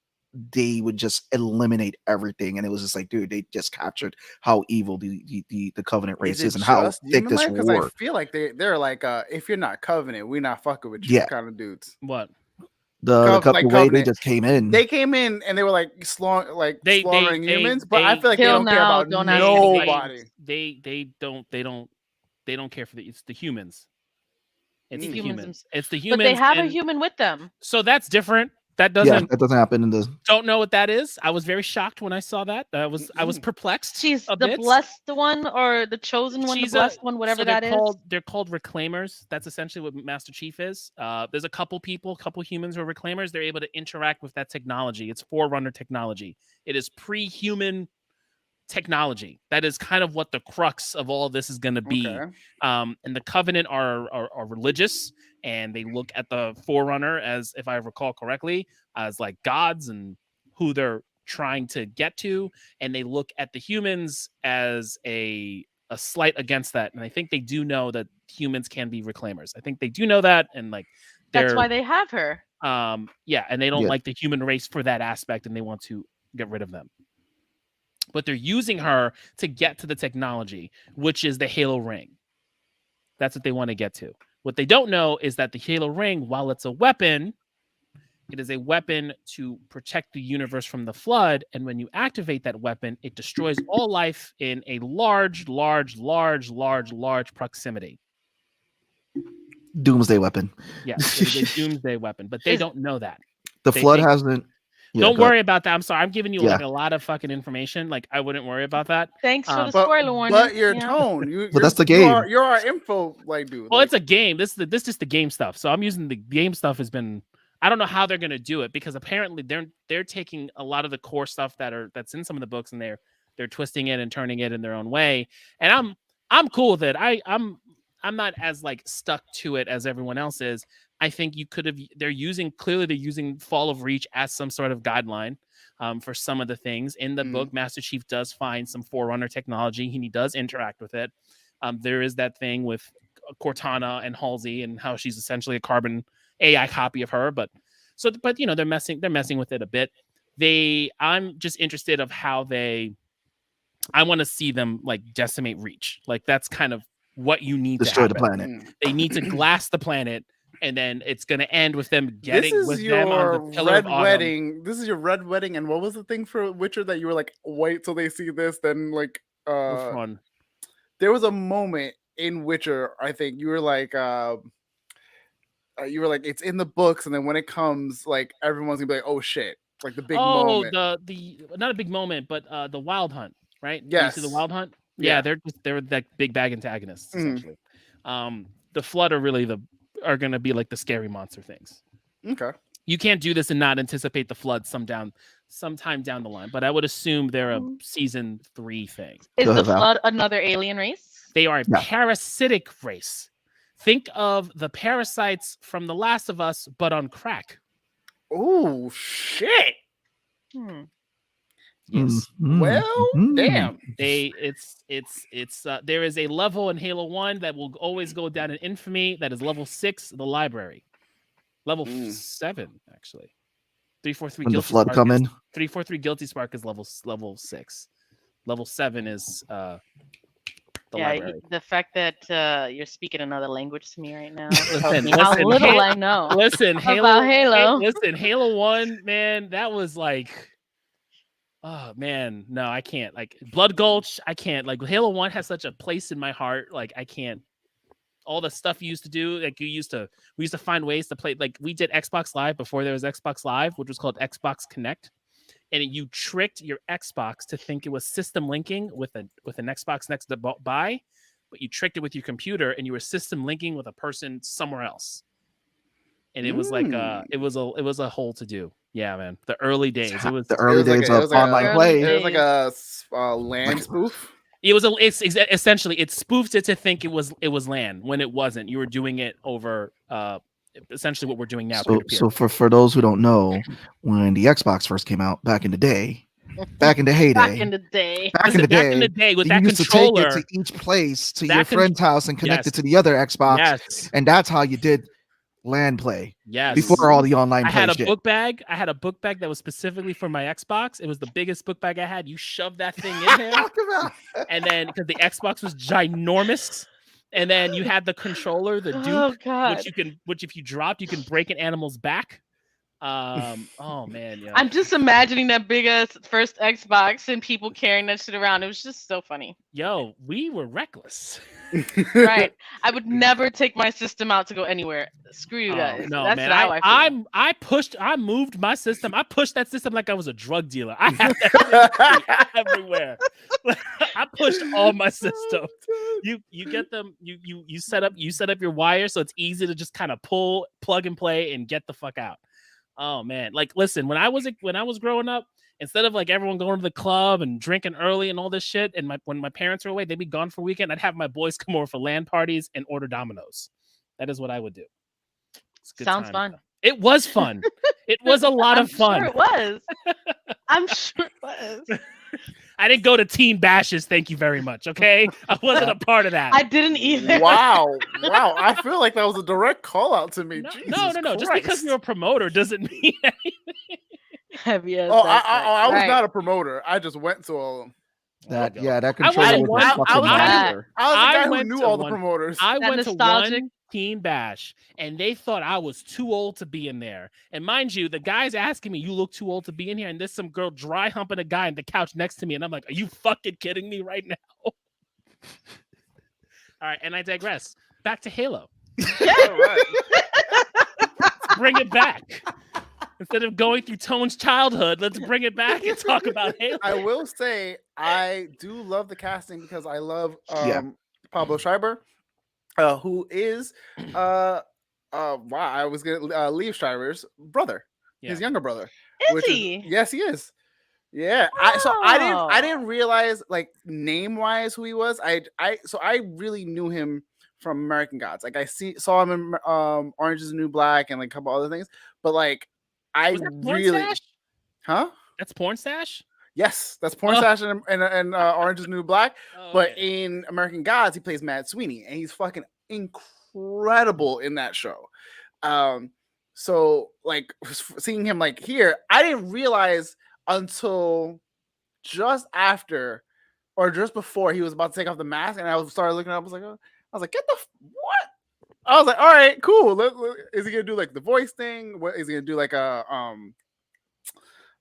[SPEAKER 2] they would just eliminate everything. And it was just like, dude, they just captured how evil the Covenant race is
[SPEAKER 4] it
[SPEAKER 2] and how
[SPEAKER 4] just
[SPEAKER 2] thick
[SPEAKER 4] human
[SPEAKER 2] this
[SPEAKER 4] life? Because I
[SPEAKER 2] war.
[SPEAKER 4] feel like they're like, if you're not Covenant, we're not fucking with you
[SPEAKER 2] Yeah.
[SPEAKER 4] kind of dudes.
[SPEAKER 5] What?
[SPEAKER 2] The way they
[SPEAKER 4] Covenant.
[SPEAKER 2] just came in.
[SPEAKER 4] They came in and they were like slaughtering humans, but I feel like they
[SPEAKER 3] Till
[SPEAKER 4] don't care
[SPEAKER 3] now,
[SPEAKER 4] about
[SPEAKER 3] don't ask me
[SPEAKER 4] nobody.
[SPEAKER 5] They don't care for it's the humans. It's
[SPEAKER 3] The
[SPEAKER 5] the
[SPEAKER 3] humans
[SPEAKER 5] humans. It's the humans.
[SPEAKER 3] But they have a
[SPEAKER 5] and-
[SPEAKER 3] human with them.
[SPEAKER 5] So that's different. That
[SPEAKER 2] Yeah,
[SPEAKER 5] doesn't
[SPEAKER 2] that doesn't happen in the.
[SPEAKER 5] don't know what that is. I was very shocked when I saw that. I was perplexed.
[SPEAKER 3] She's
[SPEAKER 5] a
[SPEAKER 3] the
[SPEAKER 5] bit.
[SPEAKER 3] blessed one or the chosen one,
[SPEAKER 5] She's
[SPEAKER 3] the blessed one, whatever
[SPEAKER 5] they're
[SPEAKER 3] that is.
[SPEAKER 5] They're called reclaimers. That's essentially what Master Chief is. There's a couple humans who are reclaimers. They're able to interact with that technology. It's Forerunner technology. It is pre-human technology. That is kind of what the crux of all this is going to be.
[SPEAKER 4] Okay.
[SPEAKER 5] And the Covenant are religious, and they look at the Forerunner as, if I recall correctly, as like gods and who they're trying to get to, and they look at the humans as a slight against that. And I think they do know that humans can be reclaimers. I think they do know that, and like
[SPEAKER 3] That's why they have her.
[SPEAKER 5] yeah, and they don't
[SPEAKER 2] Yeah.
[SPEAKER 5] like the human race for that aspect, and they want to get rid of them. But they're using her to get to the technology, which is the Halo ring. That's what they want to get to. What they don't know is that the Halo ring, while it's a weapon, it is a weapon to protect the universe from the flood. And when you activate that weapon, it destroys all life in a large proximity.
[SPEAKER 2] Doomsday weapon.
[SPEAKER 5] Yes, it is a doomsday weapon, but they don't know that.
[SPEAKER 2] The
[SPEAKER 5] They
[SPEAKER 2] flood
[SPEAKER 5] think-
[SPEAKER 2] hasn't. Yeah,
[SPEAKER 5] Don't
[SPEAKER 2] go ahead.
[SPEAKER 5] worry about that. I'm sorry. I'm giving you
[SPEAKER 2] Yeah.
[SPEAKER 5] like a lot of fucking information. Like I wouldn't worry about that.
[SPEAKER 3] Thanks for the
[SPEAKER 4] But,
[SPEAKER 3] spoiler warning.
[SPEAKER 4] but your
[SPEAKER 3] you know?
[SPEAKER 4] tone,
[SPEAKER 2] But that's the game.
[SPEAKER 4] You're our info dude.
[SPEAKER 5] Well,
[SPEAKER 4] like,
[SPEAKER 5] it's a game. This is just the game stuff. So I'm using the game stuff has been. I don't know how they're gonna do it because apparently they're taking a lot of the core stuff that's in some of the books and they're twisting it and turning it in their own way. And I'm cool with it. I'm not as like stuck to it as everyone else is. I think they're using Fall of Reach as some sort of guideline for some of the things in the book. Master Chief does find some Forerunner technology and he does interact with it. There is that thing with Cortana and Halsey and how she's essentially a carbon AI copy of her, but you know they're messing with it a bit. I'm just interested of how I want to see them like decimate Reach. Like that's kind of what you need
[SPEAKER 2] Destroy
[SPEAKER 5] to
[SPEAKER 2] the
[SPEAKER 5] happen.
[SPEAKER 2] planet.
[SPEAKER 5] They need to glass the planet, and then it's going to end with them
[SPEAKER 4] this is
[SPEAKER 5] with
[SPEAKER 4] your
[SPEAKER 5] them on the Pillar
[SPEAKER 4] red
[SPEAKER 5] of Autumn.
[SPEAKER 4] wedding. This is your red wedding. And what was the thing for Witcher that you were like, wait till they see this, then like
[SPEAKER 5] Which one?
[SPEAKER 4] there was a moment in Witcher, I think you were like it's in the books, and then when it comes, like everyone's gonna be like, oh shit, like the big moment.
[SPEAKER 5] the not a big moment, but the Wild Hunt, right?
[SPEAKER 4] Yes.
[SPEAKER 5] You see the Wild Hunt?
[SPEAKER 4] Yeah.
[SPEAKER 5] Yeah, they're like big bag antagonists
[SPEAKER 4] Mhm.
[SPEAKER 5] essentially. The Flood are going to be like the scary monster things.
[SPEAKER 4] Okay.
[SPEAKER 5] You can't do this and not anticipate the Flood sometime down the line, but I would assume they're a season 3 thing.
[SPEAKER 3] Is
[SPEAKER 2] Go
[SPEAKER 3] the
[SPEAKER 2] ahead, Val.
[SPEAKER 3] Flood another alien race?
[SPEAKER 5] They are a
[SPEAKER 2] Yeah.
[SPEAKER 5] parasitic race. Think of the parasites from The Last of Us, but on crack.
[SPEAKER 4] Oh shit!
[SPEAKER 3] Hmm.
[SPEAKER 5] Yes.
[SPEAKER 4] Well, damn.
[SPEAKER 5] There is a level in Halo 1 that will always go down in infamy. That is level 6, the library. Level 7, actually. 343
[SPEAKER 2] When the
[SPEAKER 5] Guilty
[SPEAKER 2] flood
[SPEAKER 5] Spark
[SPEAKER 2] come
[SPEAKER 5] is-
[SPEAKER 2] in.
[SPEAKER 5] 343 Guilty Spark is level 6. Level 7 is the library.
[SPEAKER 3] The fact that you're speaking another language to me right now.
[SPEAKER 5] Listen,
[SPEAKER 3] how
[SPEAKER 5] listen,
[SPEAKER 3] little
[SPEAKER 5] Halo-
[SPEAKER 3] I know.
[SPEAKER 5] Listen,
[SPEAKER 3] About Halo.
[SPEAKER 5] Listen, Halo 1, man, that was like, oh man, no, I can't. Like Blood Gulch, I can't. Like Halo 1 has such a place in my heart. Like I can't. All the stuff you used to do, like we used to find ways to play. Like we did Xbox Live before there was Xbox Live, which was called Xbox Connect, and you tricked your Xbox to think it was system linking with an Xbox next to buy, but you tricked it with your computer, and you were system linking with a person somewhere else. And it was like it was a whole to do. Yeah, man. The early days. It was
[SPEAKER 2] the early days of online play.
[SPEAKER 4] It was like a LAN spoof.
[SPEAKER 5] It's essentially it spoofed it to think it was LAN when it wasn't. You were doing it over essentially what we're doing now.
[SPEAKER 2] So for those who don't know, when the Xbox first came out back in the day, back in the heyday,
[SPEAKER 3] Back in the day
[SPEAKER 5] with
[SPEAKER 2] you
[SPEAKER 5] that
[SPEAKER 2] used
[SPEAKER 5] controller,
[SPEAKER 2] to take it to each place to
[SPEAKER 5] that
[SPEAKER 2] your friend's house and connect it to the other Xbox,
[SPEAKER 5] Yes.
[SPEAKER 2] and that's how you did LAN play.
[SPEAKER 5] Yes.
[SPEAKER 2] Before all the online play
[SPEAKER 5] I had a
[SPEAKER 2] shit.
[SPEAKER 5] book bag. I had a book bag that was specifically for my Xbox. It was the biggest book bag I had. You shove that thing in there, and then because the Xbox was ginormous, and then you had the controller, the Duke, which if you dropped, you can break an animal's back. Oh man, yeah.
[SPEAKER 3] I'm just imagining that big ass first Xbox and people carrying that shit around. It was just so funny.
[SPEAKER 5] Yo, we were reckless.
[SPEAKER 3] Right. I would never take my system out to go anywhere. Screw you guys.
[SPEAKER 5] No,
[SPEAKER 3] That's
[SPEAKER 5] man.
[SPEAKER 3] how I feel.
[SPEAKER 5] I moved my system. I pushed that system like I was a drug dealer. I had that everywhere. I pushed all my systems. You get them. You set up your wire so it's easy to just kind of pull, plug and play, and get the fuck out. Oh man, like listen, when I was growing up, instead of like everyone going to the club and drinking early and all this shit, and when my parents were away, they'd be gone for a weekend. I'd have my boys come over for LAN parties and order Dominoes. That is what I would do.
[SPEAKER 3] Sounds fun.
[SPEAKER 5] It was fun. It was a lot of fun.
[SPEAKER 3] Sure it was. I'm sure it was.
[SPEAKER 5] I didn't go to teen bashes. Thank you very much. Okay, I wasn't a part of that.
[SPEAKER 3] I didn't either.
[SPEAKER 4] Wow. I feel like that was a direct call out to me.
[SPEAKER 5] No. Just because you're a promoter doesn't mean anything.
[SPEAKER 3] Heavy as
[SPEAKER 4] I was not a promoter. I just went to all of them.
[SPEAKER 2] That controller was
[SPEAKER 4] I was the guy who knew all the
[SPEAKER 5] one.
[SPEAKER 4] promoters.
[SPEAKER 5] I
[SPEAKER 3] That
[SPEAKER 5] went
[SPEAKER 3] nostalgic.
[SPEAKER 5] to one teen bash, and they thought I was too old to be in there. And mind you, the guy's asking me, "You look too old to be in here." And there's some girl dry humping a guy on the couch next to me, and I'm like, "Are you fucking kidding me right now?" All right, and I digress. Back to Halo.
[SPEAKER 4] All right.
[SPEAKER 5] Let's bring it back. Instead of going through Tone's childhood, let's bring it back and talk about Halo.
[SPEAKER 4] I will say I do love the casting because I love Pablo Schreiber, who is I was gonna Liev Schreiber's brother, his younger brother.
[SPEAKER 3] Is he?
[SPEAKER 4] Yes, he is. Yeah. I didn't realize like name wise who he was. I really knew him from American Gods. Like saw him in Orange is the New Black and like a couple other things, but like
[SPEAKER 5] Was that Porn Stash?
[SPEAKER 4] Huh?
[SPEAKER 5] That's Porn Stash?
[SPEAKER 4] Yes, that's Porn Stash and Orange is the New Black.
[SPEAKER 5] Oh,
[SPEAKER 4] but
[SPEAKER 5] okay.
[SPEAKER 4] in American Gods, he plays Mad Sweeney, and he's fucking incredible in that show. So like seeing him like here, I didn't realize until just after or just before he was about to take off the mask, and I started looking up. I was like, get the what? I was like, all right, cool. Is he gonna do like the voice thing? What is he gonna do? Like a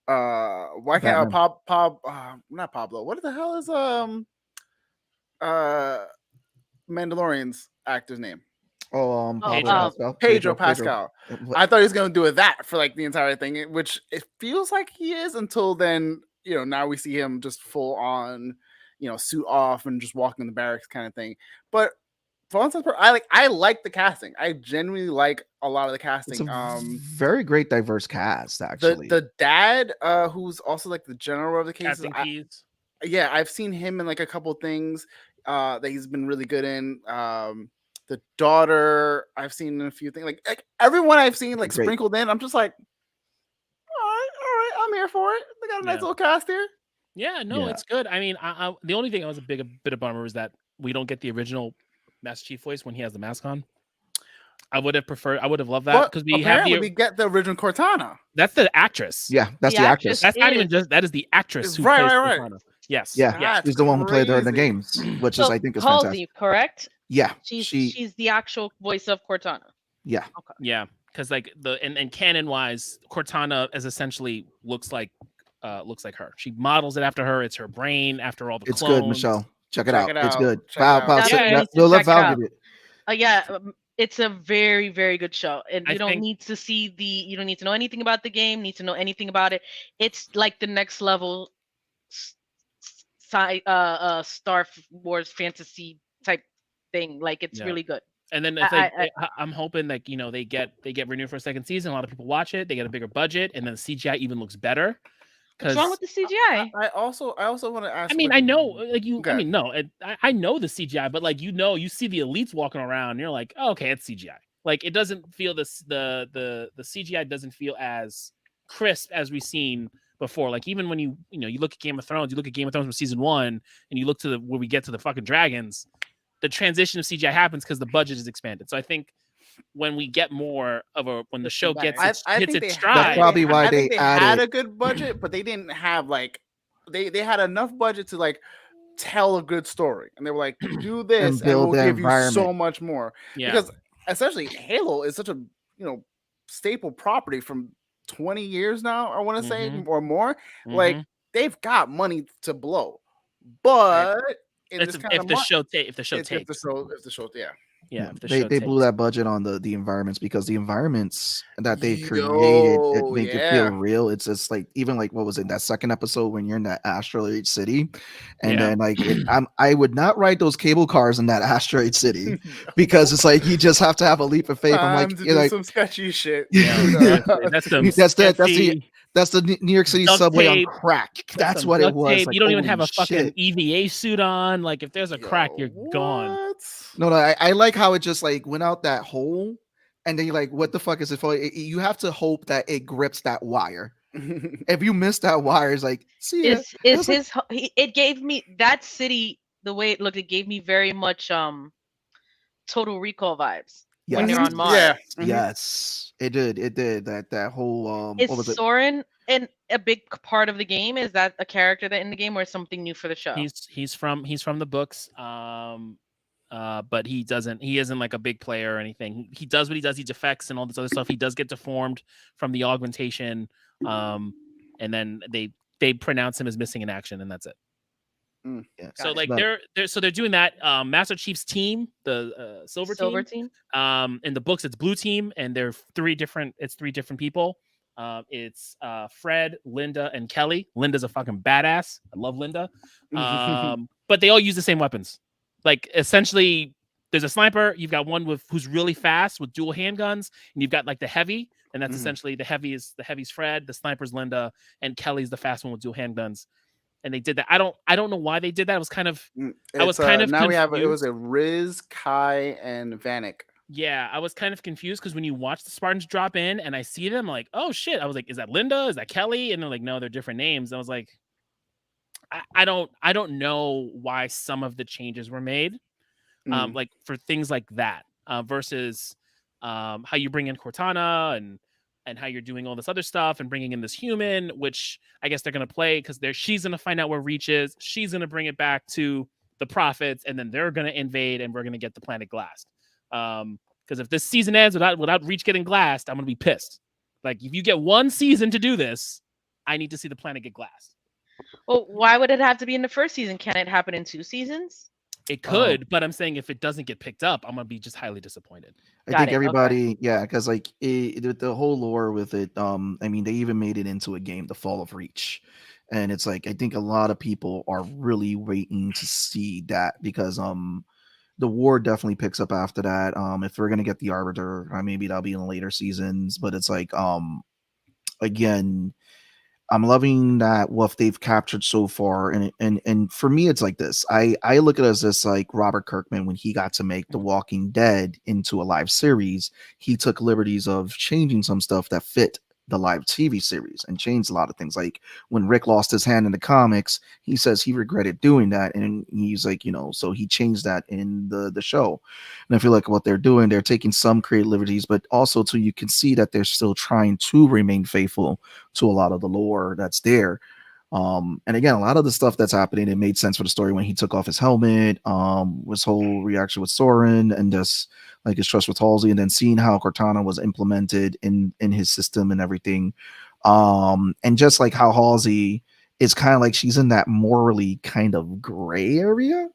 [SPEAKER 4] why can't not Pablo? What the hell is Mandalorian's actor's name? Pedro Pascal. I thought he was gonna do that for like the entire thing, which it feels like he is until then. Now we see him just full on, suit off and just walking in the barracks kind of thing. But I like the casting. I genuinely like a lot of the
[SPEAKER 2] It's
[SPEAKER 4] casting.
[SPEAKER 2] a very great diverse cast, actually.
[SPEAKER 4] The dad, who's also like the general of the cases.
[SPEAKER 5] Captain Keys.
[SPEAKER 4] Yeah, I've seen him in like a couple things that he's been really good in. The daughter, I've seen in a few things. Like everyone I've seen like
[SPEAKER 2] Great.
[SPEAKER 4] sprinkled in, I'm just like, all right, I'm here for it. They got a nice
[SPEAKER 5] Yeah.
[SPEAKER 4] little cast here.
[SPEAKER 5] Yeah, no,
[SPEAKER 2] Yeah.
[SPEAKER 5] it's good. I mean, the only thing I was a bit of bummer is that we don't get the original Master Chief voice when he has the mask on. I would have loved that
[SPEAKER 4] But
[SPEAKER 5] because we have
[SPEAKER 4] apparently
[SPEAKER 5] the
[SPEAKER 4] we get the original Cortana.
[SPEAKER 5] that's the actress.
[SPEAKER 2] Yeah, that's
[SPEAKER 3] The
[SPEAKER 2] the
[SPEAKER 3] actress
[SPEAKER 2] actress.
[SPEAKER 5] That's not even
[SPEAKER 3] is.
[SPEAKER 5] just that is the actress who
[SPEAKER 4] Right,
[SPEAKER 5] plays
[SPEAKER 4] right.
[SPEAKER 5] Cortana. Yes.
[SPEAKER 2] Yeah,
[SPEAKER 5] Yeah.
[SPEAKER 2] she's the one who played her in the
[SPEAKER 4] crazy.
[SPEAKER 2] games, which
[SPEAKER 3] So
[SPEAKER 2] is I think is
[SPEAKER 3] Halsey,
[SPEAKER 2] fantastic.
[SPEAKER 3] correct?
[SPEAKER 2] Yeah,
[SPEAKER 3] She's the actual voice of Cortana.
[SPEAKER 2] yeah.
[SPEAKER 3] Okay.
[SPEAKER 5] Yeah. Because like and canon wise, Cortana is essentially looks like her. She models it after her. It's her brain after all the
[SPEAKER 2] It's
[SPEAKER 5] clones.
[SPEAKER 2] good, Michelle. Check it
[SPEAKER 4] Check
[SPEAKER 2] out.
[SPEAKER 4] it
[SPEAKER 2] It's
[SPEAKER 4] out.
[SPEAKER 2] good.
[SPEAKER 4] Check it
[SPEAKER 2] Val,
[SPEAKER 4] out.
[SPEAKER 2] Val,
[SPEAKER 3] Definitely
[SPEAKER 2] Val-
[SPEAKER 3] needs to
[SPEAKER 2] we'll let
[SPEAKER 3] check it
[SPEAKER 2] Val
[SPEAKER 3] out.
[SPEAKER 2] give it.
[SPEAKER 3] Yeah, it's a very, very good show, and
[SPEAKER 5] I
[SPEAKER 3] you don't
[SPEAKER 5] think-
[SPEAKER 3] need to see you don't need to know anything about the game. Need to know anything about it. It's like the next level, Star Wars fantasy type thing. Like it's
[SPEAKER 5] Yeah.
[SPEAKER 3] really good.
[SPEAKER 5] And then I'm hoping that they get renewed for a second season. A lot of people watch it. They get a bigger budget, and then the CGI even looks better.
[SPEAKER 3] What's wrong with the CGI?
[SPEAKER 4] I also want to ask.
[SPEAKER 5] I mean, I know, like you.
[SPEAKER 4] Okay.
[SPEAKER 5] I mean, no, I know the CGI, but like you see the elites walking around, and you're like, oh, okay, it's CGI. Like it doesn't feel the CGI doesn't feel as crisp as we've seen before. Like even when you look at Game of Thrones, from season 1, and you look to where we get to the fucking dragons, the transition of CGI happens because the budget is expanded. So I think when we get more of when the show gets hits its stride,
[SPEAKER 2] That's probably why
[SPEAKER 4] I think
[SPEAKER 2] they
[SPEAKER 4] had
[SPEAKER 2] added
[SPEAKER 4] a good budget, but they didn't have like they had enough budget to like tell a good story, and they were like, do this, and
[SPEAKER 2] build
[SPEAKER 4] we'll
[SPEAKER 2] the
[SPEAKER 4] give you so
[SPEAKER 2] environment.
[SPEAKER 4] much more.
[SPEAKER 5] Yeah.
[SPEAKER 4] Because essentially, Halo is such a staple property from 20 years now. I want to say or more. Like they've got money to blow, but
[SPEAKER 5] if the show takes.
[SPEAKER 2] Yeah,
[SPEAKER 5] If the
[SPEAKER 2] they
[SPEAKER 5] show
[SPEAKER 2] blew
[SPEAKER 5] takes.
[SPEAKER 2] that budget on the environments because the environments that they created it make it feel real. It's just like even like what was it, that second episode when you're in that asteroid city, and then like I would not ride those cable cars in that asteroid city because it's like you just have to have a leap of faith. I'm like,
[SPEAKER 4] you're like some sketchy shit.
[SPEAKER 2] That's the New York City subway on crack. That's what it was. Like,
[SPEAKER 5] you don't even have a fucking EVA suit on. Like if there's a crack, you're gone.
[SPEAKER 2] No, I like how it just like went out that hole, and then you're like, what the fuck is it for? You have to hope that it grips that wire. If you miss that wire, it's like, see ya.
[SPEAKER 3] It gave me that city, the way it looked, it gave me very much Total Recall vibes when you're on Mars.
[SPEAKER 4] Yeah.
[SPEAKER 2] Yes, it did. It did that whole.
[SPEAKER 3] Is Soren and a big part of the game? Is that a character that in the game, or something new for the show?
[SPEAKER 5] He's from the books. But he isn't like a big player or anything. He does what he does. He defects and all this other stuff. He does get deformed from the augmentation. And then they pronounce him as missing in action, and that's it.
[SPEAKER 2] Yeah.
[SPEAKER 5] So like they're doing that. Master Chief's team, the silver team. In the books it's blue team, and they're three different people. It's Fred, Linda, and Kelly. Linda's a fucking badass. I love Linda. But they all use the same weapons. Like essentially, there's a sniper. You've got one who's really fast with dual handguns, and you've got like the heavy, and that's essentially the heavy's Fred, the sniper's Linda, and Kelly's the fast one with dual handguns. And they did that. I don't know why they did that. It was kind of now
[SPEAKER 4] confused. It was a Riz, Kai, and Vanek.
[SPEAKER 5] Yeah, I was kind of confused because when you watch the Spartans drop in and I see them, I'm like, oh shit. I was like, is that Linda? Is that Kelly? And they're like, no, they're different names. I was like, I don't know why some of the changes were made, like for things like that, versus how you bring in Cortana and how you're doing all this other stuff and bringing in this human, which I guess they're gonna play because she's gonna find out where Reach is. She's gonna bring it back to the Prophets, and then they're gonna invade, and we're gonna get the planet glassed. Because if this season ends without Reach getting glassed, I'm gonna be pissed. Like if you get one season to do this, I need to see the planet get glassed.
[SPEAKER 3] Well, why would it have to be in the first season? Can it happen in 2 seasons?
[SPEAKER 5] It could, but I'm saying if it doesn't get picked up, I'm gonna be just highly disappointed.
[SPEAKER 2] I think everybody, yeah, because like the whole lore with it. I mean, they even made it into a game, The Fall of Reach, and it's like I think a lot of people are really waiting to see that because the war definitely picks up after that. If we're gonna get the Arbiter, maybe that'll be in the later seasons. But it's like, again, I'm loving that what they've captured so far, and for me, it's like this. I look at it as this, like Robert Kirkman when he got to make The Walking Dead into a live series, he took liberties of changing some stuff that fit the live TV series and changed a lot of things. Like when Rick lost his hand in the comics, he says he regretted doing that, and he's like, so he changed that in the show. And I feel like what they're doing, they're taking some creative liberties, but also too, you can see that they're still trying to remain faithful to a lot of the lore that's there. And again, a lot of the stuff that's happening, it made sense for the story when he took off his helmet, his whole reaction with Soren, and just like his trust with Halsey, and then seeing how Cortana was implemented in his system and everything. And just like how Halsey is kind of like she's in that morally kind of gray area.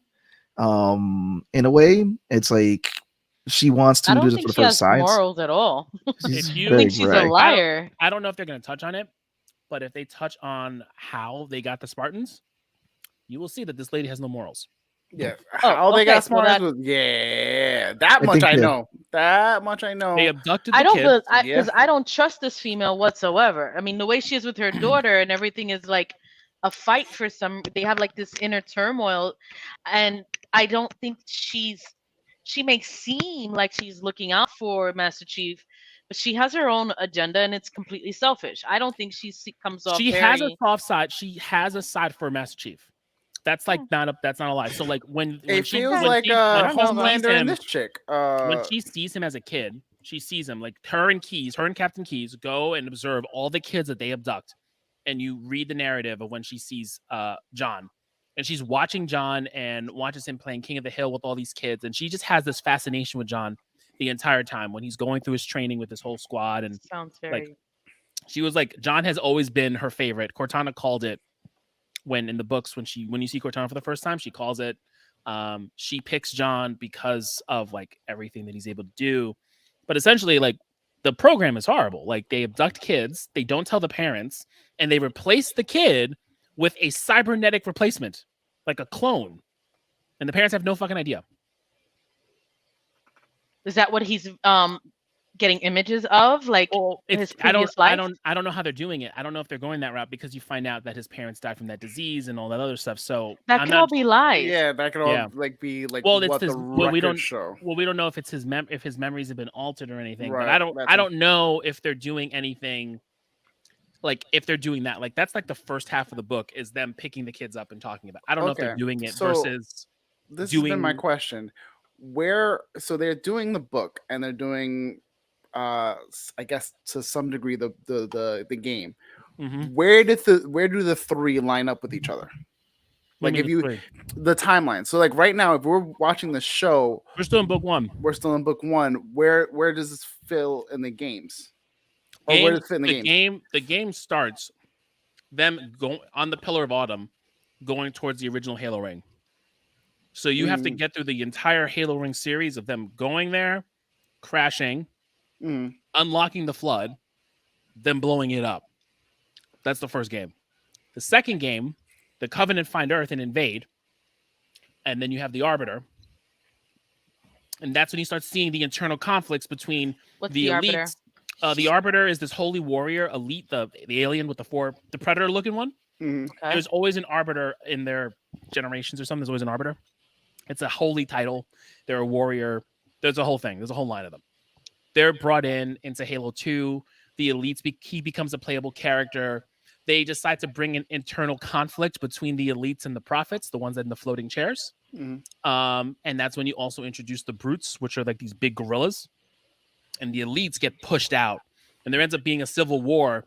[SPEAKER 2] In a way, it's like she wants
[SPEAKER 3] I
[SPEAKER 2] to do
[SPEAKER 3] don't
[SPEAKER 2] this
[SPEAKER 3] think
[SPEAKER 2] for the
[SPEAKER 3] she has
[SPEAKER 2] first sides.
[SPEAKER 3] morals at all.
[SPEAKER 2] She's
[SPEAKER 5] If you-
[SPEAKER 3] I
[SPEAKER 2] very
[SPEAKER 3] think she's
[SPEAKER 2] gray.
[SPEAKER 3] a liar.
[SPEAKER 5] I don't know if they're going to touch on it, but if they touch on how they got the Spartans, you will see that this lady has no morals.
[SPEAKER 4] Yeah.
[SPEAKER 3] Oh,
[SPEAKER 4] How they
[SPEAKER 3] okay,
[SPEAKER 4] got
[SPEAKER 3] well,
[SPEAKER 4] Spartans was that
[SPEAKER 2] I
[SPEAKER 4] much
[SPEAKER 2] think
[SPEAKER 4] I
[SPEAKER 2] that-
[SPEAKER 4] know. That much I know.
[SPEAKER 5] They abducted the
[SPEAKER 3] I don't
[SPEAKER 5] kids.
[SPEAKER 3] because
[SPEAKER 4] Yeah.
[SPEAKER 3] I don't trust this female whatsoever. I mean, the way she is with her daughter and everything is like a fight for some. They have like this inner turmoil, and I don't think she may seem like she's looking out for Master Chief, but she has her own agenda and it's completely selfish. I don't think comes off
[SPEAKER 5] She
[SPEAKER 3] very.
[SPEAKER 5] has a soft side. She has a side for Master Chief. That's like that's not a lie. So like when
[SPEAKER 4] It
[SPEAKER 5] she
[SPEAKER 4] feels
[SPEAKER 5] when
[SPEAKER 4] like
[SPEAKER 5] she, when she sees
[SPEAKER 4] Homelander
[SPEAKER 5] him,
[SPEAKER 4] and this chick.
[SPEAKER 5] when she sees him as a kid, she sees him like her and Captain Keyes go and observe all the kids that they abduct, and you read the narrative of when she sees John, and she's watching John and watches him playing King of the Hill with all these kids, and she just has this fascination with John the entire time when he's going through his training with his whole squad. And
[SPEAKER 3] Sounds very.
[SPEAKER 5] like she was like, John has always been her favorite. Cortana called it when in the books when you see Cortana for the first time, she calls it. She picks John because of like everything that he's able to do, but essentially like the program is horrible. Like they abduct kids, they don't tell the parents, and they replace the kid with a cybernetic replacement, like a clone, and the parents have no fucking idea.
[SPEAKER 3] Is that what he's getting images of? Like
[SPEAKER 5] Well,
[SPEAKER 3] his
[SPEAKER 5] I
[SPEAKER 3] previous life?
[SPEAKER 5] don't know how they're doing it. I don't know if they're going that route because you find out that his parents died from that disease and all that other stuff. So
[SPEAKER 3] That
[SPEAKER 5] I'm
[SPEAKER 3] could all
[SPEAKER 5] not
[SPEAKER 3] be lies.
[SPEAKER 4] Yeah, that could all
[SPEAKER 5] Yeah.
[SPEAKER 4] like be like
[SPEAKER 5] Well, it's
[SPEAKER 4] what
[SPEAKER 5] this-
[SPEAKER 4] the
[SPEAKER 5] well, we
[SPEAKER 4] records
[SPEAKER 5] don't-
[SPEAKER 4] show.
[SPEAKER 5] well, we don't know if it's if his memories have been altered or anything. But
[SPEAKER 4] Right,
[SPEAKER 5] I don't
[SPEAKER 4] that's-
[SPEAKER 5] know if they're doing anything. Like if they're doing that, like that's like the first half of the book is them picking the kids up and talking about. I don't know if they're
[SPEAKER 4] Okay,
[SPEAKER 5] doing it
[SPEAKER 4] so
[SPEAKER 5] versus
[SPEAKER 4] This has been my
[SPEAKER 5] doing-
[SPEAKER 4] question. So they're doing the book and they're doing I guess to some degree the game.
[SPEAKER 5] Mhm.
[SPEAKER 4] Where do the three line up with each other? Like if you the timeline. So like right now, if we're watching the show,
[SPEAKER 5] we're still in book one.
[SPEAKER 4] we're still in book one. Where does this fill in the games? Or where does it fit in the game?
[SPEAKER 5] The game starts them going on the Pillar of Autumn, going towards the original Halo ring. So you have to get through the entire Halo ring series of them going there, crashing, unlocking the flood, then blowing it up. That's the first game. The second game, the Covenant find Earth and invade, and then you have the Arbiter. And that's when you start seeing the internal conflicts between
[SPEAKER 3] What's
[SPEAKER 5] the
[SPEAKER 3] the Arbiter?
[SPEAKER 5] elites. The Arbiter is this holy warrior elite, the alien with the predator looking one.
[SPEAKER 3] Okay.
[SPEAKER 5] There's always an Arbiter in their generations or something. There's always an Arbiter. It's a holy title. They're a warrior. There's a whole thing. There's a whole line of them. They're brought into Halo 2. The elites, he becomes a playable character. They decide to bring an internal conflict between the elites and the prophets, the ones in the floating chairs. And that's when you also introduce the brutes, which are like these big gorillas. And the elites get pushed out. And there ends up being a civil war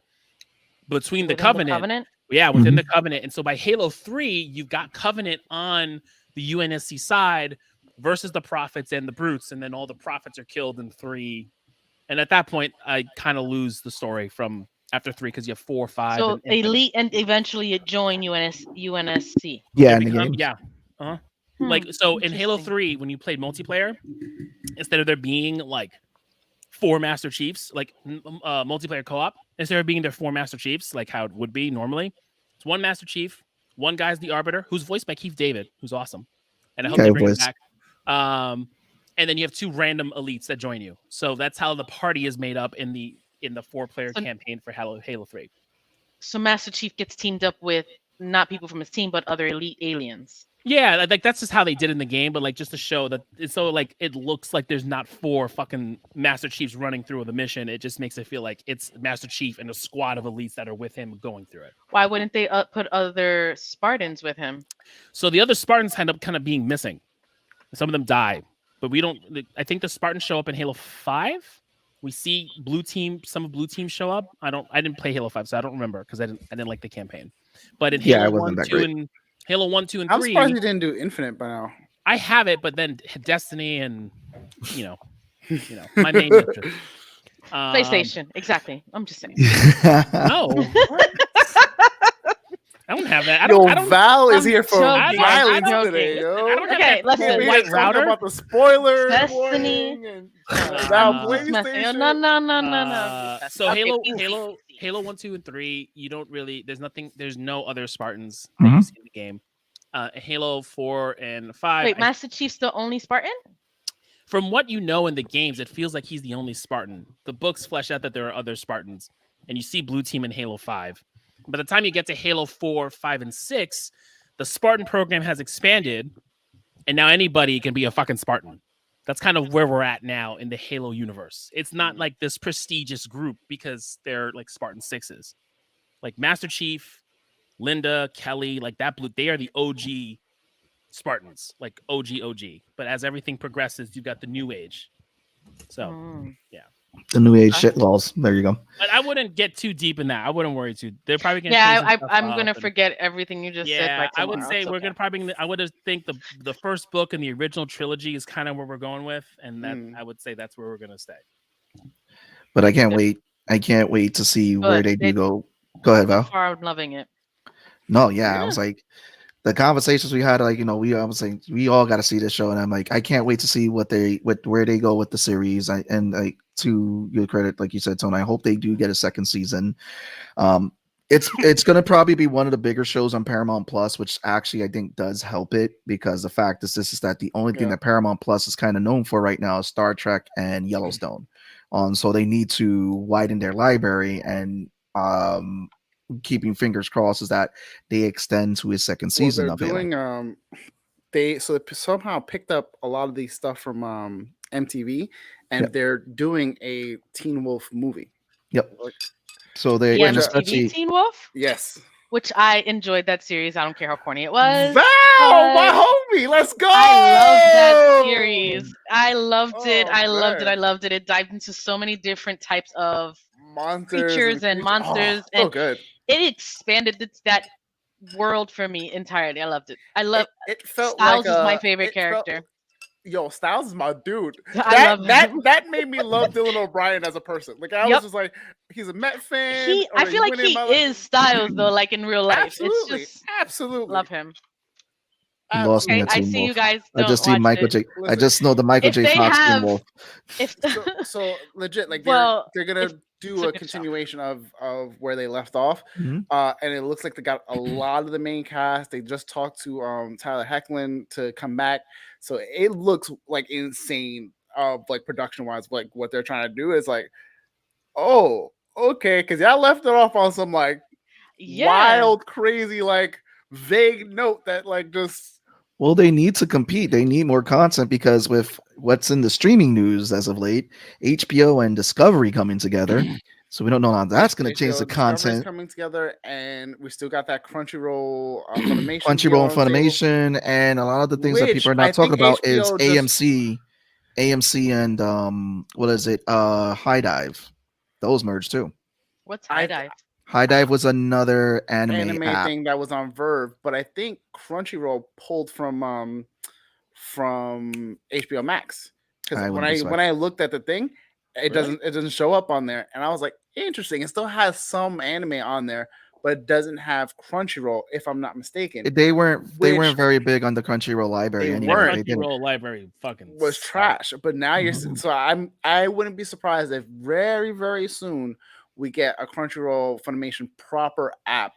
[SPEAKER 5] between the Covenant. Yeah, within the Covenant. And so by Halo 3, you've got Covenant on the UNSC side versus the prophets and the brutes. And then all the prophets are killed in 3. And at that point, I kind of lose the story from after 3 because you have 4, 5.
[SPEAKER 3] So elite and eventually you join UNSC.
[SPEAKER 2] Yeah, in the game.
[SPEAKER 5] Yeah. Like, so in Halo 3, when you played multiplayer, instead of there being like 4 Master Chiefs, like multiplayer co-op, instead of being there 4 Master Chiefs, like how it would be normally, it's 1 Master Chief, 1 guy's the Arbiter, who's voiced by Keith David, who's awesome. And I hope they bring him back. And then you have 2 random elites that join you. So that's how the party is made up in the 4-player
[SPEAKER 3] So-
[SPEAKER 5] campaign for Halo 3.
[SPEAKER 3] So Master Chief gets teamed up with not people from his team, but other elite aliens.
[SPEAKER 5] Yeah, like that's just how they did in the game, but like just to show that it's so like it looks like there's not 4 fucking Master Chiefs running through the mission. It just makes it feel like it's Master Chief and a squad of elites that are with him going through it.
[SPEAKER 3] Why wouldn't they put other Spartans with him?
[SPEAKER 5] So the other Spartans end up kind of being missing. Some of them die, but we don't. I think the Spartans show up in Halo 5. We see some of Blue Team show up. I didn't play Halo 5, so I don't remember because I didn't like the campaign. But in
[SPEAKER 2] Yeah,
[SPEAKER 5] Halo
[SPEAKER 2] it wasn't
[SPEAKER 5] 1,
[SPEAKER 2] that
[SPEAKER 5] 2,
[SPEAKER 2] great.
[SPEAKER 5] and Halo 1, 2, and
[SPEAKER 4] I'm
[SPEAKER 5] 3,
[SPEAKER 4] surprised you didn't do Infinite by now.
[SPEAKER 5] I have it, but then Destiny and my main interest.
[SPEAKER 3] PlayStation, exactly. I'm just saying.
[SPEAKER 5] No, I don't have that. I
[SPEAKER 4] Yo,
[SPEAKER 5] don't.
[SPEAKER 4] Val is
[SPEAKER 3] I'm
[SPEAKER 4] here for
[SPEAKER 3] joking,
[SPEAKER 4] violence
[SPEAKER 3] I'm
[SPEAKER 4] today,
[SPEAKER 3] joking.
[SPEAKER 4] yo.
[SPEAKER 5] I don't have
[SPEAKER 3] Okay,
[SPEAKER 5] that
[SPEAKER 3] listen.
[SPEAKER 4] We
[SPEAKER 5] white
[SPEAKER 4] talking
[SPEAKER 5] router.
[SPEAKER 4] about the spoilers.
[SPEAKER 3] Destiny.
[SPEAKER 4] warning and
[SPEAKER 5] Uh,
[SPEAKER 4] about
[SPEAKER 3] Just messing.
[SPEAKER 4] PlayStation.
[SPEAKER 3] No.
[SPEAKER 5] So
[SPEAKER 3] Okay,
[SPEAKER 5] Halo 1, 2, and 3. You don't really. There's no other Spartans
[SPEAKER 2] Mhm.
[SPEAKER 5] that you see in the game. Halo 4 and 5.
[SPEAKER 3] Wait, Master Chief's the only Spartan?
[SPEAKER 5] From what you know in the games, it feels like he's the only Spartan. The books flesh out that there are other Spartans, and you see Blue Team in Halo 5. By the time you get to Halo 4, 5, and 6, the Spartan program has expanded, and now anybody can be a fucking Spartan. That's kind of where we're at now in the Halo universe. It's not like this prestigious group because they're like Spartan 6s. Like Master Chief, Linda, Kelly, like that blue, they are the OG Spartans, like OG. But as everything progresses, you've got the new age. So
[SPEAKER 3] Mm.
[SPEAKER 2] The new age shit laws. There you go.
[SPEAKER 5] but I wouldn't get too deep in that. I wouldn't worry too. They're probably gonna
[SPEAKER 3] Yeah,
[SPEAKER 5] change some stuff
[SPEAKER 3] I'm
[SPEAKER 5] up
[SPEAKER 3] gonna
[SPEAKER 5] and-
[SPEAKER 3] forget everything you just said.
[SPEAKER 5] Yeah,
[SPEAKER 3] By
[SPEAKER 5] I would
[SPEAKER 3] tomorrow.
[SPEAKER 5] say
[SPEAKER 3] It's
[SPEAKER 5] we're
[SPEAKER 3] okay.
[SPEAKER 5] gonna probably. I would think the first book in the original trilogy is kind of where we're going with, and that I would say that's where we're gonna stay.
[SPEAKER 2] But I can't wait. I can't wait to see where
[SPEAKER 3] Good.
[SPEAKER 2] they do
[SPEAKER 3] It-
[SPEAKER 2] go. Go ahead,
[SPEAKER 3] So
[SPEAKER 2] Val.
[SPEAKER 3] far, I'm loving it.
[SPEAKER 2] No, yeah, I
[SPEAKER 4] Yeah.
[SPEAKER 2] was like, the conversations we had, like, I was saying we all got to see this show, and I'm like, I can't wait to see where they go with the series. And like, to your credit, like you said, Tony, I hope they do get a second season. It's gonna probably be one of the bigger shows on Paramount Plus, which actually I think does help it, because the fact is that the only thing
[SPEAKER 4] Yeah.
[SPEAKER 2] that Paramount Plus is kind of known for right now is Star Trek and Yellowstone. So they need to widen their library, and keeping fingers crossed is that they extend to a second season
[SPEAKER 4] Well,
[SPEAKER 2] of
[SPEAKER 4] they're
[SPEAKER 2] Halo.
[SPEAKER 4] doing they somehow picked up a lot of these stuff from MTV, and
[SPEAKER 2] Yep.
[SPEAKER 4] they're doing a Teen Wolf movie.
[SPEAKER 2] Yep.
[SPEAKER 4] Like,
[SPEAKER 2] So they,
[SPEAKER 3] The
[SPEAKER 2] and
[SPEAKER 3] MTV
[SPEAKER 2] especially
[SPEAKER 3] Teen Wolf,
[SPEAKER 4] yes.
[SPEAKER 3] which I enjoyed that series. I don't care how corny it was.
[SPEAKER 4] Val, my homie, let's go.
[SPEAKER 3] I love that series. I loved it.
[SPEAKER 4] Oh,
[SPEAKER 3] I loved it.
[SPEAKER 4] man.
[SPEAKER 3] I loved it. It dived into so many different types of
[SPEAKER 4] Monsters
[SPEAKER 3] creatures and monsters,
[SPEAKER 4] Oh, so
[SPEAKER 3] and
[SPEAKER 4] good.
[SPEAKER 3] it expanded that world for me entirely. I loved it. I love
[SPEAKER 4] It felt
[SPEAKER 3] Styles
[SPEAKER 4] like
[SPEAKER 3] is my favorite
[SPEAKER 4] it felt-
[SPEAKER 3] character.
[SPEAKER 4] Yo, Styles is my dude.
[SPEAKER 3] I love him.
[SPEAKER 4] That made me love Dylan O'Brien as a person. Like I
[SPEAKER 3] Yep.
[SPEAKER 4] was just like, he's a Met fan.
[SPEAKER 3] I
[SPEAKER 4] or
[SPEAKER 3] feel like
[SPEAKER 4] winning
[SPEAKER 3] he
[SPEAKER 4] my-
[SPEAKER 3] is Styles though, like in real life.
[SPEAKER 4] Absolutely,
[SPEAKER 3] It's just
[SPEAKER 4] absolutely.
[SPEAKER 3] love him.
[SPEAKER 2] You lost me
[SPEAKER 3] Okay,
[SPEAKER 2] at
[SPEAKER 3] I
[SPEAKER 2] Teen
[SPEAKER 3] see
[SPEAKER 2] Wolf.
[SPEAKER 3] you guys
[SPEAKER 2] I
[SPEAKER 3] don't
[SPEAKER 2] just see
[SPEAKER 3] watch
[SPEAKER 2] Michael
[SPEAKER 3] it.
[SPEAKER 2] J. I
[SPEAKER 4] Listen,
[SPEAKER 2] just know the Michael
[SPEAKER 3] if
[SPEAKER 2] J.
[SPEAKER 3] they
[SPEAKER 2] Fox Teen
[SPEAKER 3] have-
[SPEAKER 2] Wolf.
[SPEAKER 3] If
[SPEAKER 4] So legit, like
[SPEAKER 3] Well,
[SPEAKER 4] they're gonna
[SPEAKER 3] it's
[SPEAKER 4] do
[SPEAKER 3] a
[SPEAKER 4] a
[SPEAKER 3] good show.
[SPEAKER 4] continuation of where they left off,
[SPEAKER 2] Mhm.
[SPEAKER 4] and it looks like they got a lot of the main cast. They just talked to Tyler Hoechlin to come back, so it looks like insane. Like production wise, like what they're trying to do is like, oh, okay, because y'all left it off on some like
[SPEAKER 3] yeah.
[SPEAKER 4] wild, crazy, like vague note that like just
[SPEAKER 2] Well, they need to compete. They need more content, because with what's in the streaming news as of late, HBO and Discovery coming together. So we don't know how that's going to change the
[SPEAKER 4] Discovery's
[SPEAKER 2] content.
[SPEAKER 4] coming together, and we still got that Crunchyroll Funimation,
[SPEAKER 2] Crunchyroll
[SPEAKER 4] deal
[SPEAKER 2] and
[SPEAKER 4] on the table.
[SPEAKER 2] Funimation, and a lot of the things that
[SPEAKER 4] Which
[SPEAKER 2] people are
[SPEAKER 4] I
[SPEAKER 2] not talking
[SPEAKER 4] think
[SPEAKER 2] about is
[SPEAKER 4] HBO just-
[SPEAKER 2] AMC and what is it? High Dive. Those merged too.
[SPEAKER 3] What's
[SPEAKER 4] I-
[SPEAKER 3] High Dive?
[SPEAKER 2] High Dive was another anime app.
[SPEAKER 4] thing that was on Verve, but I think Crunchyroll pulled from HBO Max, because
[SPEAKER 2] I
[SPEAKER 4] when
[SPEAKER 2] wouldn't be
[SPEAKER 4] when I looked at the thing, it
[SPEAKER 5] Really?
[SPEAKER 4] doesn't show up on there, and I was like, interesting. It still has some anime on there, but it doesn't have Crunchyroll, if I'm not mistaken.
[SPEAKER 2] They weren't
[SPEAKER 4] Which-
[SPEAKER 2] very big on the Crunchyroll library
[SPEAKER 4] They
[SPEAKER 2] anyway.
[SPEAKER 4] weren't.
[SPEAKER 2] They didn't.
[SPEAKER 5] Crunchyroll library fucking
[SPEAKER 4] was
[SPEAKER 5] sucked.
[SPEAKER 4] trash, but now you're
[SPEAKER 2] Mhm.
[SPEAKER 4] so I wouldn't be surprised if very soon we get a Crunchyroll Funimation proper app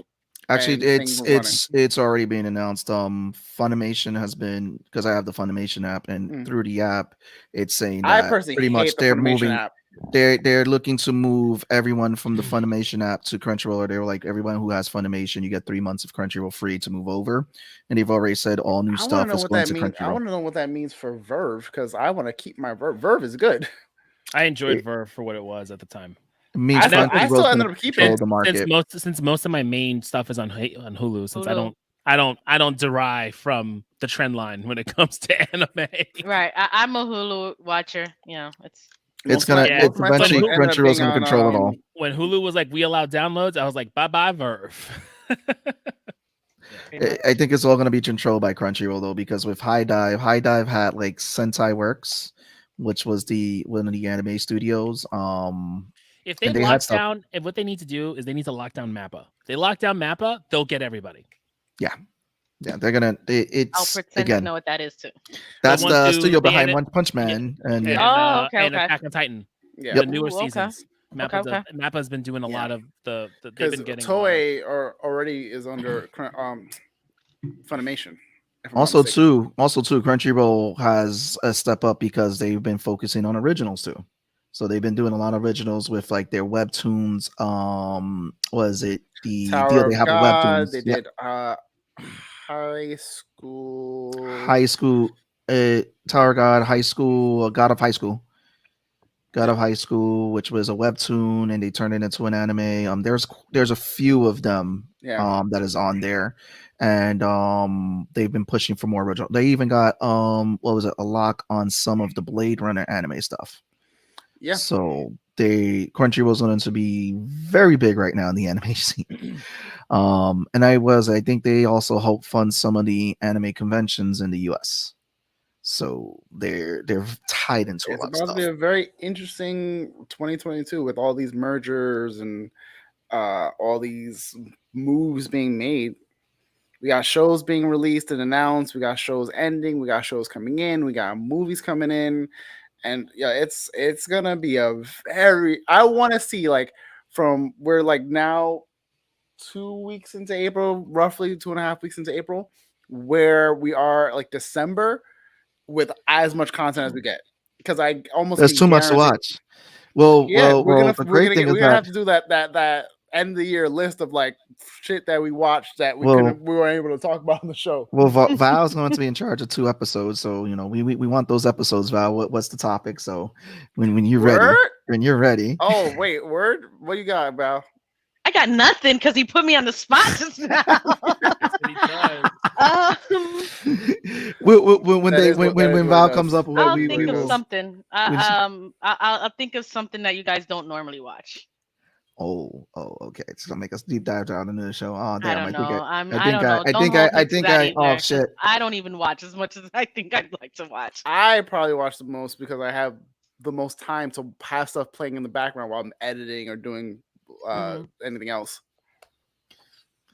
[SPEAKER 2] Actually,
[SPEAKER 4] and
[SPEAKER 2] it's
[SPEAKER 4] things were running.
[SPEAKER 2] it's already been announced. Funimation has been, because I have the Funimation app, and
[SPEAKER 4] Mm.
[SPEAKER 2] through the app, it's saying
[SPEAKER 4] I
[SPEAKER 2] that
[SPEAKER 4] personally
[SPEAKER 2] pretty much
[SPEAKER 4] hate the
[SPEAKER 2] they're
[SPEAKER 4] Funimation
[SPEAKER 2] moving.
[SPEAKER 4] app.
[SPEAKER 2] They're looking to move everyone from the Funimation app to Crunchyroll. They were like, everyone who has Funimation, you get 3 months of Crunchyroll free to move over, and they've already said all new
[SPEAKER 4] I want to
[SPEAKER 2] stuff
[SPEAKER 4] know
[SPEAKER 2] is
[SPEAKER 4] what
[SPEAKER 2] going
[SPEAKER 4] that
[SPEAKER 2] to
[SPEAKER 4] means. I
[SPEAKER 2] Crunchyroll.
[SPEAKER 4] want to know what that means for Verve because I want to keep my Verve. Verve is good.
[SPEAKER 5] I enjoyed Verve for what it was at the time.
[SPEAKER 2] It means
[SPEAKER 4] I still
[SPEAKER 2] Crunchyroll's
[SPEAKER 4] ended
[SPEAKER 2] going
[SPEAKER 4] up
[SPEAKER 2] to
[SPEAKER 4] keeping
[SPEAKER 2] control
[SPEAKER 4] it.
[SPEAKER 2] the market.
[SPEAKER 5] Since most of my main stuff is on Hulu, since
[SPEAKER 3] Hulu.
[SPEAKER 5] I don't derive from the trend line when it comes to anime.
[SPEAKER 3] Right. I'm a Hulu watcher. You know, it's
[SPEAKER 2] It's
[SPEAKER 4] Most
[SPEAKER 2] it's
[SPEAKER 4] of my stuff
[SPEAKER 2] eventually
[SPEAKER 4] ended up
[SPEAKER 2] Crunchyroll's
[SPEAKER 4] being
[SPEAKER 2] going to control it all.
[SPEAKER 5] When Hulu was like, we allow downloads, I was like, bye bye Verve.
[SPEAKER 2] I think it's all going to be controlled by Crunchyroll though, because with High Dive had like Sentai Works, which was one of the anime studios.
[SPEAKER 5] If they
[SPEAKER 2] and they had
[SPEAKER 5] lock
[SPEAKER 2] stuff.
[SPEAKER 5] down, and what they need to do is they need to lock down Mappa. If they lock down Mappa, they'll get everybody.
[SPEAKER 2] Yeah, they're gonna.
[SPEAKER 3] I'll
[SPEAKER 2] It's
[SPEAKER 3] pretend to
[SPEAKER 2] again.
[SPEAKER 3] know what that is too.
[SPEAKER 2] That's
[SPEAKER 5] one
[SPEAKER 2] the
[SPEAKER 5] to
[SPEAKER 2] studio
[SPEAKER 5] the
[SPEAKER 2] behind
[SPEAKER 5] anime-
[SPEAKER 2] One Punch Man, and
[SPEAKER 5] And,
[SPEAKER 3] Oh, okay,
[SPEAKER 5] and
[SPEAKER 3] okay.
[SPEAKER 5] Attack on Titan.
[SPEAKER 4] Yeah,
[SPEAKER 5] The newer
[SPEAKER 3] Ooh, okay.
[SPEAKER 5] seasons. Mappa
[SPEAKER 3] Okay.
[SPEAKER 5] Mappa's been doing a
[SPEAKER 4] Yeah.
[SPEAKER 5] lot of the they've
[SPEAKER 4] because
[SPEAKER 5] been getting a lot of-
[SPEAKER 4] Toei already is under Funimation. if I'm not
[SPEAKER 2] also
[SPEAKER 4] mistaken.
[SPEAKER 2] too, Crunchyroll has a step up because they've been focusing on originals too. So they've been doing a lot of originals with like their webtoons. Was it the
[SPEAKER 4] Tower
[SPEAKER 2] deal
[SPEAKER 4] of
[SPEAKER 2] they have with
[SPEAKER 4] God.
[SPEAKER 2] webtoons?
[SPEAKER 4] They
[SPEAKER 2] Yeah.
[SPEAKER 4] did High School.
[SPEAKER 2] High School, Tower God, High School, God of High School. God of High School, which was a webtoon, and they turned it into an anime. There's a few of them
[SPEAKER 4] Yeah.
[SPEAKER 2] that is on there, and they've been pushing for more original. They even got what was it, a lock on some of the Blade Runner anime stuff.
[SPEAKER 4] Yeah.
[SPEAKER 2] So Crunchyroll's going to be very big right now in the anime scene. And I think they also help fund some of the anime conventions in the US. So they're tied into
[SPEAKER 4] It's
[SPEAKER 2] a lot
[SPEAKER 4] about
[SPEAKER 2] of
[SPEAKER 4] to be
[SPEAKER 2] stuff.
[SPEAKER 4] a very interesting 2022 with all these mergers and all these moves being made. We got shows being released and announced. We got shows ending. We got shows coming in. We got movies coming in, and yeah, it's gonna be a very. I want to see like from we're like now 2 weeks into April, roughly 2.5 weeks into April, where we are like December with as much content as we get because I almost
[SPEAKER 2] There's
[SPEAKER 4] can
[SPEAKER 2] too much to
[SPEAKER 4] guarantee-
[SPEAKER 2] watch. Well,
[SPEAKER 4] Yeah,
[SPEAKER 2] well, the great thing is
[SPEAKER 4] we're gonna
[SPEAKER 2] that
[SPEAKER 4] have to do that end of the year list of like shit that we watched that we
[SPEAKER 2] Well-
[SPEAKER 4] weren't able to talk about on the show.
[SPEAKER 2] well, Val's going to be in charge of 2 episodes, so we want those episodes, Val. What's the topic? So when you're ready,
[SPEAKER 4] Word? Oh wait, word? What you got, Val?
[SPEAKER 3] I got nothing because he put me on the spot just now.
[SPEAKER 2] When Val comes up,
[SPEAKER 3] I'll
[SPEAKER 2] we
[SPEAKER 3] think of
[SPEAKER 2] will.
[SPEAKER 3] something. I'll think of something that you guys don't normally watch.
[SPEAKER 2] Oh, okay. It's gonna make us deep dive down into the show. Oh,
[SPEAKER 3] I
[SPEAKER 2] damn!
[SPEAKER 3] don't know.
[SPEAKER 2] I don't know. Oh
[SPEAKER 3] Either,
[SPEAKER 2] shit!
[SPEAKER 3] 'cause I don't even watch as much as I think I'd like to watch.
[SPEAKER 4] I probably watch the most because I have the most time to have stuff playing in the background while I'm editing or doing anything else.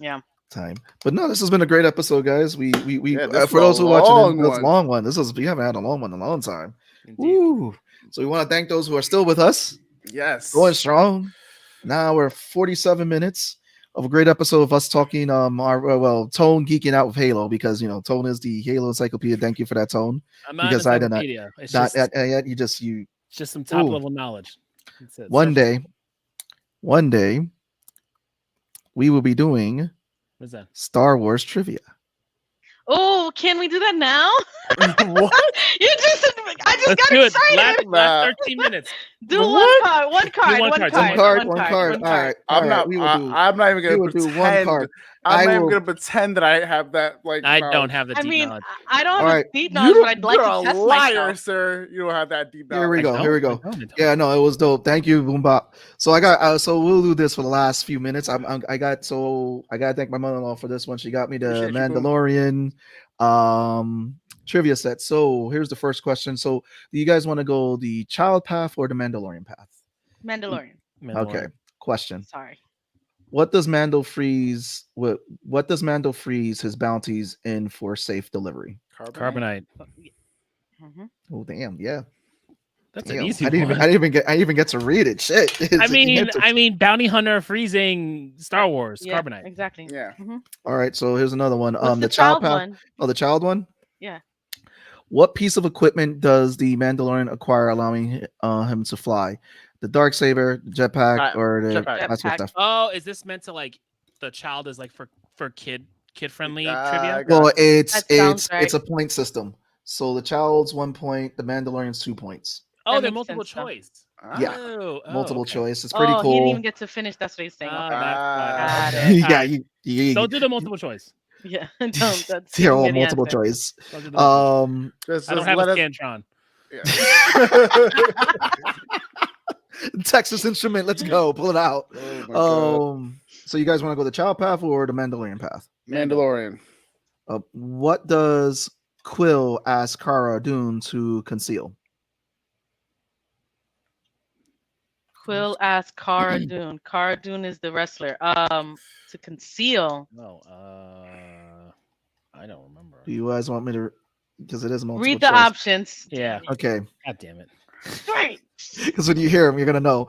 [SPEAKER 3] Yeah.
[SPEAKER 2] Time, but no, this has been a great episode, guys. We
[SPEAKER 4] this
[SPEAKER 2] for those who
[SPEAKER 4] was a
[SPEAKER 2] are watching
[SPEAKER 4] long
[SPEAKER 2] this
[SPEAKER 4] one.
[SPEAKER 2] long one. We haven't had a long one in a long time.
[SPEAKER 5] Indeed.
[SPEAKER 2] Woo! So we want to thank those who are still with us,
[SPEAKER 4] Yes.
[SPEAKER 2] going strong. Now we're 47 minutes of a great episode of us talking. Tone geeking out with Halo because Tone is the Halo encyclopedia. Thank you for that, Tone.
[SPEAKER 5] I'm not
[SPEAKER 2] Because
[SPEAKER 5] an
[SPEAKER 2] I did not.
[SPEAKER 5] encyclopedia. It's
[SPEAKER 2] Not
[SPEAKER 5] just,
[SPEAKER 2] yet.
[SPEAKER 5] it's just some top level knowledge. That's it.
[SPEAKER 2] One day, we will be doing
[SPEAKER 5] What's that?
[SPEAKER 2] Star Wars trivia.
[SPEAKER 3] Oh, can we do that now?
[SPEAKER 4] What?
[SPEAKER 3] I just
[SPEAKER 5] Let's
[SPEAKER 3] got
[SPEAKER 5] do it.
[SPEAKER 3] excited.
[SPEAKER 5] Last 13 minutes.
[SPEAKER 3] Do
[SPEAKER 4] What?
[SPEAKER 3] one card.
[SPEAKER 5] one card.
[SPEAKER 2] All right.
[SPEAKER 4] I'm not even gonna
[SPEAKER 2] do one
[SPEAKER 4] pretend.
[SPEAKER 2] card.
[SPEAKER 4] I'm not even gonna pretend that I have that. Like
[SPEAKER 5] I
[SPEAKER 4] knowledge.
[SPEAKER 5] don't have the
[SPEAKER 3] I
[SPEAKER 5] deep
[SPEAKER 3] mean,
[SPEAKER 5] knowledge.
[SPEAKER 3] I don't have
[SPEAKER 2] All right.
[SPEAKER 3] deep knowledge, but I'd like
[SPEAKER 4] You're
[SPEAKER 3] to
[SPEAKER 4] a
[SPEAKER 3] test
[SPEAKER 4] liar,
[SPEAKER 3] myself.
[SPEAKER 4] sir. You don't have that deep knowledge.
[SPEAKER 2] Here we go.
[SPEAKER 5] I
[SPEAKER 2] Here we go.
[SPEAKER 5] don't.
[SPEAKER 2] Yeah, no, it was dope. Thank you, Boombop. So I got. So we'll do this for the last few minutes. I gotta thank my mother-in-law for this one. She got me the
[SPEAKER 4] Appreciate you, Boom.
[SPEAKER 2] Mandalorian trivia set. So here's the first question. So do you guys want to go the child path or the Mandalorian path?
[SPEAKER 3] Mandalorian.
[SPEAKER 2] Okay. Question.
[SPEAKER 3] Sorry.
[SPEAKER 2] What does Mando freeze his bounties in for safe delivery?
[SPEAKER 5] Carbonite.
[SPEAKER 3] Mhm.
[SPEAKER 2] Oh damn, yeah.
[SPEAKER 5] That's
[SPEAKER 2] Damn,
[SPEAKER 5] an easy
[SPEAKER 2] I didn't
[SPEAKER 5] one.
[SPEAKER 2] even get to read it. Shit.
[SPEAKER 5] I mean, Bounty Hunter, freezing, Star Wars,
[SPEAKER 3] Yeah,
[SPEAKER 5] Carbonite.
[SPEAKER 3] exactly.
[SPEAKER 4] Yeah.
[SPEAKER 2] All right, so here's another one.
[SPEAKER 3] What's
[SPEAKER 2] The child path.
[SPEAKER 3] one?
[SPEAKER 2] Oh, the child one.
[SPEAKER 3] Yeah.
[SPEAKER 2] What piece of equipment does the Mandalorian acquire, allowing him to fly? The Darksaber, the jetpack, or the
[SPEAKER 4] Jetpack.
[SPEAKER 2] Master
[SPEAKER 3] Jetpack.
[SPEAKER 2] Staff?
[SPEAKER 5] Oh, is this meant to like the child is like for kid friendly trivia?
[SPEAKER 4] I got
[SPEAKER 2] Well,
[SPEAKER 4] you.
[SPEAKER 2] it's
[SPEAKER 3] That sounds
[SPEAKER 2] it's
[SPEAKER 3] right.
[SPEAKER 2] a point system. So the child's 1 point, the Mandalorian's 2 points.
[SPEAKER 5] Oh,
[SPEAKER 3] That
[SPEAKER 5] they're
[SPEAKER 3] makes
[SPEAKER 5] multiple
[SPEAKER 3] sense, though.
[SPEAKER 5] choice.
[SPEAKER 2] Yeah.
[SPEAKER 5] Oh,
[SPEAKER 2] Multiple
[SPEAKER 5] okay.
[SPEAKER 2] choice. It's pretty
[SPEAKER 3] Oh,
[SPEAKER 2] cool.
[SPEAKER 3] he didn't even get to finish. That's what he's saying.
[SPEAKER 5] Oh,
[SPEAKER 3] Okay.
[SPEAKER 5] that's
[SPEAKER 3] Got
[SPEAKER 5] fine.
[SPEAKER 3] it.
[SPEAKER 2] yeah,
[SPEAKER 5] Alright. Don't do the multiple choice.
[SPEAKER 3] Yeah. Don't. That's
[SPEAKER 2] they're all
[SPEAKER 3] giving me the
[SPEAKER 2] multiple
[SPEAKER 3] answer.
[SPEAKER 2] choice.
[SPEAKER 5] Don't do the multiple choice.
[SPEAKER 4] Just
[SPEAKER 5] I don't have
[SPEAKER 4] let
[SPEAKER 5] a
[SPEAKER 4] us.
[SPEAKER 5] Scantron.
[SPEAKER 4] Yeah.
[SPEAKER 2] Texas Instrument, let's go. Pull it out.
[SPEAKER 4] Oh my god.
[SPEAKER 2] So you guys want to go the child path or the Mandalorian path?
[SPEAKER 4] Mandalorian.
[SPEAKER 2] What does Quill ask Cara Dune to conceal?
[SPEAKER 3] Quill asked Cara Dune. Cara Dune is the wrestler. To conceal.
[SPEAKER 5] No, I don't remember.
[SPEAKER 2] Do you guys want me to? Because it is multiple
[SPEAKER 3] Read the
[SPEAKER 2] choice.
[SPEAKER 3] options.
[SPEAKER 5] Yeah.
[SPEAKER 2] Okay.
[SPEAKER 5] God damn it.
[SPEAKER 3] Right.
[SPEAKER 2] Because when you hear them, you're gonna know.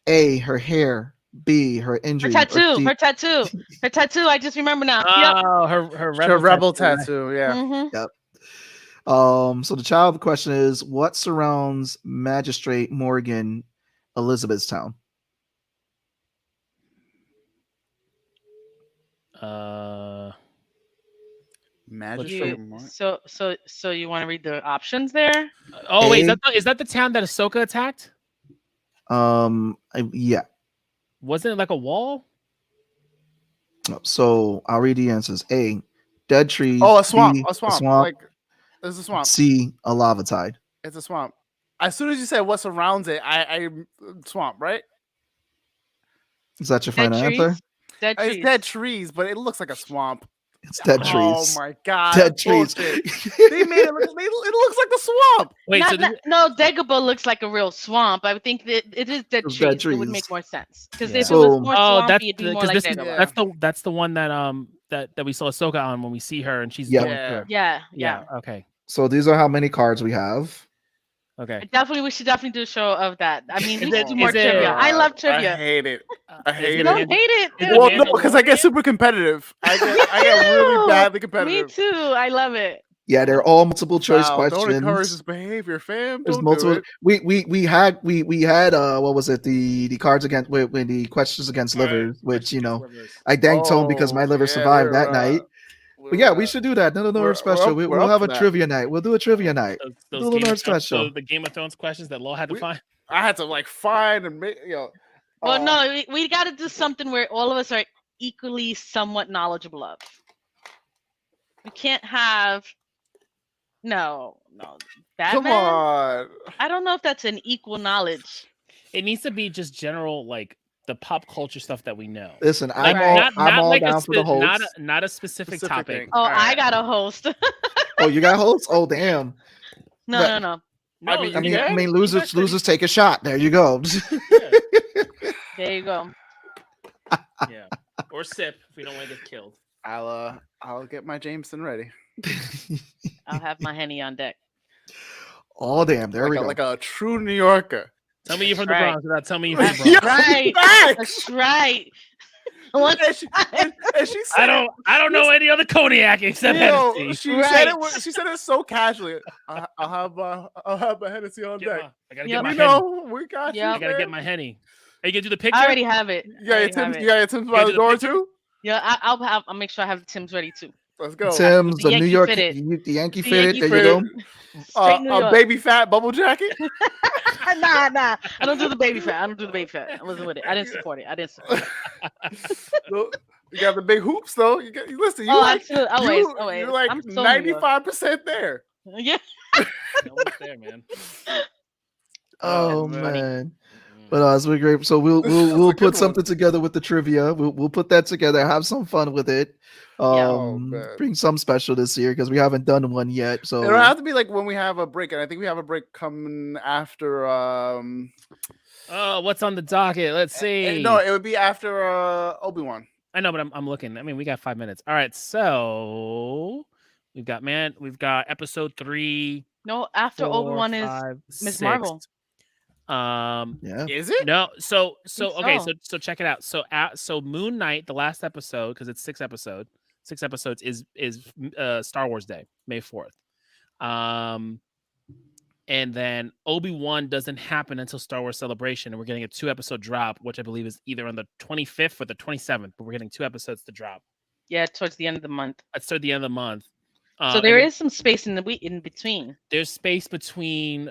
[SPEAKER 2] A, her hair. B, her
[SPEAKER 3] Her
[SPEAKER 2] injury. or
[SPEAKER 3] tattoo.
[SPEAKER 2] C-
[SPEAKER 3] Her tattoo. Her tattoo. I just remember now. Yep.
[SPEAKER 5] Oh, her
[SPEAKER 4] Rebel
[SPEAKER 5] tattoo.
[SPEAKER 4] tattoo. Yeah.
[SPEAKER 3] Mm-hmm.
[SPEAKER 2] So the child question is, what surrounds Magistrate Morgan Elizabethtown?
[SPEAKER 4] Magistrate.
[SPEAKER 3] So you want to read the options there?
[SPEAKER 5] Oh wait,
[SPEAKER 2] A-
[SPEAKER 5] is that the town that Ahsoka attacked?
[SPEAKER 2] Yeah.
[SPEAKER 5] Wasn't it like a wall?
[SPEAKER 2] So I'll read the answers. A, dead trees.
[SPEAKER 4] Oh, a swamp.
[SPEAKER 2] B,
[SPEAKER 4] A swamp.
[SPEAKER 2] swamp.
[SPEAKER 4] Like it's a swamp.
[SPEAKER 2] C, a lava tide.
[SPEAKER 4] It's a swamp. As soon as you said what surrounds it, I swamp, right?
[SPEAKER 2] Is that your
[SPEAKER 3] Dead
[SPEAKER 2] final
[SPEAKER 3] trees.
[SPEAKER 2] answer?
[SPEAKER 3] Dead trees.
[SPEAKER 4] It's dead trees, but it looks like a swamp.
[SPEAKER 2] It's dead
[SPEAKER 4] Oh
[SPEAKER 2] trees.
[SPEAKER 4] my god.
[SPEAKER 2] Dead trees.
[SPEAKER 4] bullshit. They made it look, it looks like the swamp.
[SPEAKER 5] Wait, so
[SPEAKER 3] No, Dagobah looks like a real swamp. I would think that it is dead
[SPEAKER 2] It's
[SPEAKER 3] trees.
[SPEAKER 2] dead
[SPEAKER 3] It would
[SPEAKER 2] trees.
[SPEAKER 3] make more sense. Because
[SPEAKER 5] Yeah.
[SPEAKER 3] if it
[SPEAKER 2] So-
[SPEAKER 3] was more swampy, it'd be more like
[SPEAKER 5] this,
[SPEAKER 3] Dagobah.
[SPEAKER 5] that's the one that that we saw Ahsoka on when we see her and she's
[SPEAKER 2] Yeah.
[SPEAKER 5] going through.
[SPEAKER 3] Yeah.
[SPEAKER 5] Okay.
[SPEAKER 2] So these are how many cards we have.
[SPEAKER 5] Okay.
[SPEAKER 3] We should definitely do a show of that. I mean, we
[SPEAKER 5] Is
[SPEAKER 3] should
[SPEAKER 5] it-
[SPEAKER 3] do more
[SPEAKER 5] is it-
[SPEAKER 3] trivia. I love
[SPEAKER 4] I
[SPEAKER 3] trivia.
[SPEAKER 4] hate it. I hate
[SPEAKER 3] You
[SPEAKER 5] it.
[SPEAKER 3] don't
[SPEAKER 4] it.
[SPEAKER 3] hate it.
[SPEAKER 5] Is
[SPEAKER 3] dude.
[SPEAKER 5] it
[SPEAKER 4] Well, no, because I get
[SPEAKER 5] Mandalorian?
[SPEAKER 4] super competitive. I get really badly competitive.
[SPEAKER 3] Me too. I love it.
[SPEAKER 2] Yeah, they're all multiple choice
[SPEAKER 4] Wow,
[SPEAKER 2] questions.
[SPEAKER 4] don't encourage this behavior, fam.
[SPEAKER 2] There's
[SPEAKER 4] Don't
[SPEAKER 2] multiple.
[SPEAKER 4] do it.
[SPEAKER 2] We had what was it, the cards against when the questions against livers, which I thanked Tone because my liver survived that night. But yeah, we should do that. No,
[SPEAKER 4] we're
[SPEAKER 2] special.
[SPEAKER 4] up- we're
[SPEAKER 2] We'll
[SPEAKER 4] up
[SPEAKER 2] have
[SPEAKER 4] for
[SPEAKER 2] a
[SPEAKER 4] that.
[SPEAKER 2] trivia night. We'll do a trivia night.
[SPEAKER 5] Those
[SPEAKER 2] Do a
[SPEAKER 5] Game
[SPEAKER 2] little
[SPEAKER 5] of Thrones,
[SPEAKER 2] special.
[SPEAKER 5] the Game of Thrones questions that Law had to
[SPEAKER 4] We-
[SPEAKER 5] find.
[SPEAKER 4] I had to like find and make
[SPEAKER 3] Well, no, we got to do something where all of us are equally somewhat knowledgeable of. We can't have. No.
[SPEAKER 4] Come
[SPEAKER 3] Batman?
[SPEAKER 4] on.
[SPEAKER 3] I don't know if that's an equal knowledge.
[SPEAKER 5] It needs to be just general, like the pop culture stuff that we know.
[SPEAKER 2] Listen,
[SPEAKER 5] Like,
[SPEAKER 2] I'm all
[SPEAKER 5] like
[SPEAKER 2] down for the host.
[SPEAKER 5] not a specific topic.
[SPEAKER 4] thing.
[SPEAKER 3] Oh,
[SPEAKER 4] All
[SPEAKER 3] I
[SPEAKER 4] right.
[SPEAKER 3] got a host.
[SPEAKER 2] Oh, you got hosts? Oh, damn.
[SPEAKER 3] No.
[SPEAKER 5] No,
[SPEAKER 4] I mean,
[SPEAKER 5] you-
[SPEAKER 2] Losers take a shot. There you go.
[SPEAKER 3] There you go.
[SPEAKER 5] yeah, or sip if we don't want to get killed.
[SPEAKER 4] I'll get my Jameson ready.
[SPEAKER 3] I'll have my Henny on deck.
[SPEAKER 2] Oh, damn. There we go.
[SPEAKER 4] Like a true New Yorker.
[SPEAKER 5] Tell me you're from
[SPEAKER 3] Right.
[SPEAKER 5] the Bronx without telling me you're from the
[SPEAKER 4] Yeah,
[SPEAKER 5] Bronx.
[SPEAKER 3] Right.
[SPEAKER 4] facts.
[SPEAKER 3] That's right. One
[SPEAKER 4] And she said,
[SPEAKER 5] I don't know any other cognac except
[SPEAKER 4] Yo,
[SPEAKER 5] Hennessy.
[SPEAKER 4] she said it. She said it so casually. I'll have my Hennessy on deck.
[SPEAKER 5] I gotta
[SPEAKER 3] Yep.
[SPEAKER 5] get my
[SPEAKER 4] We
[SPEAKER 5] Henny.
[SPEAKER 4] know we got
[SPEAKER 3] Yep.
[SPEAKER 5] I
[SPEAKER 4] you.
[SPEAKER 5] gotta get
[SPEAKER 4] man.
[SPEAKER 5] my Henny. Are you gonna do the picture?
[SPEAKER 3] I already have it.
[SPEAKER 4] You got your Tim's by
[SPEAKER 5] You
[SPEAKER 4] the
[SPEAKER 5] do the
[SPEAKER 4] door
[SPEAKER 5] picture?
[SPEAKER 4] too.
[SPEAKER 3] Yeah, I'll make sure I have the Tim's ready too.
[SPEAKER 4] Let's go.
[SPEAKER 2] Tim's,
[SPEAKER 3] The
[SPEAKER 2] the New
[SPEAKER 3] Yankee
[SPEAKER 2] York,
[SPEAKER 3] fitted.
[SPEAKER 2] the Yankee
[SPEAKER 3] The
[SPEAKER 2] fitted.
[SPEAKER 3] Yankee
[SPEAKER 2] There you go.
[SPEAKER 3] Straight New
[SPEAKER 4] A
[SPEAKER 3] York.
[SPEAKER 4] baby fat bubble jacket.
[SPEAKER 3] Nah. I don't do the baby fat. I wasn't with it. I didn't support it.
[SPEAKER 4] Look, you got the big hoops though. You listen. You
[SPEAKER 3] Oh,
[SPEAKER 4] like
[SPEAKER 3] absolutely. Always.
[SPEAKER 4] you're like
[SPEAKER 3] I'm so New York.
[SPEAKER 4] 95% there.
[SPEAKER 3] Yeah.
[SPEAKER 5] Almost there, man.
[SPEAKER 2] Oh
[SPEAKER 4] man.
[SPEAKER 2] man. But it's been great. So we'll
[SPEAKER 4] good
[SPEAKER 2] put
[SPEAKER 4] one.
[SPEAKER 2] something together with the trivia. We'll put that together. Have some fun with it.
[SPEAKER 4] Oh, man.
[SPEAKER 2] Bring some special this year because we haven't done one yet. So
[SPEAKER 4] It'll have to be like when we have a break, and I think we have a break coming after.
[SPEAKER 5] Oh, what's on the docket? Let's see.
[SPEAKER 4] No, it would be after Obi-Wan.
[SPEAKER 5] I know, but I'm looking. I mean, we got 5 minutes. All right, so we've got episode 3
[SPEAKER 3] No, after
[SPEAKER 5] 4,
[SPEAKER 3] Obi-Wan is
[SPEAKER 5] 5,
[SPEAKER 3] Ms.
[SPEAKER 5] 6.
[SPEAKER 3] Marvel.
[SPEAKER 2] Yeah.
[SPEAKER 4] Is it?
[SPEAKER 5] No, so
[SPEAKER 3] think
[SPEAKER 5] okay,
[SPEAKER 3] so.
[SPEAKER 5] so check it out. So Moon Knight, the last episode, because it's 6 episodes is Star Wars Day, May 4th. And then Obi-Wan doesn't happen until Star Wars Celebration, and we're getting a 2-episode drop, which I believe is either on the 25th or the 27th, but we're getting 2 episodes to drop.
[SPEAKER 3] Yeah, towards the end of the month.
[SPEAKER 5] That's toward the end of the month.
[SPEAKER 3] So there is some space in between.
[SPEAKER 5] There's space between.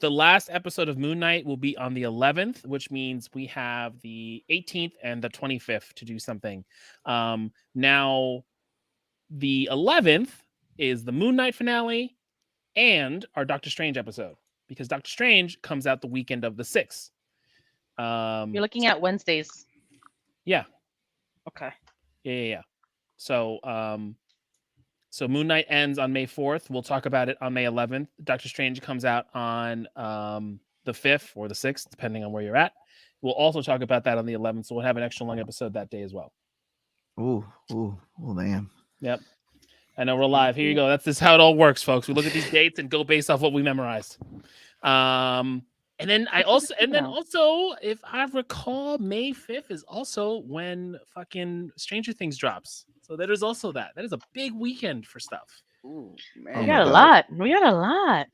[SPEAKER 5] The last episode of Moon Knight will be on the 11th, which means we have the 18th and the 25th to do something. Now, the 11th is the Moon Knight finale and our Doctor Strange episode, because Doctor Strange comes out the weekend of the 6th.
[SPEAKER 3] You're looking at Wednesdays.
[SPEAKER 5] Yeah.
[SPEAKER 3] Okay.
[SPEAKER 5] Yeah. So Moon Knight ends on May 4th. We'll talk about it on May 11th. Doctor Strange comes out on the 5th or the 6th, depending on where you're at. We'll also talk about that on the 11th, so we'll have an extra long episode that day as well.
[SPEAKER 2] Oh, man.
[SPEAKER 5] Yep. I know we're live. Here you go. That's how it all works, folks. We look at these dates and go based off what we memorized. And then also, if I recall, May 5th is also when fucking Stranger Things drops. So there is also that. That is a big weekend for stuff.
[SPEAKER 4] Ooh,
[SPEAKER 2] Oh
[SPEAKER 3] We
[SPEAKER 2] my
[SPEAKER 3] got a
[SPEAKER 2] God.
[SPEAKER 3] lot. We got a lot.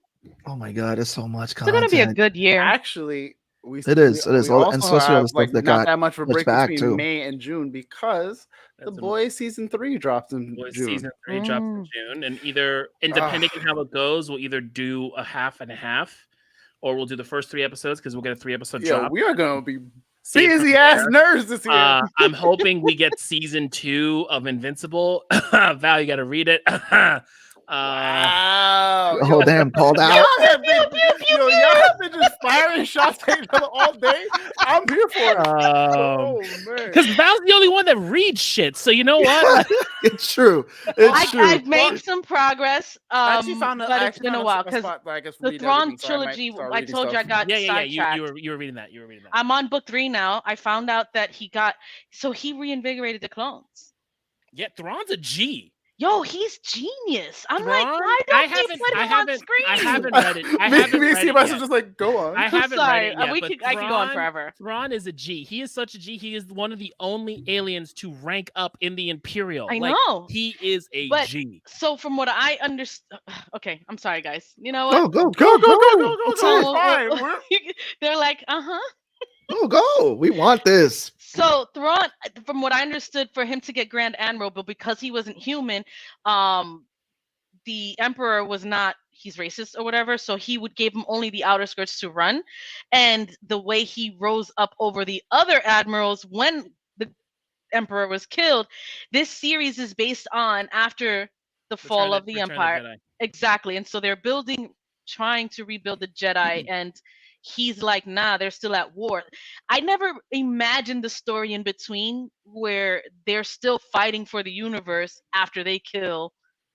[SPEAKER 2] Oh my God, it's so much
[SPEAKER 3] It's
[SPEAKER 2] content.
[SPEAKER 3] gonna be a good year.
[SPEAKER 4] Actually,
[SPEAKER 2] It is.
[SPEAKER 4] we
[SPEAKER 2] and
[SPEAKER 4] also
[SPEAKER 2] especially all the
[SPEAKER 4] have,
[SPEAKER 2] stuff
[SPEAKER 4] like,
[SPEAKER 2] that
[SPEAKER 4] not
[SPEAKER 2] got
[SPEAKER 4] that much of a
[SPEAKER 2] pushed
[SPEAKER 4] break
[SPEAKER 2] back
[SPEAKER 4] between
[SPEAKER 2] too.
[SPEAKER 4] May and June, because
[SPEAKER 5] That's
[SPEAKER 4] The Boys season 3 drops in
[SPEAKER 5] Boys
[SPEAKER 4] June.
[SPEAKER 5] season 3 drops in June, and depending on how it goes, we'll either do a half and a half, or we'll do the first 3 episodes because we'll get a 3-episode
[SPEAKER 4] Yeah,
[SPEAKER 5] drop.
[SPEAKER 4] we are gonna be
[SPEAKER 5] See it from
[SPEAKER 4] busy ass
[SPEAKER 5] there.
[SPEAKER 4] nerds this year.
[SPEAKER 5] I'm hoping we get season 2 of Invincible. Val, you got to read it.
[SPEAKER 4] Wow.
[SPEAKER 2] Oh damn, called out.
[SPEAKER 4] Y'all have been just firing shots at each other all day. I'm here for it. Oh man.
[SPEAKER 5] Because Val's the only one that reads shit. So you know what?
[SPEAKER 2] It's true. It's true.
[SPEAKER 3] I've made some progress.
[SPEAKER 4] I actually found
[SPEAKER 3] but it's been a while because the Thrawn trilogy. I told you I got sidetracked.
[SPEAKER 5] You were reading that.
[SPEAKER 3] I'm on book 3 now. I found out that he reinvigorated the clones.
[SPEAKER 5] Yeah, Thrawn's a G.
[SPEAKER 3] Yo, he's genius. I'm
[SPEAKER 5] Thrawn?
[SPEAKER 3] like, why don't they put him on screen?
[SPEAKER 5] I haven't read it. I haven't read it yet.
[SPEAKER 4] just like, go on.
[SPEAKER 5] I haven't
[SPEAKER 3] Sorry,
[SPEAKER 5] read it yet.
[SPEAKER 3] I could go on forever.
[SPEAKER 5] Thrawn is a G. He is such a G. He is one of the only aliens to rank up in the Imperial.
[SPEAKER 3] I know.
[SPEAKER 5] He is a
[SPEAKER 3] But-
[SPEAKER 5] G.
[SPEAKER 3] So from what I understand, okay, I'm sorry, guys. You know what?
[SPEAKER 2] Go.
[SPEAKER 4] It's
[SPEAKER 3] Oh,
[SPEAKER 4] fine.
[SPEAKER 3] They're like,
[SPEAKER 2] Go. We want this.
[SPEAKER 3] So Thrawn, from what I understood, for him to get Grand Admiral, but because he wasn't human, the Emperor was not. He's racist or whatever, so he would give him only the outer skirts to run, and the way he rose up over the other admirals when the Emperor was killed. This series is based on after the fall of the Empire, exactly, and so they're trying to rebuild the Jedi, and he's like, nah, they're still at war. I never imagined the story in between where they're still fighting for the universe after they kill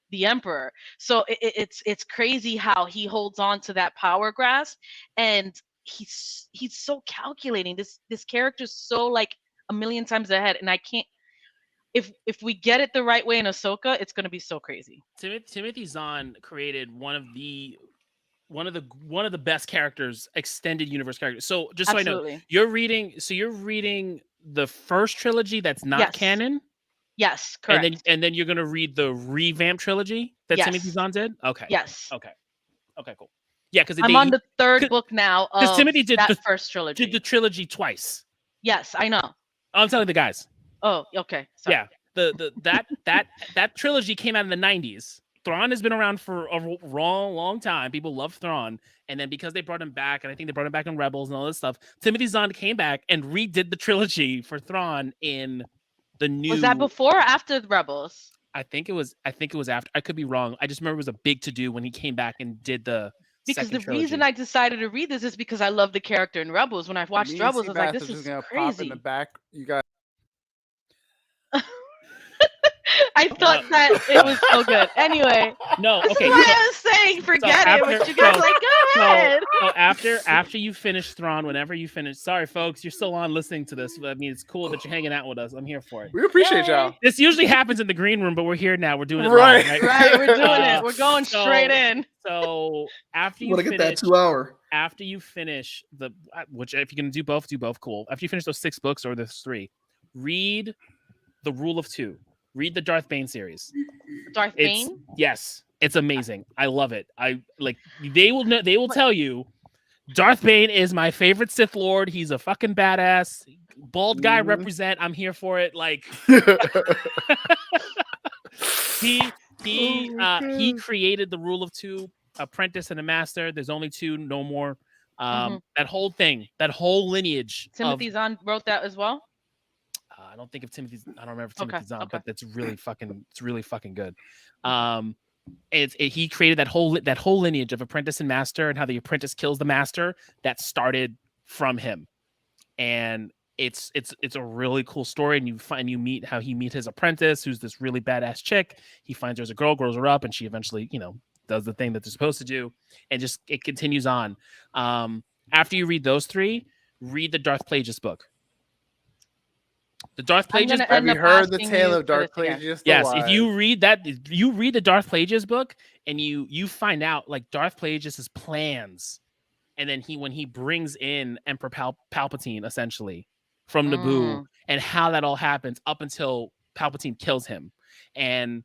[SPEAKER 3] the Emperor. So it's crazy how he holds on to that power grasp, and he's so calculating. This character's so like a million times ahead, and I can't. If we get it the right way in Ahsoka, it's gonna be so crazy.
[SPEAKER 5] Timothy Zahn created one of the best characters, extended universe characters. So just so
[SPEAKER 3] Absolutely.
[SPEAKER 5] I know, you're reading the first trilogy that's not
[SPEAKER 3] Yes.
[SPEAKER 5] canon,
[SPEAKER 3] Yes, correct.
[SPEAKER 5] and then you're gonna read the revamp trilogy that
[SPEAKER 3] Yes.
[SPEAKER 5] Timothy Zahn did. Okay.
[SPEAKER 3] Yes.
[SPEAKER 5] Okay, cool. Yeah, because
[SPEAKER 3] I'm on the third book now of
[SPEAKER 5] Timothy did
[SPEAKER 3] that
[SPEAKER 5] the
[SPEAKER 3] first trilogy.
[SPEAKER 5] did the trilogy twice.
[SPEAKER 3] Yes, I know.
[SPEAKER 5] I'm telling the guys.
[SPEAKER 3] Oh, okay. Sorry.
[SPEAKER 5] Yeah, that trilogy came out in the 90s. Thrawn has been around for a long time. People love Thrawn. And then because they brought him back, and I think they brought him back in Rebels and all this stuff, Timothy Zahn came back and redid the trilogy for Thrawn in the new...
[SPEAKER 3] Was that before or after the Rebels?
[SPEAKER 5] I think it was after. I could be wrong. I just remember it was a big to-do when he came back and did the
[SPEAKER 3] Because the
[SPEAKER 5] second trilogy.
[SPEAKER 3] reason I decided to read this is because I love the character in Rebels. When I watched Rebels, I was like, this is
[SPEAKER 4] Pop in
[SPEAKER 3] crazy.
[SPEAKER 4] the back. You got
[SPEAKER 3] I thought that it was so good. Anyway,
[SPEAKER 5] No,
[SPEAKER 3] this
[SPEAKER 5] okay.
[SPEAKER 3] is why I was saying forget it.
[SPEAKER 5] after-
[SPEAKER 3] But you guys
[SPEAKER 5] so-
[SPEAKER 3] like, go ahead.
[SPEAKER 5] So after you finish Thrawn, whenever you finish, sorry folks, you're still on listening to this. I mean, it's cool that you're hanging out with us. I'm here for it.
[SPEAKER 4] We appreciate y'all.
[SPEAKER 5] This usually happens in the green room, but we're here now. We're doing it
[SPEAKER 4] Right.
[SPEAKER 5] live,
[SPEAKER 3] Right, we're doing it. We're going straight in.
[SPEAKER 5] So after
[SPEAKER 2] You
[SPEAKER 5] you
[SPEAKER 2] want to get
[SPEAKER 5] finish,
[SPEAKER 2] that 2 hour?
[SPEAKER 5] after you finish which if you can do both, cool. After you finish those 6 books or those 3, read The Rule of Two. Read the Darth Bane series.
[SPEAKER 3] Darth Bane?
[SPEAKER 5] Yes, it's amazing. I love it. I like they will tell you Darth Bane is my favorite Sith Lord. He's a fucking badass. Bald guy represent. I'm here for it. Like he created the Rule of Two, apprentice and a master. There's only 2, no more. That whole thing, that whole lineage.
[SPEAKER 3] Timothy Zahn wrote that as well.
[SPEAKER 5] I don't think of Timothy's. I don't remember if Timothy's on,
[SPEAKER 3] okay.
[SPEAKER 5] but that's really fucking good. He created that whole lineage of apprentice and master, and how the apprentice kills the master. That started from him, and it's a really cool story. And you meet how he meets his apprentice, who's this really badass chick. He finds her as a girl, grows her up, and she eventually, does the thing that they're supposed to do, and just it continues on. After you read those 3, read the Darth Plagueis book. The Darth Plagueis.
[SPEAKER 4] Have you heard the tale of Darth Plagueis?
[SPEAKER 5] Yes, if you read the Darth Plagueis book, and you find out like Darth Plagueis' plans, and then when he brings in Emperor Palpatine essentially from Naboo, and how that all happens up until Palpatine kills him, and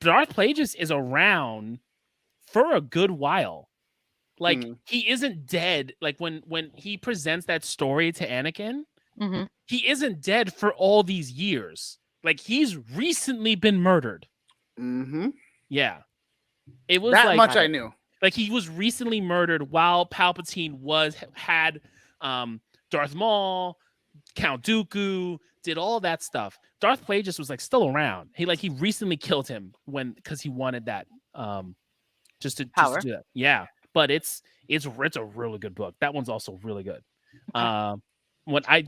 [SPEAKER 5] Darth Plagueis is around for a good while. Like he isn't dead. Like when he presents that story to Anakin. He isn't dead for all these years. Like he's recently been murdered. Yeah, it was
[SPEAKER 4] that much I knew.
[SPEAKER 5] Like he was recently murdered while Palpatine had Darth Maul, Count Dooku, did all that stuff. Darth Plagueis was like still around. He recently killed him because he wanted that just to do that. Yeah, but it's a really good book. That one's also really good.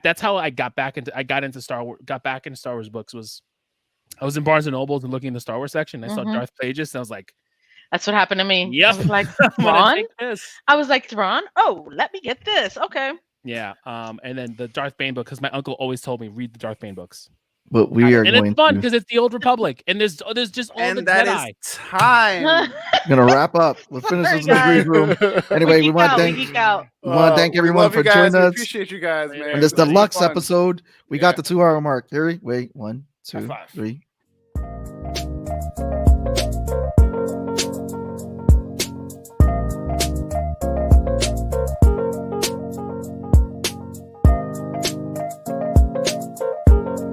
[SPEAKER 5] That's how I got into Star Wars books. Was I was in Barnes and Noble and looking in the Star Wars section. And I saw Darth Plagueis, and I was like,
[SPEAKER 3] "That's what happened to me."
[SPEAKER 5] Yep.
[SPEAKER 3] I was like, "Thrawn." I was like, "Thrawn? Oh, let me get this." Okay.
[SPEAKER 5] Yeah. And then the Darth Bane book, because my uncle always told me read the Darth Bane books.
[SPEAKER 2] But we are
[SPEAKER 5] and
[SPEAKER 2] going
[SPEAKER 5] it's fun because it's the Old Republic, and there's just all the Jedi.
[SPEAKER 4] Is time.
[SPEAKER 2] Gonna wrap up. We'll finish this in the green room. Anyway, we want to thank everyone for joining us.
[SPEAKER 4] Appreciate you guys, man.
[SPEAKER 2] On this deluxe episode, we got the 2 hour mark. Here, wait, 1, 2, 3.